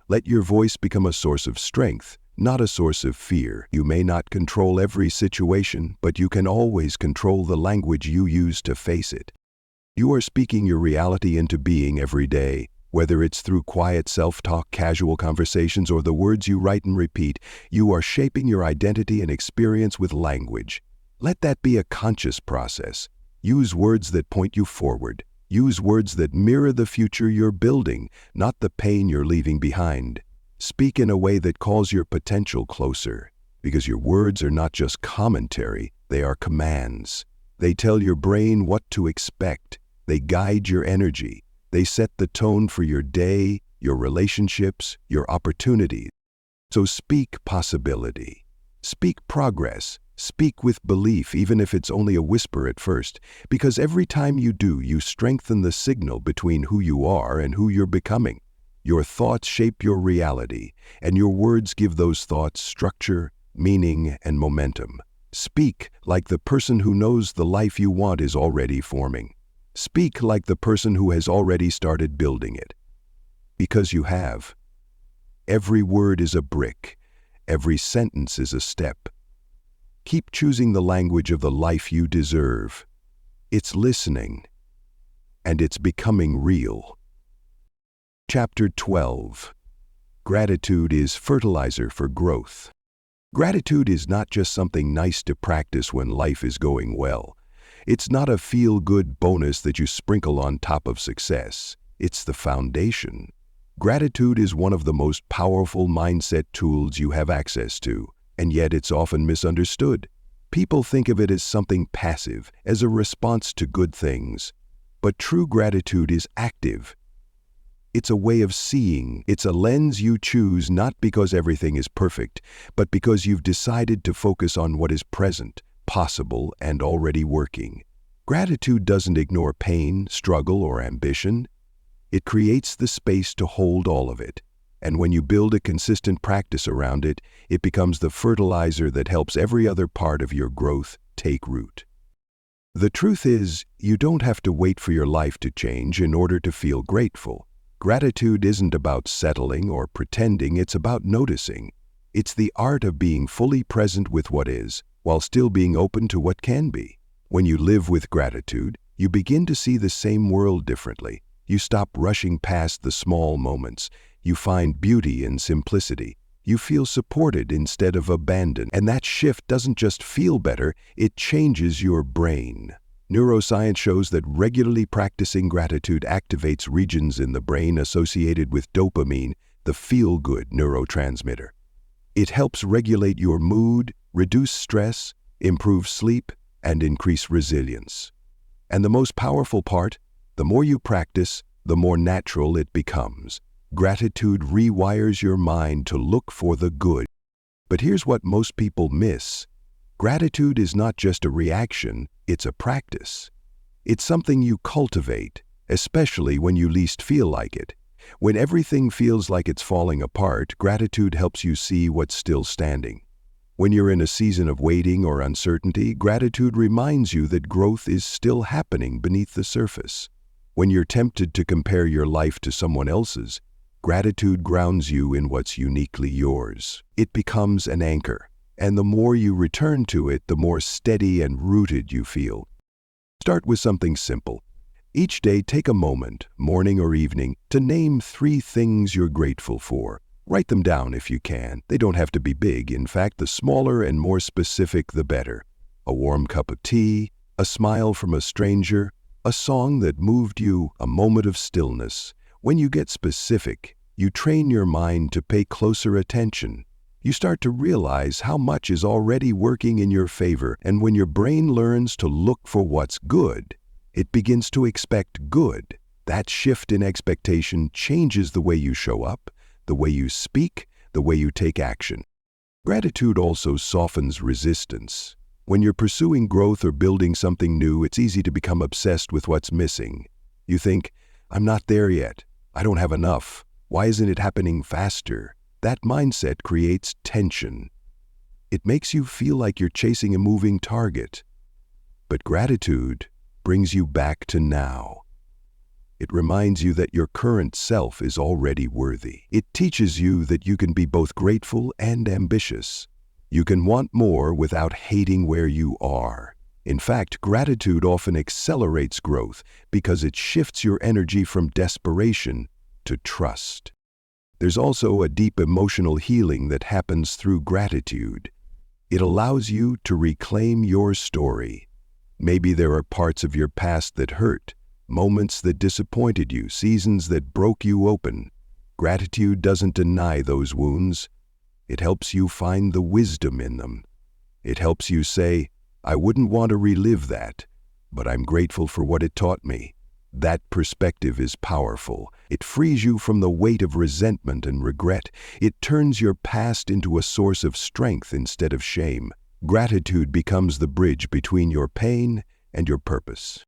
Let your voice become a source of strength, not a source of fear. You may not control every situation, but you can always control the language you use to face it. You are speaking your reality into being every day, whether it's through quiet self-talk, casual conversations, or the words you write and repeat. You are shaping your identity and experience with language. Let that be a conscious process. Use words that point you forward. Use words that mirror the future you're building, not the pain you're leaving behind. Speak in a way that calls your potential closer, because your words are not just commentary, they are commands. They tell your brain what to expect. They guide your energy. They set the tone for your day, your relationships, your opportunities. So speak possibility. Speak progress. Speak with belief, even if it's only a whisper at first, because every time you do, you strengthen the signal between who you are and who you're becoming. Your thoughts shape your reality, and your words give those thoughts structure, meaning, and momentum. Speak like the person who knows the life you want is already forming. Speak like the person who has already started building it. Because you have. Every word is a brick. Every sentence is a step. Keep choosing the language of the life you deserve. It's listening, and it's becoming real. Chapter 12. Gratitude is fertilizer for growth. Gratitude is not just something nice to practice when life is going well. It's not a feel-good bonus that you sprinkle on top of success. It's the foundation. Gratitude is one of the most powerful mindset tools you have access to, and yet it's often misunderstood. People think of it as something passive, as a response to good things. But true gratitude is active. It's a way of seeing. It's a lens you choose not because everything is perfect, but because you've decided to focus on what is present, possible, and already working. Gratitude doesn't ignore pain, struggle, or ambition. It creates the space to hold all of it. And when you build a consistent practice around it, it becomes the fertilizer that helps every other part of your growth take root. The truth is, you don't have to wait for your life to change in order to feel grateful. Gratitude isn't about settling or pretending, it's about noticing. It's the art of being fully present with what is, while still being open to what can be. When you live with gratitude, you begin to see the same world differently. You stop rushing past the small moments. You find beauty in simplicity. You feel supported instead of abandoned. And that shift doesn't just feel better, it changes your brain. Neuroscience shows that regularly practicing gratitude activates regions in the brain associated with dopamine, the feel-good neurotransmitter. It helps regulate your mood, reduce stress, improve sleep, and increase resilience. And the most powerful part, the more you practice, the more natural it becomes. Gratitude rewires your mind to look for the good. But here's what most people miss. Gratitude is not just a reaction, it's a practice. It's something you cultivate, especially when you least feel like it. When everything feels like it's falling apart, gratitude helps you see what's still standing. When you're in a season of waiting or uncertainty, gratitude reminds you that growth is still happening beneath the surface. When you're tempted to compare your life to someone else's, gratitude grounds you in what's uniquely yours. It becomes an anchor, and the more you return to it, the more steady and rooted you feel. Start with something simple. Each day, take a moment, morning or evening, to name 3 things you're grateful for. Write them down if you can. They don't have to be big. In fact, the smaller and more specific, the better. A warm cup of tea, a smile from a stranger, a song that moved you, a moment of stillness. When you get specific, you train your mind to pay closer attention. You start to realize how much is already working in your favor, and when your brain learns to look for what's good, it begins to expect good. That shift in expectation changes the way you show up, the way you speak, the way you take action. Gratitude also softens resistance. When you're pursuing growth or building something new, it's easy to become obsessed with what's missing. You think, I'm not there yet. I don't have enough. Why isn't it happening faster? That mindset creates tension. It makes you feel like you're chasing a moving target. But gratitude brings you back to now. It reminds you that your current self is already worthy. It teaches you that you can be both grateful and ambitious. You can want more without hating where you are. In fact, gratitude often accelerates growth because it shifts your energy from desperation to trust. There's also a deep emotional healing that happens through gratitude. It allows you to reclaim your story. Maybe there are parts of your past that hurt, moments that disappointed you, seasons that broke you open. Gratitude doesn't deny those wounds. It helps you find the wisdom in them. It helps you say, I wouldn't want to relive that, but I'm grateful for what it taught me. That perspective is powerful. It frees you from the weight of resentment and regret. It turns your past into a source of strength instead of shame. Gratitude becomes the bridge between your pain and your purpose.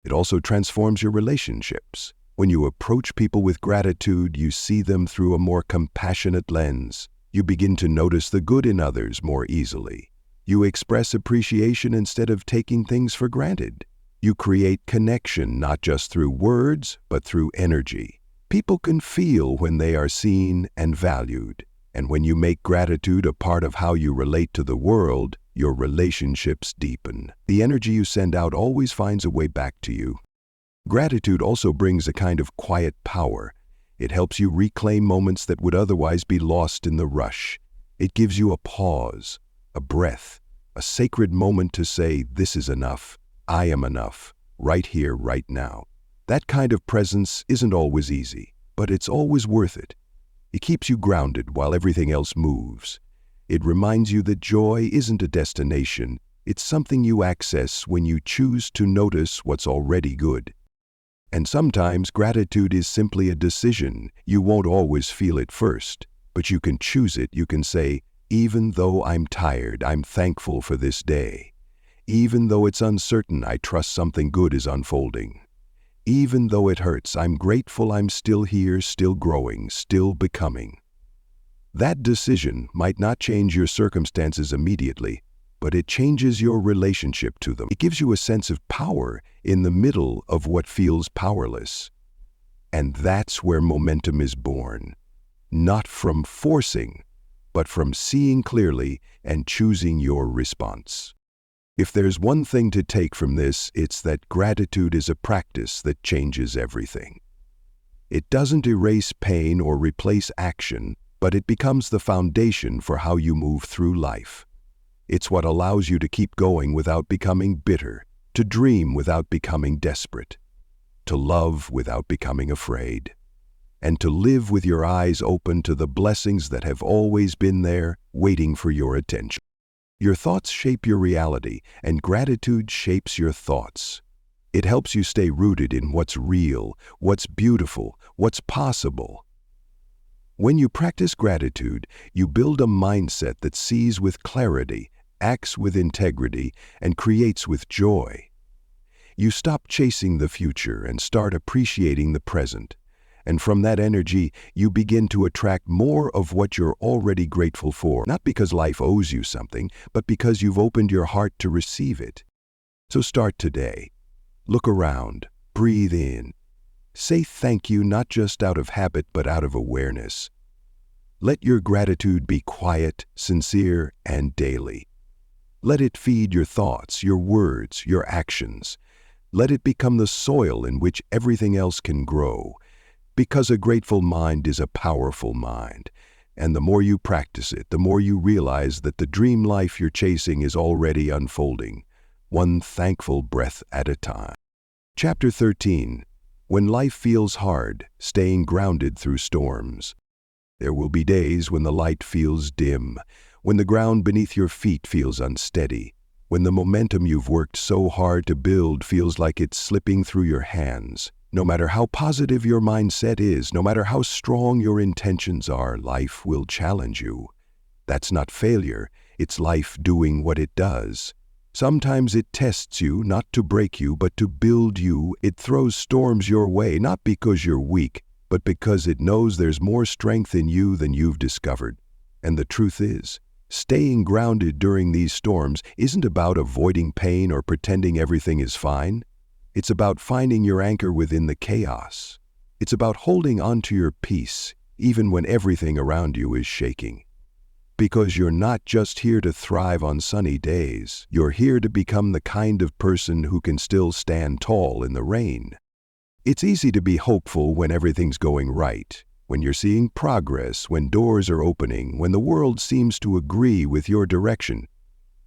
It also transforms your relationships. When you approach people with gratitude, you see them through a more compassionate lens. You begin to notice the good in others more easily. You express appreciation instead of taking things for granted. You create connection not just through words, but through energy. People can feel when they are seen and valued. And when you make gratitude a part of how you relate to the world, your relationships deepen. The energy you send out always finds a way back to you. Gratitude also brings a kind of quiet power. It helps you reclaim moments that would otherwise be lost in the rush. It gives you a pause, a breath, a sacred moment to say, this is enough, I am enough, right here, right now. That kind of presence isn't always easy, but it's always worth it. It keeps you grounded while everything else moves. It reminds you that joy isn't a destination, it's something you access when you choose to notice what's already good. And sometimes gratitude is simply a decision. You won't always feel it first, but you can choose it. You can say, even though I'm tired, I'm thankful for this day. Even though it's uncertain, I trust something good is unfolding. Even though it hurts, I'm grateful I'm still here, still growing, still becoming. That decision might not change your circumstances immediately, but it changes your relationship to them. It gives you a sense of power in the middle of what feels powerless. And that's where momentum is born. Not from forcing, but from seeing clearly and choosing your response. If there's one thing to take from this, it's that gratitude is a practice that changes everything. It doesn't erase pain or replace action, but it becomes the foundation for how you move through life. It's what allows you to keep going without becoming bitter, to dream without becoming desperate, to love without becoming afraid, and to live with your eyes open to the blessings that have always been there, waiting for your attention. Your thoughts shape your reality, and gratitude shapes your thoughts. It helps you stay rooted in what's real, what's beautiful, what's possible. When you practice gratitude, you build a mindset that sees with clarity, acts with integrity, and creates with joy. You stop chasing the future and start appreciating the present. And from that energy, you begin to attract more of what you're already grateful for, not because life owes you something, but because you've opened your heart to receive it. So start today. Look around, breathe in. Say thank you not just out of habit, but out of awareness. Let your gratitude be quiet, sincere, and daily. Let it feed your thoughts, your words, your actions. Let it become the soil in which everything else can grow. Because a grateful mind is a powerful mind, and the more you practice it, the more you realize that the dream life you're chasing is already unfolding, one thankful breath at a time. Chapter 13. When life feels hard, staying grounded through storms. There will be days when the light feels dim, when the ground beneath your feet feels unsteady, when the momentum you've worked so hard to build feels like it's slipping through your hands. No matter how positive your mindset is, no matter how strong your intentions are, life will challenge you. That's not failure, it's life doing what it does. Sometimes it tests you, not to break you, but to build you. It throws storms your way, not because you're weak, but because it knows there's more strength in you than you've discovered. And the truth is, staying grounded during these storms isn't about avoiding pain or pretending everything is fine. It's about finding your anchor within the chaos. It's about holding on to your peace, even when everything around you is shaking. Because you're not just here to thrive on sunny days, you're here to become the kind of person who can still stand tall in the rain. It's easy to be hopeful when everything's going right, when you're seeing progress, when doors are opening, when the world seems to agree with your direction.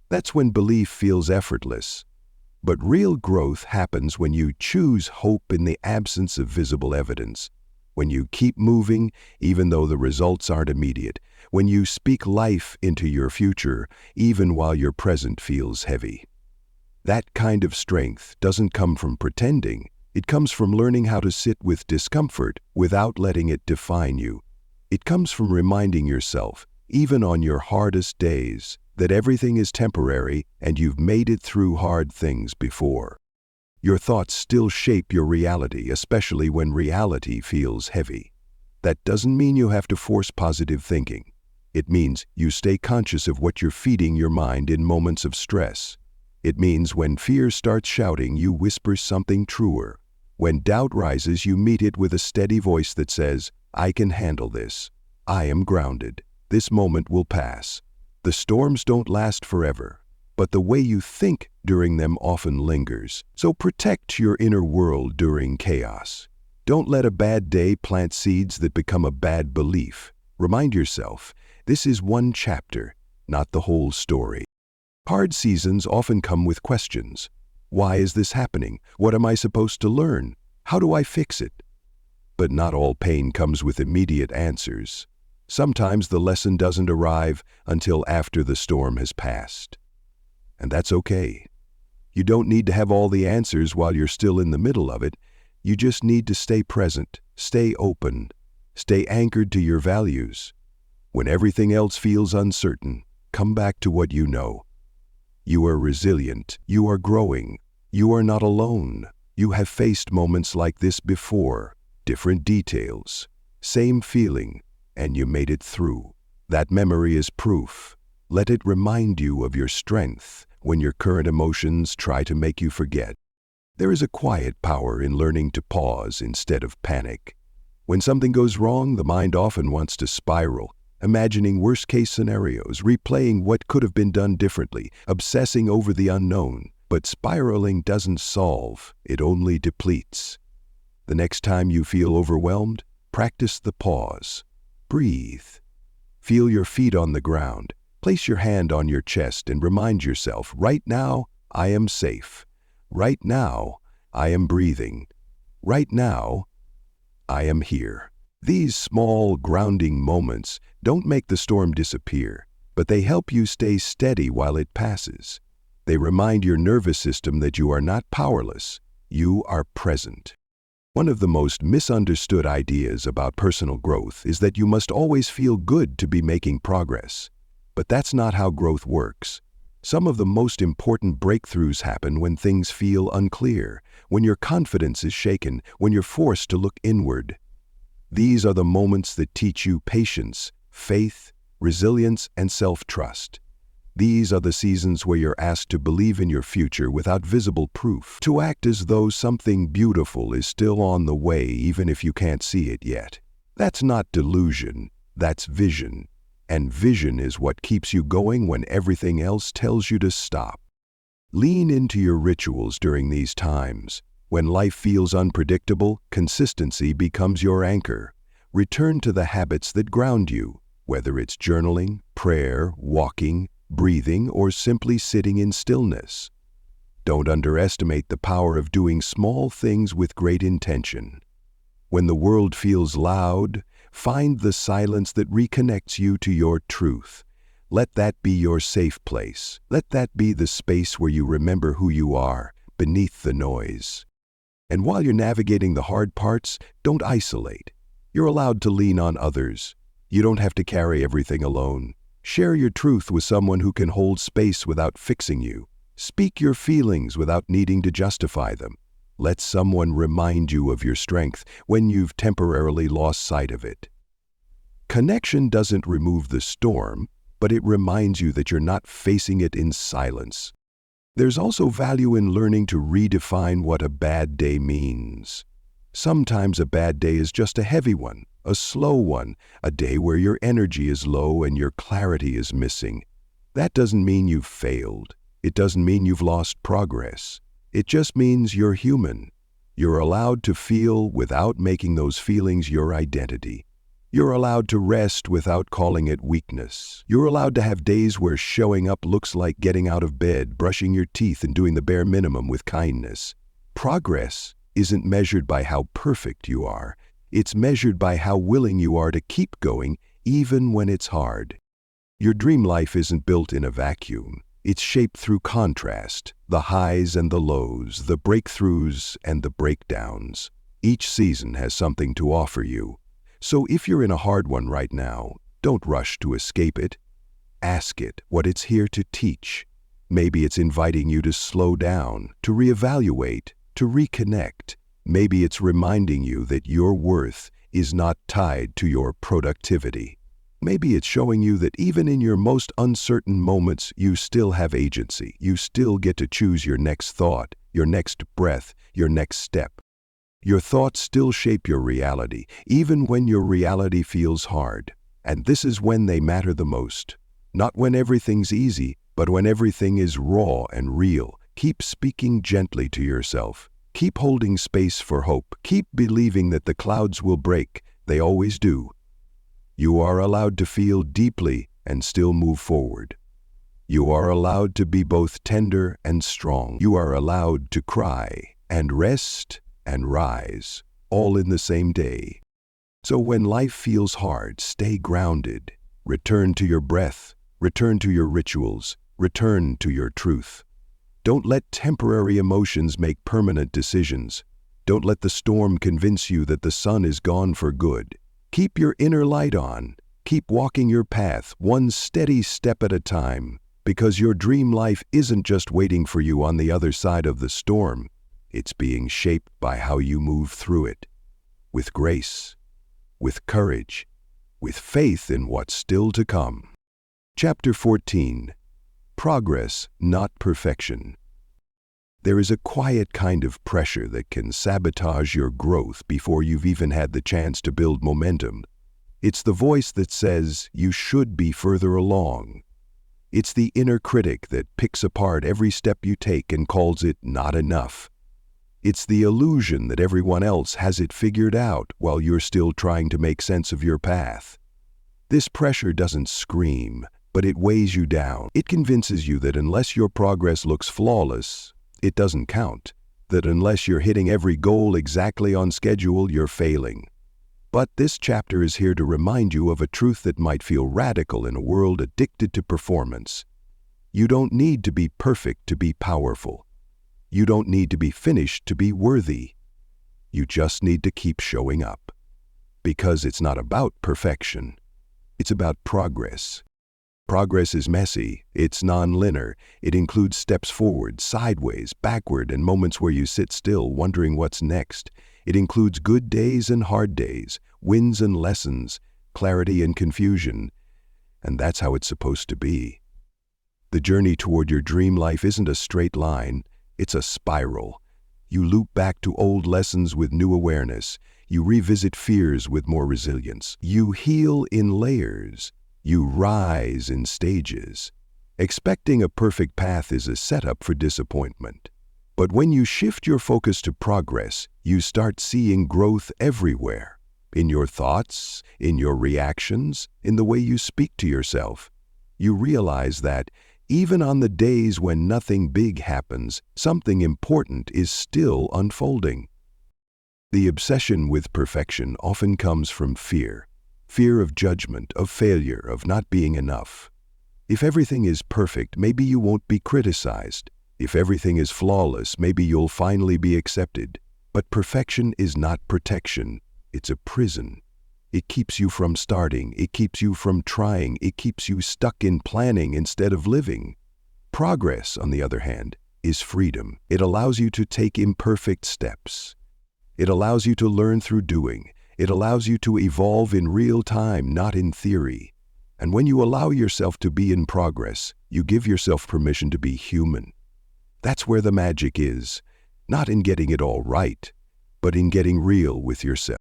That's when belief feels effortless. But real growth happens when you choose hope in the absence of visible evidence, when you keep moving even though the results aren't immediate, when you speak life into your future even while your present feels heavy. That kind of strength doesn't come from pretending, it comes from learning how to sit with discomfort without letting it define you. It comes from reminding yourself, even on your hardest days, that everything is temporary and you've made it through hard things before. Your thoughts still shape your reality, especially when reality feels heavy. That doesn't mean you have to force positive thinking. It means you stay conscious of what you're feeding your mind in moments of stress. It means when fear starts shouting, you whisper something truer. When doubt rises, you meet it with a steady voice that says, "I can handle this. I am grounded. This moment will pass." The storms don't last forever, but the way you think during them often lingers. So protect your inner world during chaos. Don't let a bad day plant seeds that become a bad belief. Remind yourself, this is one chapter, not the whole story. Hard seasons often come with questions. Why is this happening? What am I supposed to learn? How do I fix it? But not all pain comes with immediate answers. Sometimes the lesson doesn't arrive until after the storm has passed. And that's okay. You don't need to have all the answers while you're still in the middle of it. You just need to stay present, stay open, stay anchored to your values. When everything else feels uncertain, come back to what you know. You are resilient, you are growing, you are not alone. You have faced moments like this before, different details, same feeling, and you made it through. That memory is proof. Let it remind you of your strength when your current emotions try to make you forget. There is a quiet power in learning to pause instead of panic. When something goes wrong, the mind often wants to spiral. imagining worst-case scenarios, replaying what could have been done differently, obsessing over the unknown. But spiraling doesn't solve, it only depletes. The next time you feel overwhelmed, practice the pause. Breathe. Feel your feet on the ground. Place your hand on your chest and remind yourself, right now, I am safe. Right now, I am breathing. Right now, I am here. These small, grounding moments don't make the storm disappear, but they help you stay steady while it passes. They remind your nervous system that you are not powerless, you are present. One of the most misunderstood ideas about personal growth is that you must always feel good to be making progress. But that's not how growth works. Some of the most important breakthroughs happen when things feel unclear, when your confidence is shaken, when you're forced to look inward. These are the moments that teach you patience, faith, resilience, and self-trust. These are the seasons where you're asked to believe in your future without visible proof, to act as though something beautiful is still on the way even if you can't see it yet. That's not delusion, that's vision. And vision is what keeps you going when everything else tells you to stop. Lean into your rituals during these times. When life feels unpredictable, consistency becomes your anchor. Return to the habits that ground you, whether it's journaling, prayer, walking, breathing, or simply sitting in stillness. Don't underestimate the power of doing small things with great intention. When the world feels loud, find the silence that reconnects you to your truth. Let that be your safe place. Let that be the space where you remember who you are, beneath the noise. And while you're navigating the hard parts, don't isolate. You're allowed to lean on others. You don't have to carry everything alone. Share your truth with someone who can hold space without fixing you. Speak your feelings without needing to justify them. Let someone remind you of your strength when you've temporarily lost sight of it. Connection doesn't remove the storm, but it reminds you that you're not facing it in silence. There's also value in learning to redefine what a bad day means. Sometimes a bad day is just a heavy one, a slow one, a day where your energy is low and your clarity is missing. That doesn't mean you've failed. It doesn't mean you've lost progress. It just means you're human. You're allowed to feel without making those feelings your identity. You're allowed to rest without calling it weakness. You're allowed to have days where showing up looks like getting out of bed, brushing your teeth, and doing the bare minimum with kindness. Progress isn't measured by how perfect you are. It's measured by how willing you are to keep going even when it's hard. Your dream life isn't built in a vacuum. It's shaped through contrast, the highs and the lows, the breakthroughs and the breakdowns. Each season has something to offer you. So if you're in a hard one right now, don't rush to escape it. Ask it what it's here to teach. Maybe it's inviting you to slow down, to reevaluate, to reconnect. Maybe it's reminding you that your worth is not tied to your productivity. Maybe it's showing you that even in your most uncertain moments, you still have agency. You still get to choose your next thought, your next breath, your next step. Your thoughts still shape your reality, even when your reality feels hard. And this is when they matter the most. Not when everything's easy, but when everything is raw and real. Keep speaking gently to yourself. Keep holding space for hope. Keep believing that the clouds will break. They always do. You are allowed to feel deeply and still move forward. You are allowed to be both tender and strong. You are allowed to cry and rest and rise, all in the same day. So when life feels hard, stay grounded. Return to your breath. Return to your rituals. Return to your truth. Don't let temporary emotions make permanent decisions. Don't let the storm convince you that the sun is gone for good. Keep your inner light on. Keep walking your path, one steady step at a time, because your dream life isn't just waiting for you on the other side of the storm. It's being shaped by how you move through it, with grace, with courage, with faith in what's still to come. Chapter 14. Progress, not perfection. There is a quiet kind of pressure that can sabotage your growth before you've even had the chance to build momentum. It's the voice that says you should be further along. It's the inner critic that picks apart every step you take and calls it not enough. It's the illusion that everyone else has it figured out while you're still trying to make sense of your path. This pressure doesn't scream, but it weighs you down. It convinces you that unless your progress looks flawless, it doesn't count. That unless you're hitting every goal exactly on schedule, you're failing. But this chapter is here to remind you of a truth that might feel radical in a world addicted to performance. You don't need to be perfect to be powerful. You don't need to be finished to be worthy. You just need to keep showing up. Because it's not about perfection. It's about progress. Progress is messy, it's non-linear, it includes steps forward, sideways, backward, and moments where you sit still wondering what's next. It includes good days and hard days, wins and lessons, clarity and confusion. And that's how it's supposed to be. The journey toward your dream life isn't a straight line, it's a spiral. You loop back to old lessons with new awareness. You revisit fears with more resilience. You heal in layers. You rise in stages. Expecting a perfect path is a setup for disappointment. But when you shift your focus to progress, you start seeing growth everywhere. In your thoughts, in your reactions, in the way you speak to yourself. You realize that, even on the days when nothing big happens, something important is still unfolding. The obsession with perfection often comes from fear. Fear of judgment, of failure, of not being enough. If everything is perfect, maybe you won't be criticized. If everything is flawless, maybe you'll finally be accepted. But perfection is not protection. It's a prison. It keeps you from starting. It keeps you from trying. It keeps you stuck in planning instead of living. Progress, on the other hand, is freedom. It allows you to take imperfect steps. It allows you to learn through doing. It allows you to evolve in real time, not in theory. And when you allow yourself to be in progress, you give yourself permission to be human. That's where the magic is, not in getting it all right, but in getting real with yourself.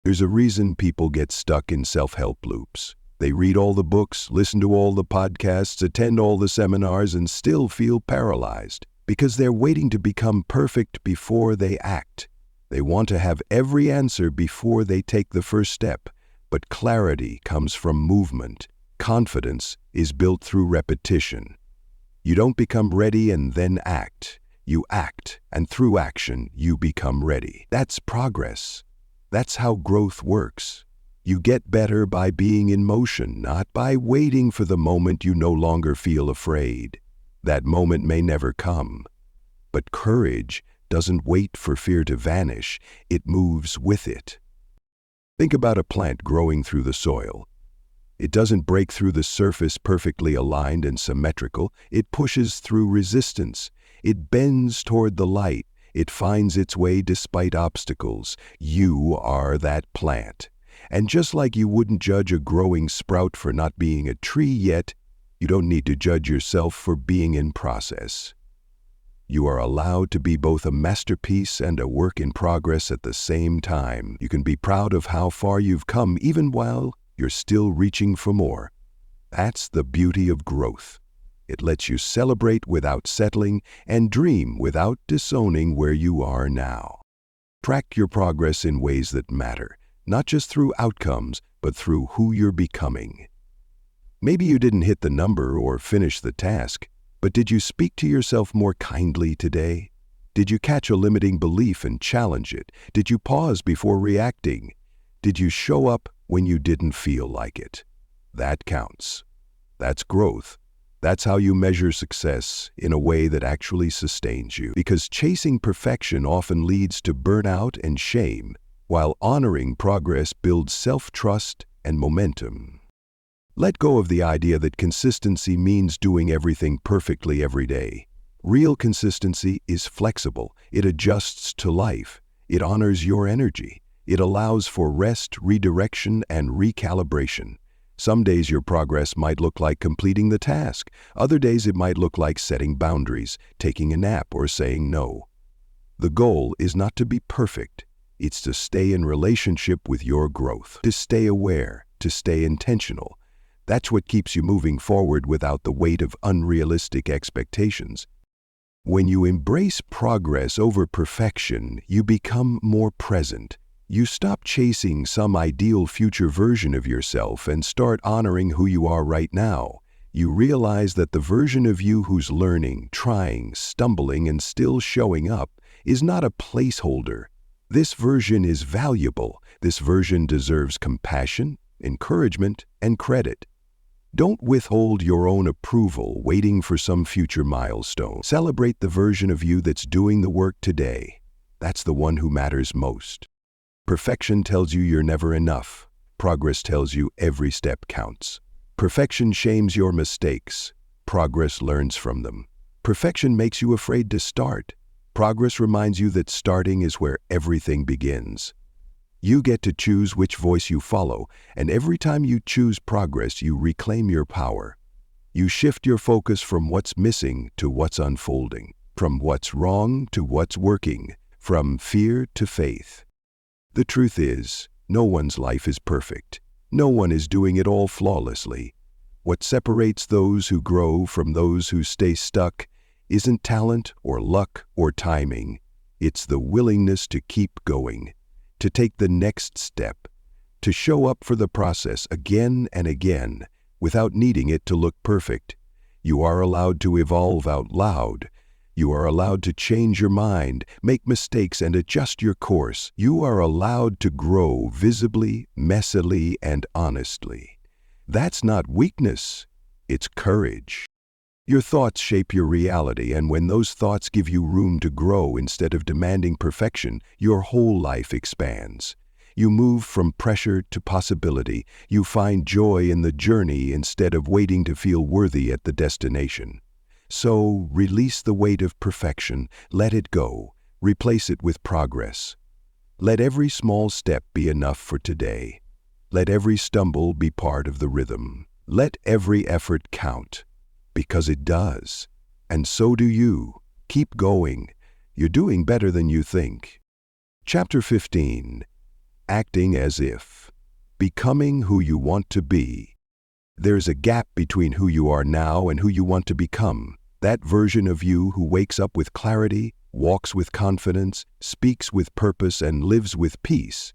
There's a reason people get stuck in self-help loops. They read all the books, listen to all the podcasts, attend all the seminars, and still feel paralyzed because they're waiting to become perfect before they act. They want to have every answer before they take the first step, but clarity comes from movement. Confidence is built through repetition. You don't become ready and then act. You act, and through action, you become ready. That's progress. That's how growth works. You get better by being in motion, not by waiting for the moment you no longer feel afraid. That moment may never come. But courage doesn't wait for fear to vanish, it moves with it. Think about a plant growing through the soil. It doesn't break through the surface perfectly aligned and symmetrical, it pushes through resistance. It bends toward the light, it finds its way despite obstacles. You are that plant. And just like you wouldn't judge a growing sprout for not being a tree yet, you don't need to judge yourself for being in process. You are allowed to be both a masterpiece and a work in progress at the same time. You can be proud of how far you've come even while you're still reaching for more. That's the beauty of growth. It lets you celebrate without settling and dream without disowning where you are now. Track your progress in ways that matter, not just through outcomes, but through who you're becoming. Maybe you didn't hit the number or finish the task, but did you speak to yourself more kindly today? Did you catch a limiting belief and challenge it? Did you pause before reacting? Did you show up when you didn't feel like it? That counts. That's growth. That's how you measure success in a way that actually sustains you. Because chasing perfection often leads to burnout and shame, while honoring progress builds self-trust and momentum. Let go of the idea that consistency means doing everything perfectly every day. Real consistency is flexible. It adjusts to life. It honors your energy. It allows for rest, redirection, and recalibration. Some days your progress might look like completing the task. Other days it might look like setting boundaries, taking a nap, or saying no. The goal is not to be perfect. It's to stay in relationship with your growth, to stay aware, to stay intentional. That's what keeps you moving forward without the weight of unrealistic expectations. When you embrace progress over perfection, you become more present. You stop chasing some ideal future version of yourself and start honoring who you are right now. You realize that the version of you who's learning, trying, stumbling, and still showing up is not a placeholder. This version is valuable. This version deserves compassion, encouragement, and credit. Don't withhold your own approval waiting for some future milestone. Celebrate the version of you that's doing the work today. That's the one who matters most. Perfection tells you you're never enough. Progress tells you every step counts. Perfection shames your mistakes. Progress learns from them. Perfection makes you afraid to start. Progress reminds you that starting is where everything begins. You get to choose which voice you follow, and every time you choose progress, you reclaim your power. You shift your focus from what's missing to what's unfolding, from what's wrong to what's working, from fear to faith. The truth is, no one's life is perfect. No one is doing it all flawlessly. What separates those who grow from those who stay stuck isn't talent or luck or timing. It's the willingness to keep going, to take the next step, to show up for the process again and again without needing it to look perfect. You are allowed to evolve out loud. You are allowed to change your mind, make mistakes, and adjust your course. You are allowed to grow visibly, messily, and honestly. That's not weakness, it's courage. Your thoughts shape your reality, and when those thoughts give you room to grow instead of demanding perfection, your whole life expands. You move from pressure to possibility. You find joy in the journey instead of waiting to feel worthy at the destination. So, release the weight of perfection, let it go, replace it with progress. Let every small step be enough for today. Let every stumble be part of the rhythm. Let every effort count. Because it does. And so do you. Keep going. You're doing better than you think. Chapter 15. Acting as if. Becoming who you want to be. There's a gap between who you are now and who you want to become. That version of you who wakes up with clarity, walks with confidence, speaks with purpose, and lives with peace.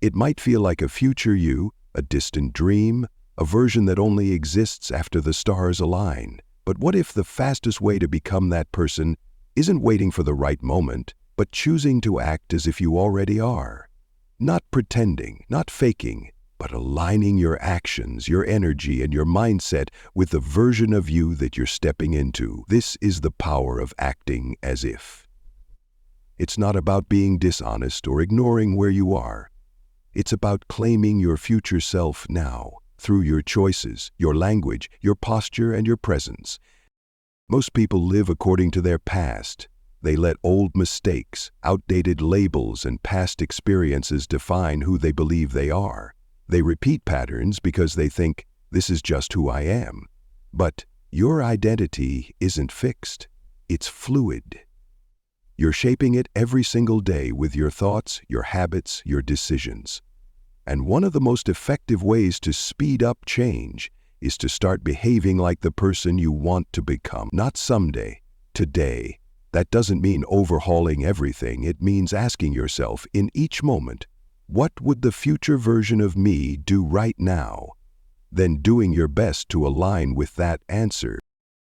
It might feel like a future you, a distant dream, a version that only exists after the stars align. But what if the fastest way to become that person isn't waiting for the right moment, but choosing to act as if you already are? Not pretending, not faking, but aligning your actions, your energy, and your mindset with the version of you that you're stepping into. This is the power of acting as if. It's not about being dishonest or ignoring where you are. It's about claiming your future self now, through your choices, your language, your posture, and your presence. Most people live according to their past. They let old mistakes, outdated labels, and past experiences define who they believe they are. They repeat patterns because they think, this is just who I am. But your identity isn't fixed. It's fluid. You're shaping it every single day with your thoughts, your habits, your decisions. And one of the most effective ways to speed up change is to start behaving like the person you want to become. Not someday, today. That doesn't mean overhauling everything. It means asking yourself in each moment, what would the future version of me do right now? Then doing your best to align with that answer.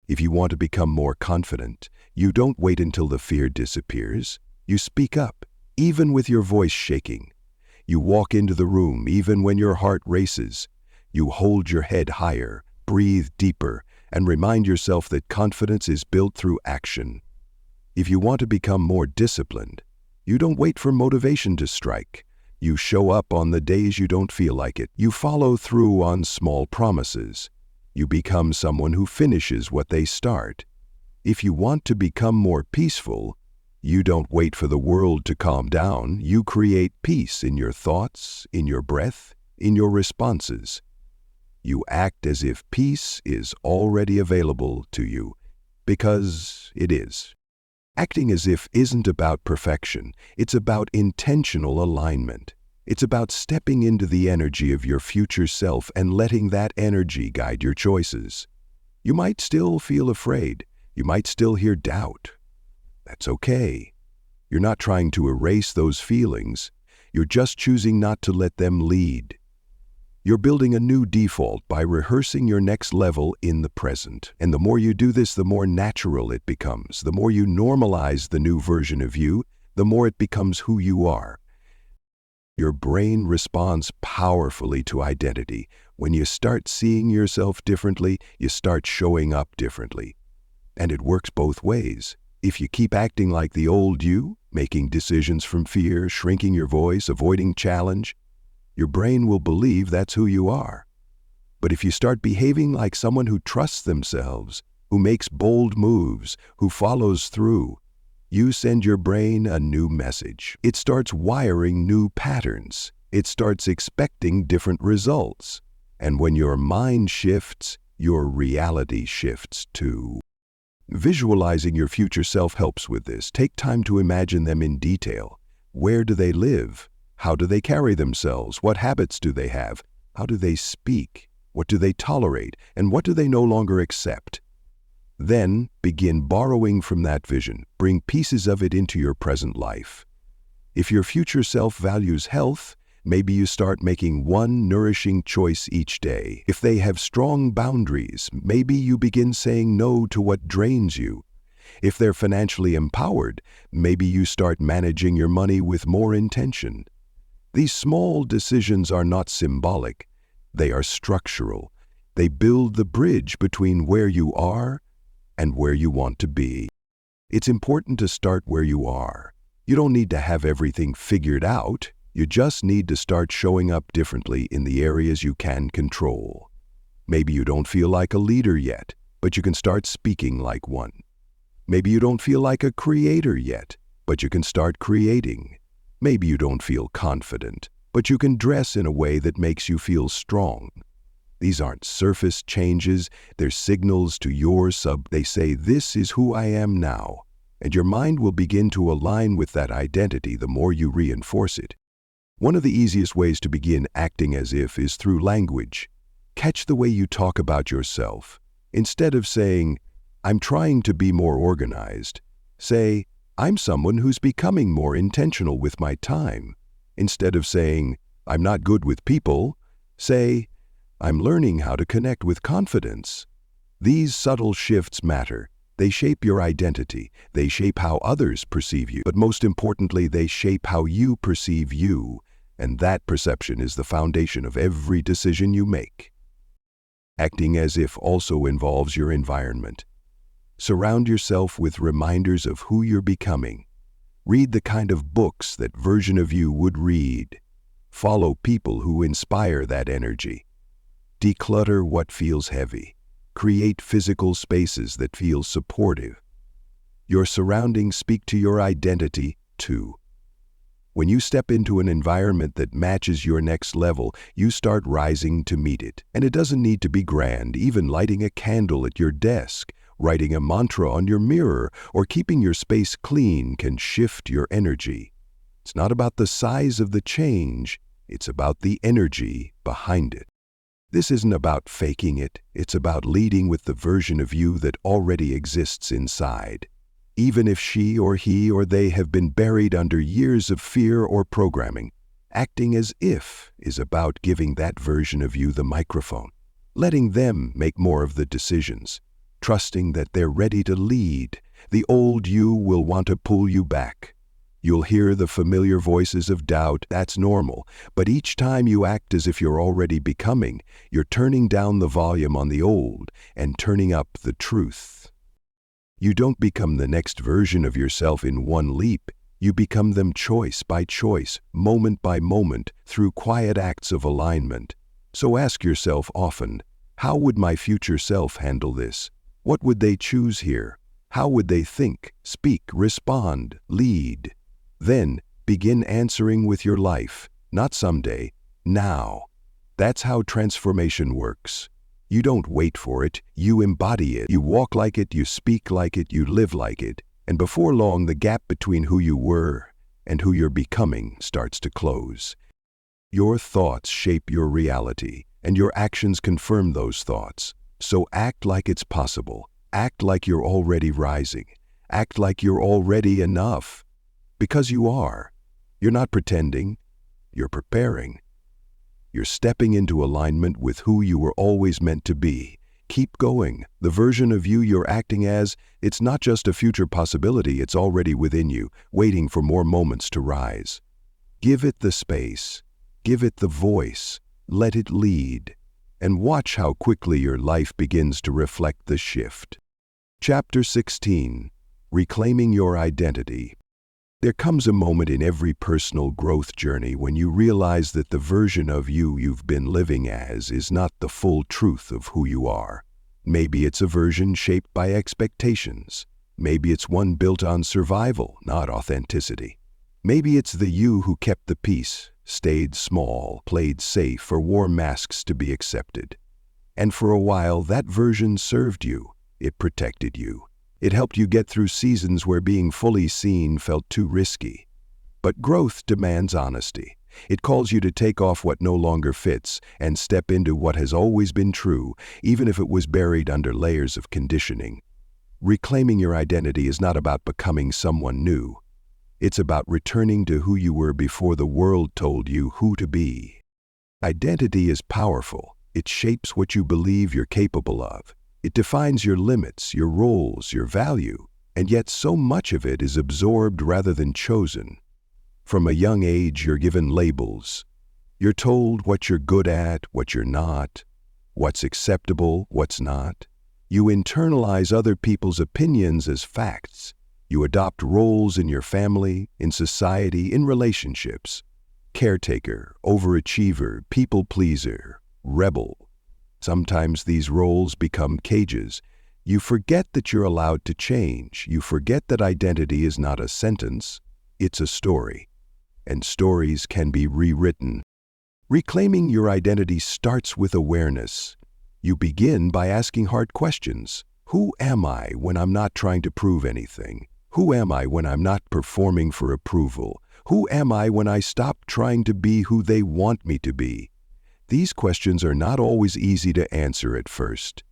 If you want to become more confident, you don't wait until the fear disappears. You speak up, even with your voice shaking. You walk into the room even when your heart races. You hold your head higher, breathe deeper, and remind yourself that confidence is built through action. If you want to become more disciplined, you don't wait for motivation to strike. You show up on the days you don't feel like it. You follow through on small promises. You become someone who finishes what they start. If you want to become more peaceful, you don't wait for the world to calm down. You create peace in your thoughts, in your breath, in your responses. You act as if peace is already available to you, because it is. Acting as if isn't about perfection. It's about intentional alignment. It's about stepping into the energy of your future self and letting that energy guide your choices. You might still feel afraid. You might still hear doubt. That's okay. You're not trying to erase those feelings. You're just choosing not to let them lead. You're building a new default by rehearsing your next level in the present. And the more you do this, the more natural it becomes. The more you normalize the new version of you, the more it becomes who you are. Your brain responds powerfully to identity. When you start seeing yourself differently, you start showing up differently. And it works both ways. If you keep acting like the old you, making decisions from fear, shrinking your voice, avoiding challenge, your brain will believe that's who you are. But if you start behaving like someone who trusts themselves, who makes bold moves, who follows through, you send your brain a new message. It starts wiring new patterns. It starts expecting different results. And when your mind shifts, your reality shifts too. Visualizing your future self helps with this. Take time to imagine them in detail. Where do they live? How do they carry themselves? What habits do they have? How do they speak? What do they tolerate? And what do they no longer accept? Then begin borrowing from that vision. Bring pieces of it into your present life. If your future self values health, maybe you start making one nourishing choice each day. If they have strong boundaries, maybe you begin saying no to what drains you. If they're financially empowered, maybe you start managing your money with more intention. These small decisions are not symbolic. They are structural. They build the bridge between where you are and where you want to be. It's important to start where you are. You don't need to have everything figured out. You just need to start showing up differently in the areas you can control. Maybe you don't feel like a leader yet, but you can start speaking like one. Maybe you don't feel like a creator yet, but you can start creating. Maybe you don't feel confident, but you can dress in a way that makes you feel strong. These aren't surface changes, they're signals to your sub. They say, this is who I am now, and your mind will begin to align with that identity the more you reinforce it. One of the easiest ways to begin acting as if is through language. Catch the way you talk about yourself. Instead of saying, I'm trying to be more organized, say, I'm someone who's becoming more intentional with my time. Instead of saying, I'm not good with people, say, I'm learning how to connect with confidence. These subtle shifts matter. They shape your identity. They shape how others perceive you. But most importantly, they shape how you perceive you. And that perception is the foundation of every decision you make. Acting as if also involves your environment. Surround yourself with reminders of who you're becoming. Read the kind of books that version of you would read. Follow people who inspire that energy. Declutter what feels heavy. Create physical spaces that feel supportive. Your surroundings speak to your identity, too. When you step into an environment that matches your next level, you start rising to meet it. And it doesn't need to be grand. Even lighting a candle at your desk, writing a mantra on your mirror, or keeping your space clean can shift your energy. It's not about the size of the change, it's about the energy behind it. This isn't about faking it, it's about leading with the version of you that already exists inside. Even if she or he or they have been buried under years of fear or programming, acting as if is about giving that version of you the microphone, letting them make more of the decisions, trusting that they're ready to lead. The old you will want to pull you back. You'll hear the familiar voices of doubt. That's normal. But each time you act as if you're already becoming, you're turning down the volume on the old and turning up the truth. You don't become the next version of yourself in one leap. You become them choice by choice, moment by moment, through quiet acts of alignment. So ask yourself often, how would my future self handle this? What would they choose here? How would they think, speak, respond, lead? Then begin answering with your life, not someday, now. That's how transformation works. You don't wait for it, you embody it. You walk like it, you speak like it, you live like it. And before long, the gap between who you were and who you're becoming starts to close. Your thoughts shape your reality, and your actions confirm those thoughts. So act like it's possible. Act like you're already rising. Act like you're already enough. Because you are. You're not pretending. You're preparing. You're stepping into alignment with who you were always meant to be. Keep going. The version of you you're acting as, it's not just a future possibility, it's already within you, waiting for more moments to rise. Give it the space. Give it the voice. Let it lead. And watch how quickly your life begins to reflect the shift. Chapter 16. Reclaiming Your Identity. There comes a moment in every personal growth journey when you realize that the version of you you've been living as is not the full truth of who you are. Maybe it's a version shaped by expectations. Maybe it's one built on survival, not authenticity. Maybe it's the you who kept the peace, stayed small, played safe, or wore masks to be accepted. And for a while, that version served you. It protected you. It helped you get through seasons where being fully seen felt too risky. But growth demands honesty. It calls you to take off what no longer fits and step into what has always been true, even if it was buried under layers of conditioning. Reclaiming your identity is not about becoming someone new. It's about returning to who you were before the world told you who to be. Identity is powerful. It shapes what you believe you're capable of. It defines your limits, your roles, your value, and yet so much of it is absorbed rather than chosen. From a young age, you're given labels. You're told what you're good at, what you're not, what's acceptable, what's not. You internalize other people's opinions as facts. You adopt roles in your family, in society, in relationships. Caretaker, overachiever, people pleaser, rebel. Sometimes these roles become cages. You forget that you're allowed to change. You forget that identity is not a sentence, it's a story. And stories can be rewritten. Reclaiming your identity starts with awareness. You begin by asking hard questions. Who am I when I'm not trying to prove anything? Who am I when I'm not performing for approval? Who am I when I stop trying to be who they want me to be? These questions are not always easy to answer at first.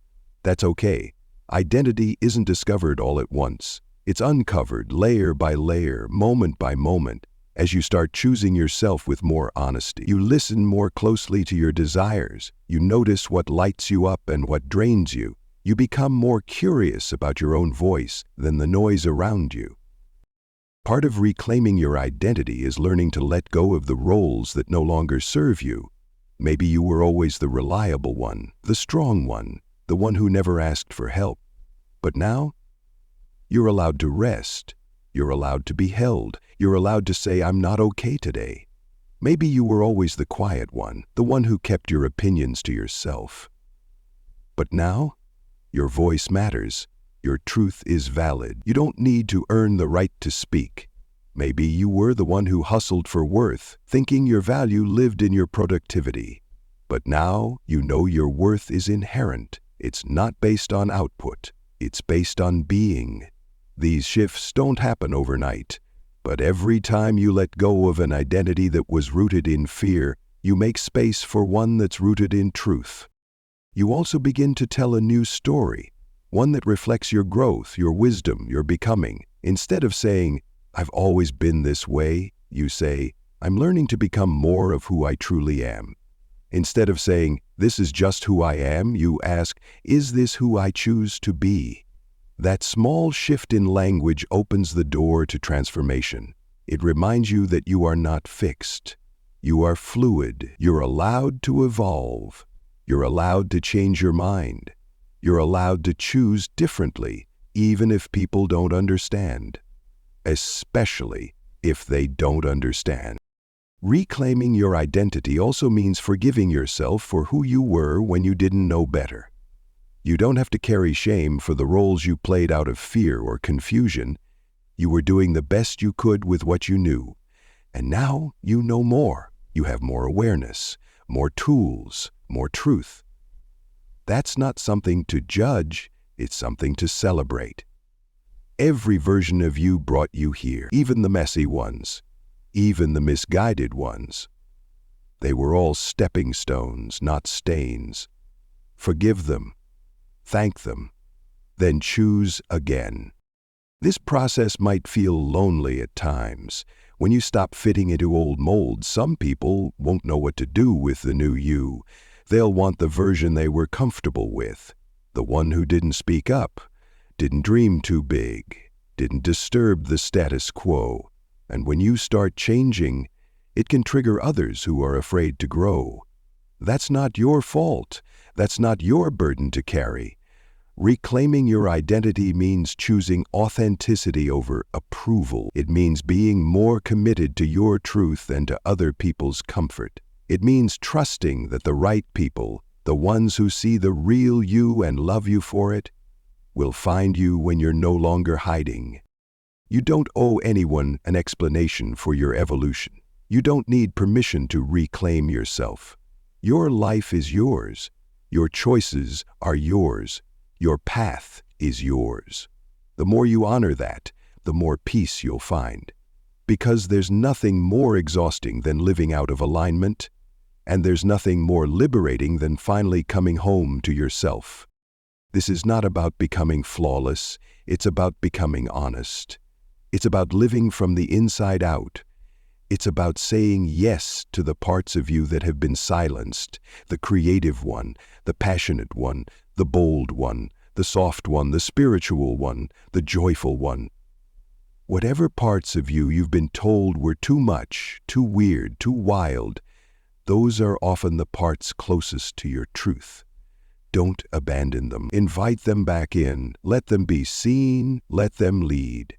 That's okay. Identity isn't discovered all at once. It's uncovered layer by layer, moment by moment. As you start choosing yourself with more honesty, you listen more closely to your desires. You notice what lights you up and what drains you. You become more curious about your own voice than the noise around you. Part of reclaiming your identity is learning to let go of the roles that no longer serve you. Maybe you were always the reliable one, the strong one, the one who never asked for help. But now, you're allowed to rest. You're allowed to be held. You're allowed to say, I'm not okay today. Maybe you were always the quiet one, the one who kept your opinions to yourself. But now, your voice matters. Your truth is valid. You don't need to earn the right to speak. Maybe you were the one who hustled for worth, thinking your value lived in your productivity. But now you know your worth is inherent. It's not based on output. It's based on being. These shifts don't happen overnight. But every time you let go of an identity that was rooted in fear, you make space for one that's rooted in truth. You also begin to tell a new story, one that reflects your growth, your wisdom, your becoming. Instead of saying, I've always been this way, you say, I'm learning to become more of who I truly am. Instead of saying, this is just who I am, you ask, is this who I choose to be? That small shift in language opens the door to transformation. It reminds you that you are not fixed. You are fluid. You're allowed to evolve. You're allowed to change your mind. You're allowed to choose differently, even if people don't understand. Especially if they don't understand. Reclaiming your identity also means forgiving yourself for who you were when you didn't know better. You don't have to carry shame for the roles you played out of fear or confusion. You were doing the best you could with what you knew. And now you know more. You have more awareness, more tools, more truth. That's not something to judge, it's something to celebrate. Every version of you brought you here, even the messy ones, even the misguided ones. They were all stepping stones, not stains. Forgive them, thank them, then choose again. This process might feel lonely at times. When you stop fitting into old molds, some people won't know what to do with the new you. They'll want the version they were comfortable with, the one who didn't speak up, didn't dream too big, didn't disturb the status quo. And when you start changing, it can trigger others who are afraid to grow. That's not your fault. That's not your burden to carry. Reclaiming your identity means choosing authenticity over approval. It means being more committed to your truth and to other people's comfort. It means trusting that the right people, the ones who see the real you and love you for it, will find you when you're no longer hiding. You don't owe anyone an explanation for your evolution. You don't need permission to reclaim yourself. Your life is yours. Your choices are yours. Your path is yours. The more you honor that, the more peace you'll find. Because there's nothing more exhausting than living out of alignment, and there's nothing more liberating than finally coming home to yourself. This is not about becoming flawless, it's about becoming honest. It's about living from the inside out. It's about saying yes to the parts of you that have been silenced, the creative one, the passionate one, the bold one, the soft one, the spiritual one, the joyful one. Whatever parts of you you've been told were too much, too weird, too wild, those are often the parts closest to your truth. Don't abandon them. Invite them back in. Let them be seen. Let them lead.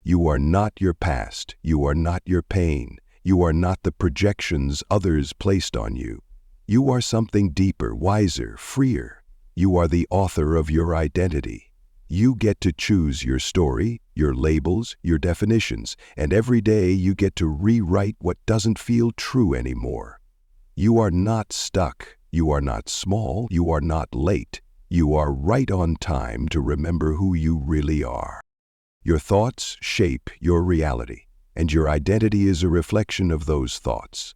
You are not your past. You are not your pain. You are not the projections others placed on you. You are something deeper, wiser, freer. You are the author of your identity. You get to choose your story, your labels, your definitions, and every day you get to rewrite what doesn't feel true anymore. You are not stuck. You are not small. You are not late. You are right on time to remember who you really are. Your thoughts shape your reality, and your identity is a reflection of those thoughts.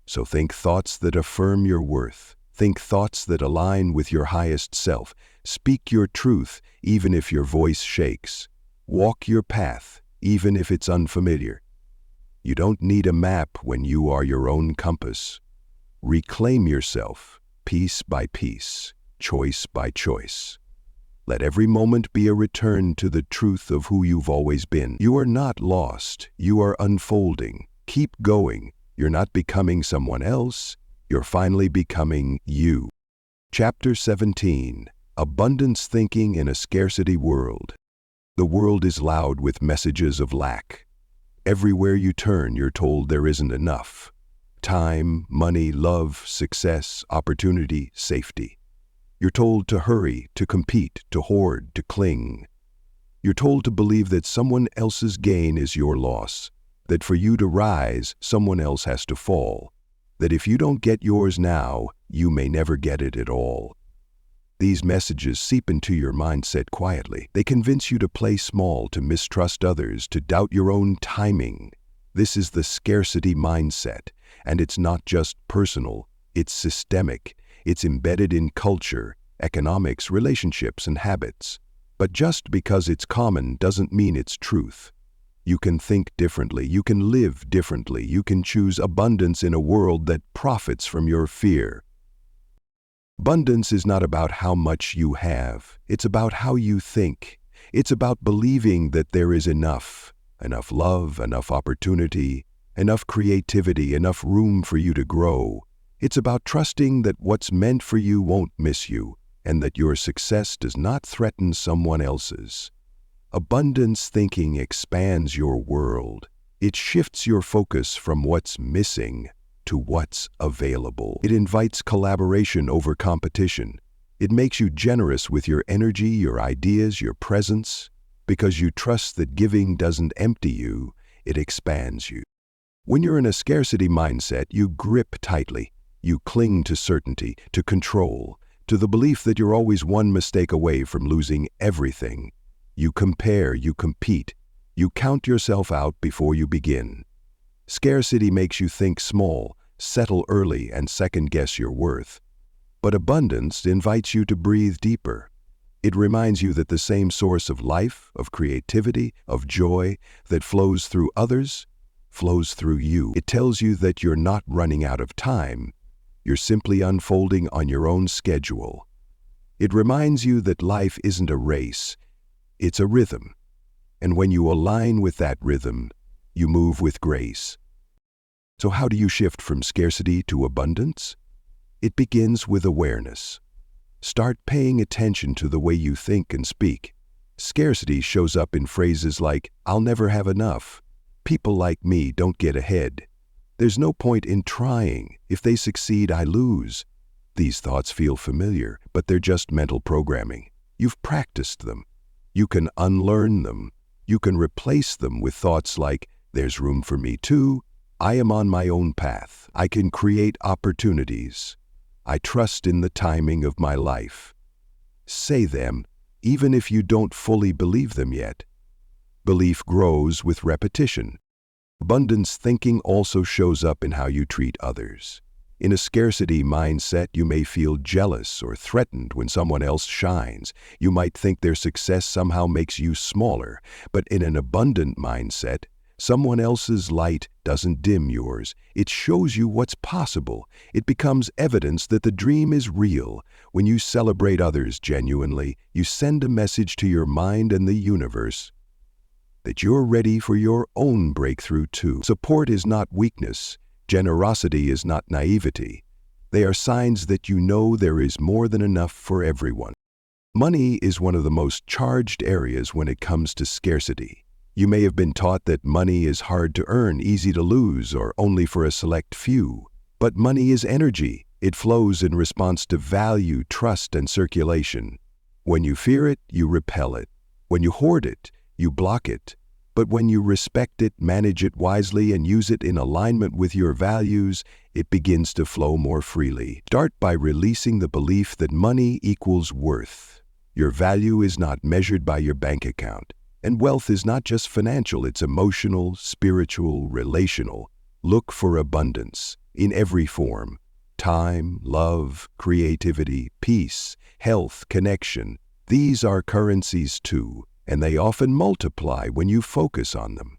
So think thoughts that affirm your worth. Think thoughts that align with your highest self. Speak your truth, even if your voice shakes. Walk your path, even if it's unfamiliar. You don't need a map when you are your own compass. Reclaim yourself, piece by piece, choice by choice. Let every moment be a return to the truth of who you've always been. You are not lost. You are unfolding. Keep going. You're not becoming someone else. You're finally becoming you. Chapter 17. Abundance Thinking in a Scarcity World. The world is loud with messages of lack. Everywhere you turn, you're told there isn't enough. Time, money, love, success, opportunity, safety. You're told to hurry, to compete, to hoard, to cling. You're told to believe that someone else's gain is your loss, that for you to rise, someone else has to fall, that if you don't get yours now, you may never get it at all. These messages seep into your mindset quietly. They convince you to play small, to mistrust others, to doubt your own timing. This is the scarcity mindset, and it's not just personal, it's systemic. It's embedded in culture, economics, relationships, and habits. But just because it's common doesn't mean it's truth. You can think differently, you can live differently, you can choose abundance in a world that profits from your fear. Abundance is not about how much you have, it's about how you think. It's about believing that there is enough love, enough opportunity, enough creativity, enough room for you to grow. It's about trusting that what's meant for you won't miss you, and that your success does not threaten someone else's. Abundance thinking expands your world. It shifts your focus from what's missing to what's available. It invites collaboration over competition. It makes you generous with your energy, your ideas, your presence, because you trust that giving doesn't empty you, it expands you. When you're in a scarcity mindset, you grip tightly. You cling to certainty, to control, to the belief that you're always one mistake away from losing everything. You compare, you compete, you count yourself out before you begin. Scarcity makes you think small, settle early, and second-guess your worth. But abundance invites you to breathe deeper. It reminds you that the same source of life, of creativity, of joy that flows through others, flows through you. It tells you that you're not running out of time. You're simply unfolding on your own schedule. It reminds you that life isn't a race, it's a rhythm. And when you align with that rhythm, you move with grace. So how do you shift from scarcity to abundance? It begins with awareness. Start paying attention to the way you think and speak. Scarcity shows up in phrases like, "I'll never have enough," "People like me don't get ahead," "There's no point in trying, if they succeed I lose." These thoughts feel familiar, but they're just mental programming. You've practiced them. You can unlearn them. You can replace them with thoughts like, "There's room for me too," "I am on my own path," "I can create opportunities," "I trust in the timing of my life." Say them, even if you don't fully believe them yet. Belief grows with repetition. Abundance thinking also shows up in how you treat others. In a scarcity mindset, you may feel jealous or threatened when someone else shines. You might think their success somehow makes you smaller. But in an abundant mindset, someone else's light doesn't dim yours. It shows you what's possible. It becomes evidence that the dream is real. When you celebrate others genuinely, you send a message to your mind and the universe that you're ready for your own breakthrough too. Support is not weakness. Generosity is not naivety. They are signs that you know there is more than enough for everyone. Money is one of the most charged areas when it comes to scarcity. You may have been taught that money is hard to earn, easy to lose, or only for a select few. But money is energy. It flows in response to value, trust, and circulation. When you fear it, you repel it. When you hoard it, you block it. But when you respect it, manage it wisely, and use it in alignment with your values, it begins to flow more freely. Start by releasing the belief that money equals worth. Your value is not measured by your bank account. And wealth is not just financial, it's emotional, spiritual, relational. Look for abundance in every form: time, love, creativity, peace, health, connection. These are currencies too, and they often multiply when you focus on them.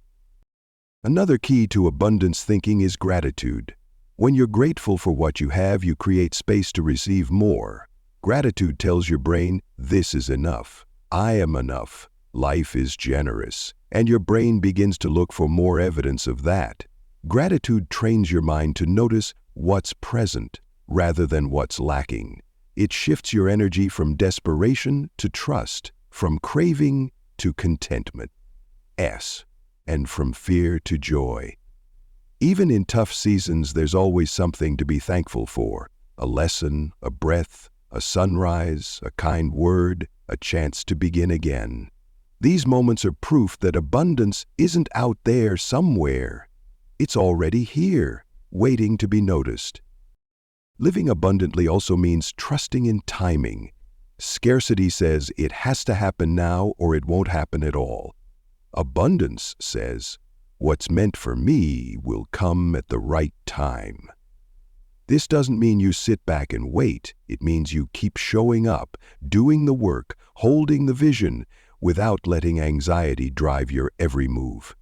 Another key to abundance thinking is gratitude. When you're grateful for what you have, you create space to receive more. Gratitude tells your brain, "This is enough. I am enough. Life is generous." And your brain begins to look for more evidence of that. Gratitude trains your mind to notice what's present rather than what's lacking. It shifts your energy from desperation to trust, from craving to contentment, and from fear to joy. Even in tough seasons, there's always something to be thankful for: a lesson, a breath, a sunrise, a kind word, a chance to begin again. These moments are proof that abundance isn't out there somewhere. It's already here, waiting to be noticed. Living abundantly also means trusting in timing. Scarcity says it has to happen now or it won't happen at all. Abundance says, what's meant for me will come at the right time. This doesn't mean you sit back and wait. It means you keep showing up, doing the work, holding the vision, without letting anxiety drive your every move.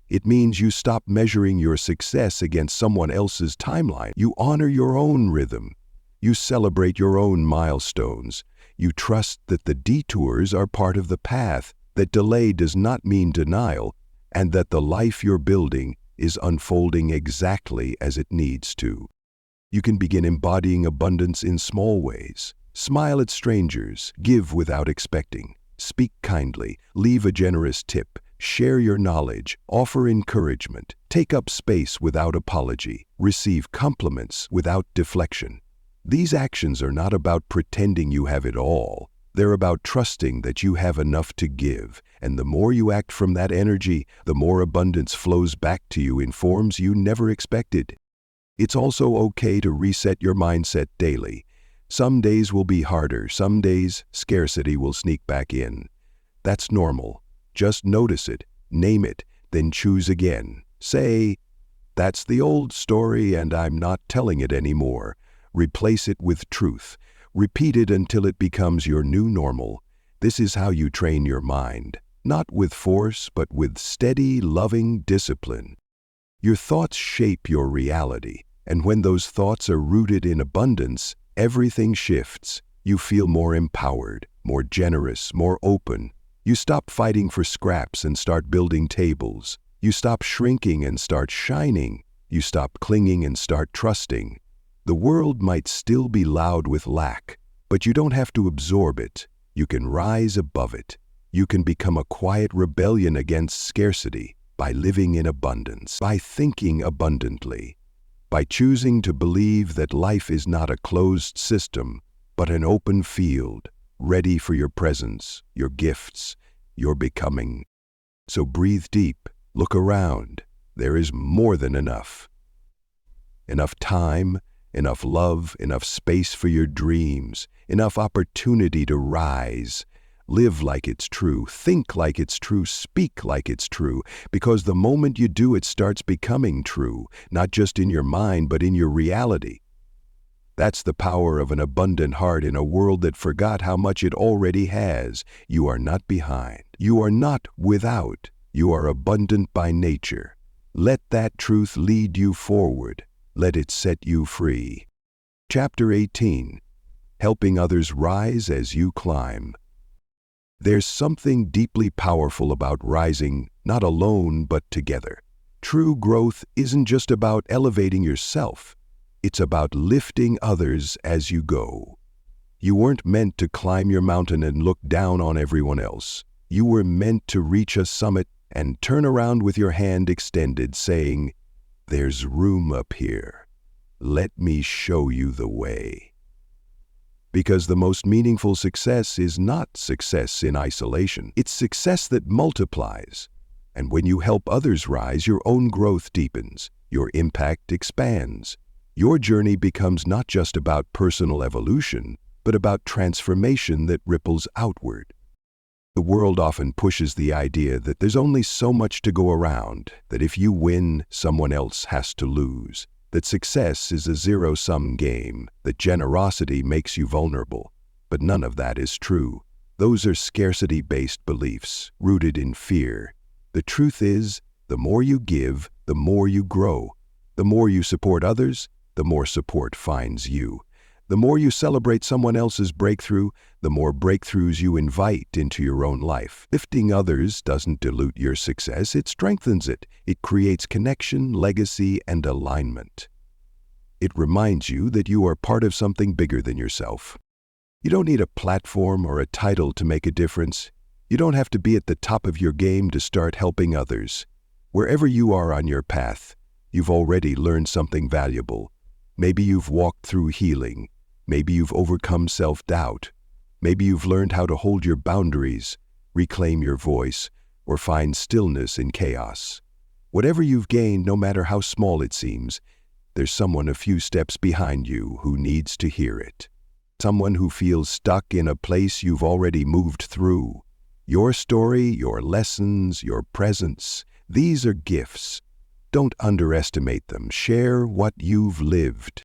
It means you stop measuring your success against someone else's timeline. You honor your own rhythm. You celebrate your own milestones. You trust that the detours are part of the path, that delay does not mean denial, and that the life you're building is unfolding exactly as it needs to. You can begin embodying abundance in small ways. Smile at strangers, give without expecting, speak kindly, leave a generous tip, share your knowledge, offer encouragement, take up space without apology, receive compliments without deflection. These actions are not about pretending you have it all. They're about trusting that you have enough to give, and the more you act from that energy, the more abundance flows back to you in forms you never expected. It's also okay to reset your mindset daily. Some days will be harder, some days scarcity will sneak back in. That's normal. Just notice it, name it, then choose again. Say, That's the old story and I'm not telling it anymore. Replace it with truth. Repeat it until it becomes your new normal. This is how you train your mind, not with force, but with steady, loving discipline. Your thoughts shape your reality, and when those thoughts are rooted in abundance, everything shifts. You feel more empowered, more generous, more open. You stop fighting for scraps and start building tables. You stop shrinking and start shining. You stop clinging and start trusting. The world might still be loud with lack, but you don't have to absorb it. You can rise above it. You can become a quiet rebellion against scarcity by living in abundance, by thinking abundantly, by choosing to believe that life is not a closed system, but an open field, ready for your presence, your gifts, your becoming. So breathe deep, look around. There is more than enough. Enough time, enough love, enough space for your dreams, enough opportunity to rise. Live like it's true, think like it's true, speak like it's true, because the moment you do, it starts becoming true, not just in your mind, but in your reality. That's the power of an abundant heart in a world that forgot how much it already has. You are not behind. You are not without. You are abundant by nature. Let that truth lead you forward. Let it set you free. Chapter 18. Helping others rise as you climb. There's something deeply powerful about rising, not alone, but together. True growth isn't just about elevating yourself. It's about lifting others as you go. You weren't meant to climb your mountain and look down on everyone else. You were meant to reach a summit and turn around with your hand extended, saying, "There's room up here. Let me show you the way." Because the most meaningful success is not success in isolation. It's success that multiplies. And when you help others rise, your own growth deepens. Your impact expands. Your journey becomes not just about personal evolution, but about transformation that ripples outward. The world often pushes the idea that there's only so much to go around, that if you win, someone else has to lose, that success is a zero-sum game, that generosity makes you vulnerable. But none of that is true. Those are scarcity-based beliefs, rooted in fear. The truth is, the more you give, the more you grow. The more you support others, the more support finds you. The more you celebrate someone else's breakthrough, the more breakthroughs you invite into your own life. Lifting others doesn't dilute your success, it strengthens it. It creates connection, legacy, and alignment. It reminds you that you are part of something bigger than yourself. You don't need a platform or a title to make a difference. You don't have to be at the top of your game to start helping others. Wherever you are on your path, you've already learned something valuable. Maybe you've walked through healing. Maybe you've overcome self-doubt. Maybe you've learned how to hold your boundaries, reclaim your voice, or find stillness in chaos. Whatever you've gained, no matter how small it seems, there's someone a few steps behind you who needs to hear it. Someone who feels stuck in a place you've already moved through. Your story, your lessons, your presence, these are gifts. Don't underestimate them. Share what you've lived.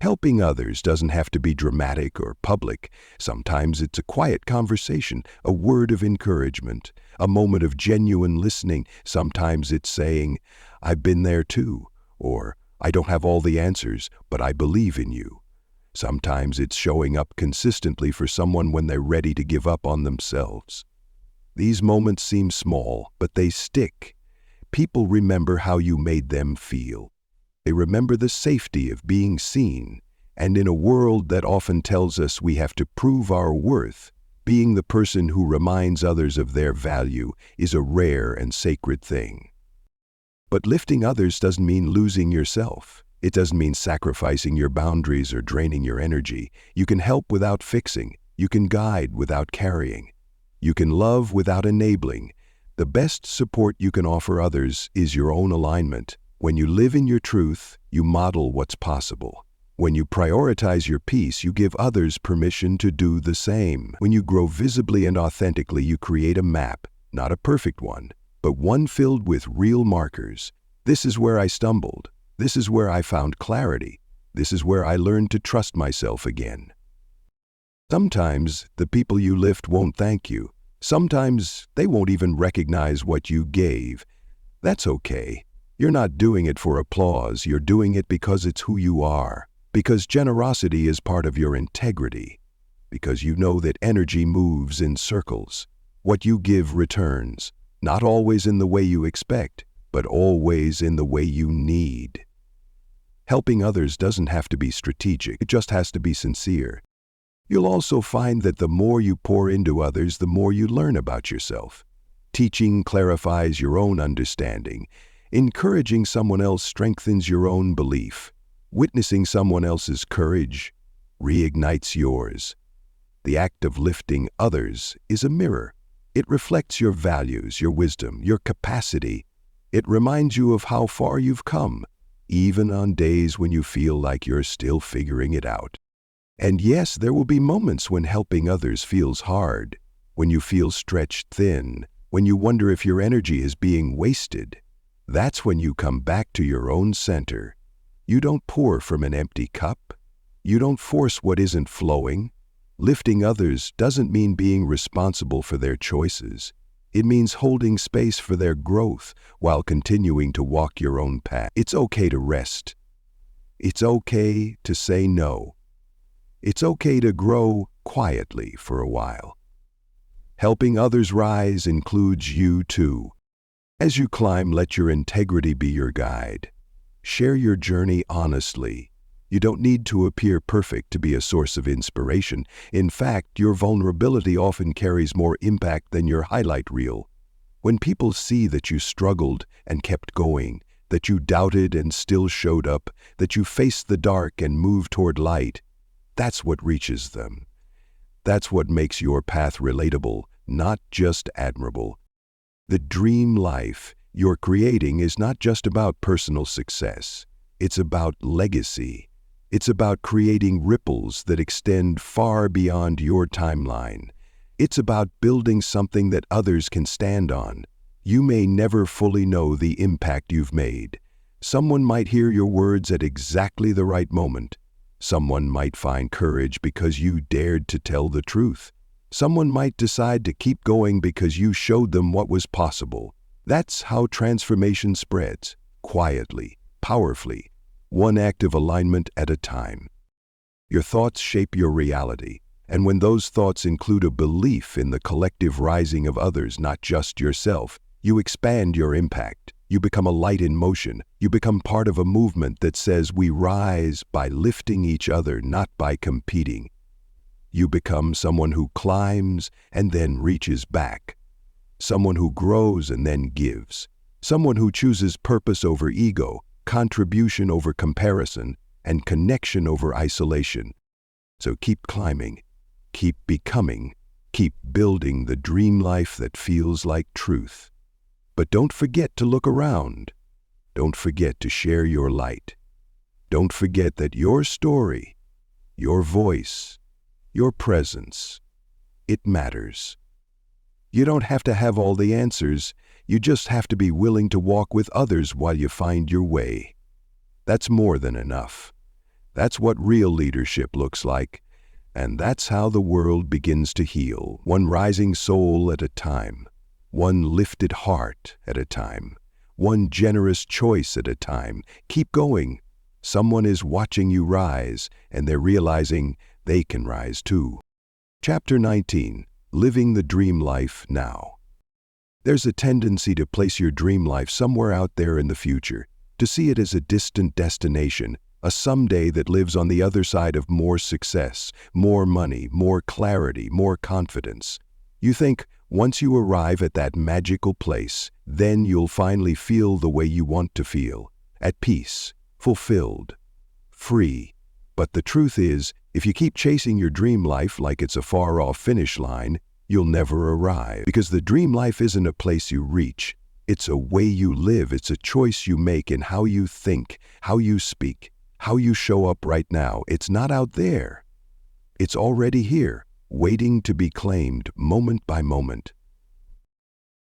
Helping others doesn't have to be dramatic or public. Sometimes it's a quiet conversation, a word of encouragement, a moment of genuine listening. Sometimes it's saying, "I've been there too," or "I don't have all the answers, but I believe in you." Sometimes it's showing up consistently for someone when they're ready to give up on themselves. These moments seem small, but they stick. People remember how you made them feel. They remember the safety of being seen. And in a world that often tells us we have to prove our worth, being the person who reminds others of their value is a rare and sacred thing. But lifting others doesn't mean losing yourself. It doesn't mean sacrificing your boundaries or draining your energy. You can help without fixing. You can guide without carrying. You can love without enabling. The best support you can offer others is your own alignment. When you live in your truth, you model what's possible. When you prioritize your peace, you give others permission to do the same. When you grow visibly and authentically, you create a map, not a perfect one, but one filled with real markers. This is where I stumbled. This is where I found clarity. This is where I learned to trust myself again. Sometimes the people you lift won't thank you. Sometimes they won't even recognize what you gave. That's okay. You're not doing it for applause. You're doing it because it's who you are. Because generosity is part of your integrity. Because you know that energy moves in circles. What you give returns, not always in the way you expect, but always in the way you need. Helping others doesn't have to be strategic, it just has to be sincere. You'll also find that the more you pour into others, the more you learn about yourself. Teaching clarifies your own understanding. Encouraging someone else strengthens your own belief. Witnessing someone else's courage reignites yours. The act of lifting others is a mirror. It reflects your values, your wisdom, your capacity. It reminds you of how far you've come, even on days when you feel like you're still figuring it out. And yes, there will be moments when helping others feels hard, when you feel stretched thin, when you wonder if your energy is being wasted. That's when you come back to your own center. You don't pour from an empty cup. You don't force what isn't flowing. Lifting others doesn't mean being responsible for their choices. It means holding space for their growth while continuing to walk your own path. It's okay to rest. It's okay to say no. It's okay to grow quietly for a while. Helping others rise includes you too. As you climb, let your integrity be your guide. Share your journey honestly. You don't need to appear perfect to be a source of inspiration. In fact, your vulnerability often carries more impact than your highlight reel. When people see that you struggled and kept going, that you doubted and still showed up, that you faced the dark and moved toward light, that's what reaches them. That's what makes your path relatable, not just admirable. The dream life you're creating is not just about personal success. It's about legacy. It's about creating ripples that extend far beyond your timeline. It's about building something that others can stand on. You may never fully know the impact you've made. Someone might hear your words at exactly the right moment. Someone might find courage because you dared to tell the truth. Someone might decide to keep going because you showed them what was possible. That's how transformation spreads, quietly, powerfully, one act of alignment at a time. Your thoughts shape your reality, and when those thoughts include a belief in the collective rising of others, not just yourself, you expand your impact. You become a light in motion. You become part of a movement that says we rise by lifting each other, not by competing. You become someone who climbs and then reaches back. Someone who grows and then gives. Someone who chooses purpose over ego, contribution over comparison, and connection over isolation. So keep climbing, keep becoming, keep building the dream life that feels like truth. But don't forget to look around. Don't forget to share your light. Don't forget that your story, your voice, your presence, it matters. You don't have to have all the answers. You just have to be willing to walk with others while you find your way. That's more than enough. That's what real leadership looks like. And that's how the world begins to heal, one rising soul at a time, one lifted heart at a time, one generous choice at a time. Keep going. Someone is watching you rise, and they're realizing they can rise too. Chapter 19. Living the Dream Life Now. There's a tendency to place your dream life somewhere out there in the future, to see it as a distant destination, a someday that lives on the other side of more success, more money, more clarity, more confidence. You think, once you arrive at that magical place, then you'll finally feel the way you want to feel, at peace, fulfilled, free. But the truth is, if you keep chasing your dream life like it's a far-off finish line, you'll never arrive. Because the dream life isn't a place you reach. It's a way you live. It's a choice you make in how you think, how you speak, how you show up right now. It's not out there. It's already here, waiting to be claimed moment by moment.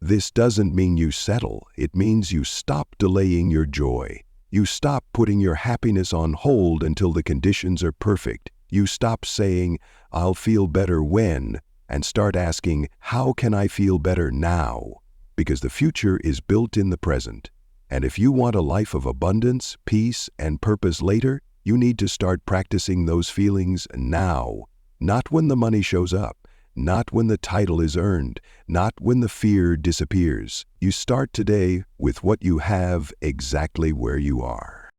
This doesn't mean you settle. It means you stop delaying your joy. You stop putting your happiness on hold until the conditions are perfect. You stop saying, "I'll feel better when," and start asking, "How can I feel better now?" Because the future is built in the present. And if you want a life of abundance, peace, and purpose later, you need to start practicing those feelings now. Not when the money shows up, not when the title is earned, not when the fear disappears. You start today with what you have exactly where you are.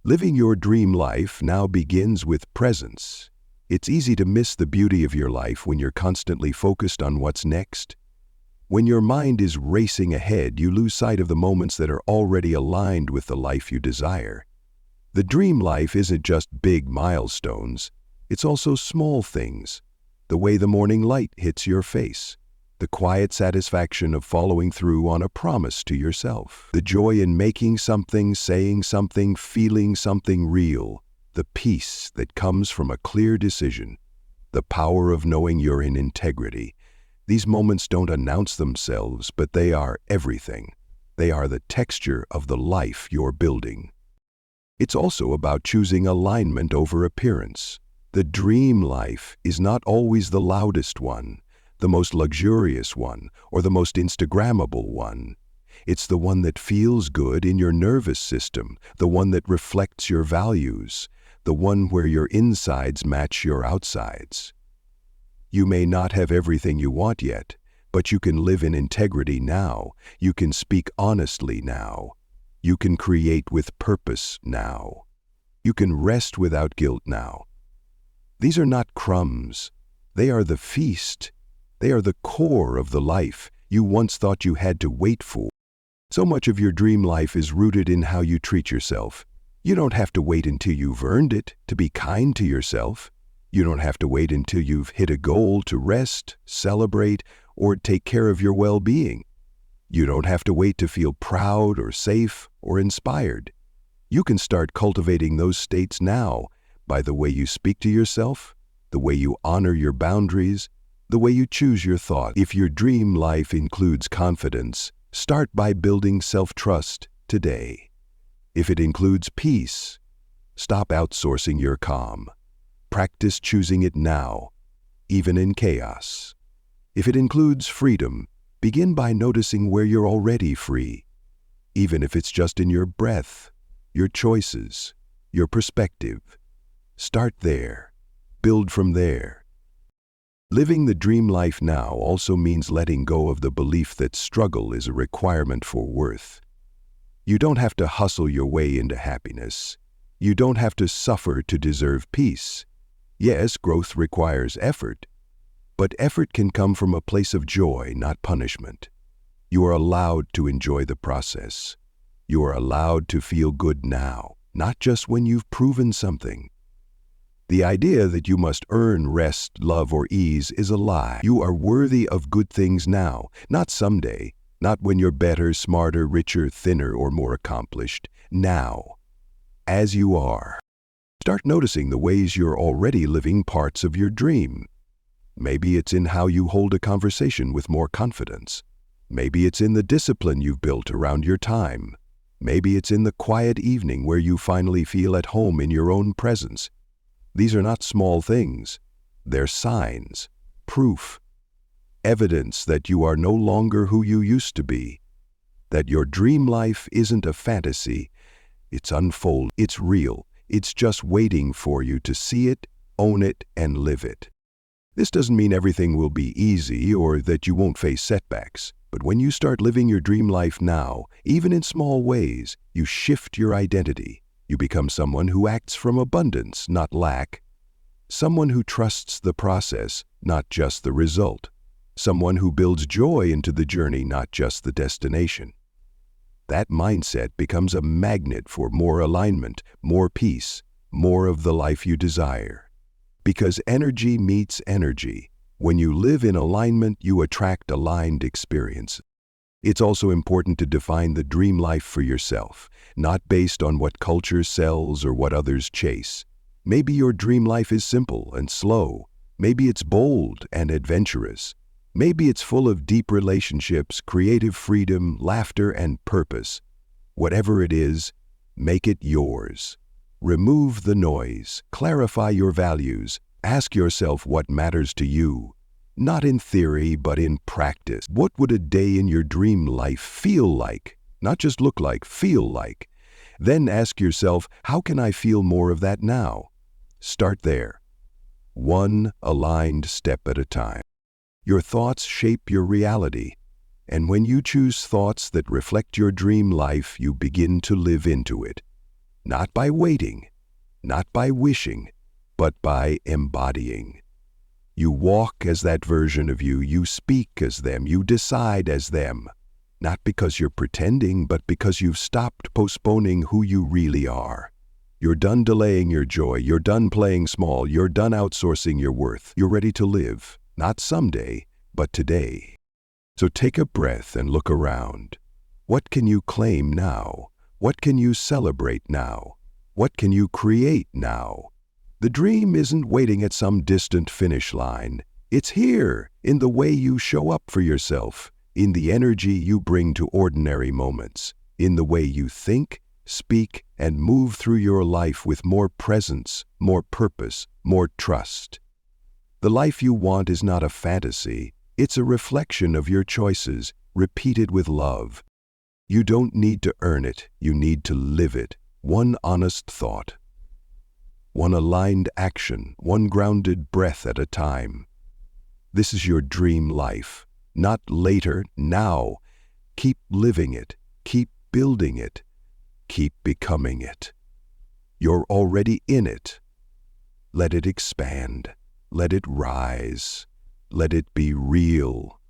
Living your dream life now begins with presence. It's easy to miss the beauty of your life when you're constantly focused on what's next. When your mind is racing ahead, you lose sight of the moments that are already aligned with the life you desire. The dream life isn't just big milestones, it's also small things. The way the morning light hits your face, the quiet satisfaction of following through on a promise to yourself, the joy in making something, saying something, feeling something real, the peace that comes from a clear decision, the power of knowing you're in integrity. These moments don't announce themselves, but they are everything. They are the texture of the life you're building. It's also about choosing alignment over appearance. The dream life is not always the loudest one, the most luxurious one, or the most Instagrammable one. It's the one that feels good in your nervous system, the one that reflects your values, the one where your insides match your outsides. You may not have everything you want yet, but you can live in integrity now. You can speak honestly now. You can create with purpose now. You can rest without guilt now. These are not crumbs. They are the feast. They are the core of the life you once thought you had to wait for. So much of your dream life is rooted in how you treat yourself. You don't have to wait until you've earned it to be kind to yourself. You don't have to wait until you've hit a goal to rest, celebrate, or take care of your well-being. You don't have to wait to feel proud or safe or inspired. You can start cultivating those states now by the way you speak to yourself, the way you honor your boundaries, the way you choose your thoughts. If your dream life includes confidence, start by building self-trust today. If it includes peace, stop outsourcing your calm. Practice choosing it now, even in chaos. If it includes freedom, begin by noticing where you're already free, even if it's just in your breath, your choices, your perspective. Start there. Build from there. Living the dream life now also means letting go of the belief that struggle is a requirement for worth. You don't have to hustle your way into happiness. You don't have to suffer to deserve peace. Yes, growth requires effort, but effort can come from a place of joy, not punishment. You are allowed to enjoy the process. You are allowed to feel good now, not just when you've proven something. The idea that you must earn rest, love, or ease is a lie. You are worthy of good things now, not someday, not when you're better, smarter, richer, thinner, or more accomplished. Now, as you are. Start noticing the ways you're already living parts of your dream. Maybe it's in how you hold a conversation with more confidence. Maybe it's in the discipline you've built around your time. Maybe it's in the quiet evening where you finally feel at home in your own presence. These are not small things. They're signs, proof, evidence that you are no longer who you used to be, that your dream life isn't a fantasy. It's unfolding, it's real, it's just waiting for you to see it, own it, and live it. This doesn't mean everything will be easy or that you won't face setbacks, but when you start living your dream life now, even in small ways, you shift your identity. You become someone who acts from abundance, not lack. Someone who trusts the process, not just the result. Someone who builds joy into the journey, not just the destination. That mindset becomes a magnet for more alignment, more peace, more of the life you desire. Because energy meets energy. When you live in alignment, you attract aligned experience. It's also important to define the dream life for yourself, not based on what culture sells or what others chase. Maybe your dream life is simple and slow. Maybe it's bold and adventurous. Maybe it's full of deep relationships, creative freedom, laughter, and purpose. Whatever it is, make it yours. Remove the noise, clarify your values, ask yourself what matters to you. Not in theory, but in practice. What would a day in your dream life feel like? Not just look like, feel like. Then ask yourself, how can I feel more of that now? Start there. One aligned step at a time. Your thoughts shape your reality. And when you choose thoughts that reflect your dream life, you begin to live into it. Not by waiting, not by wishing, but by embodying. You walk as that version of you, you speak as them, you decide as them. Not because you're pretending, but because you've stopped postponing who you really are. You're done delaying your joy, you're done playing small, you're done outsourcing your worth. You're ready to live, not someday, but today. So take a breath and look around. What can you claim now? What can you celebrate now? What can you create now? The dream isn't waiting at some distant finish line. It's here, in the way you show up for yourself, in the energy you bring to ordinary moments, in the way you think, speak, and move through your life with more presence, more purpose, more trust. The life you want is not a fantasy. It's a reflection of your choices, repeated with love. You don't need to earn it, you need to live it. One honest thought, one aligned action, one grounded breath at a time. This is your dream life. Not later, now. Keep living it, keep building it, keep becoming it. You're already in it. Let it expand, let it rise, let it be real.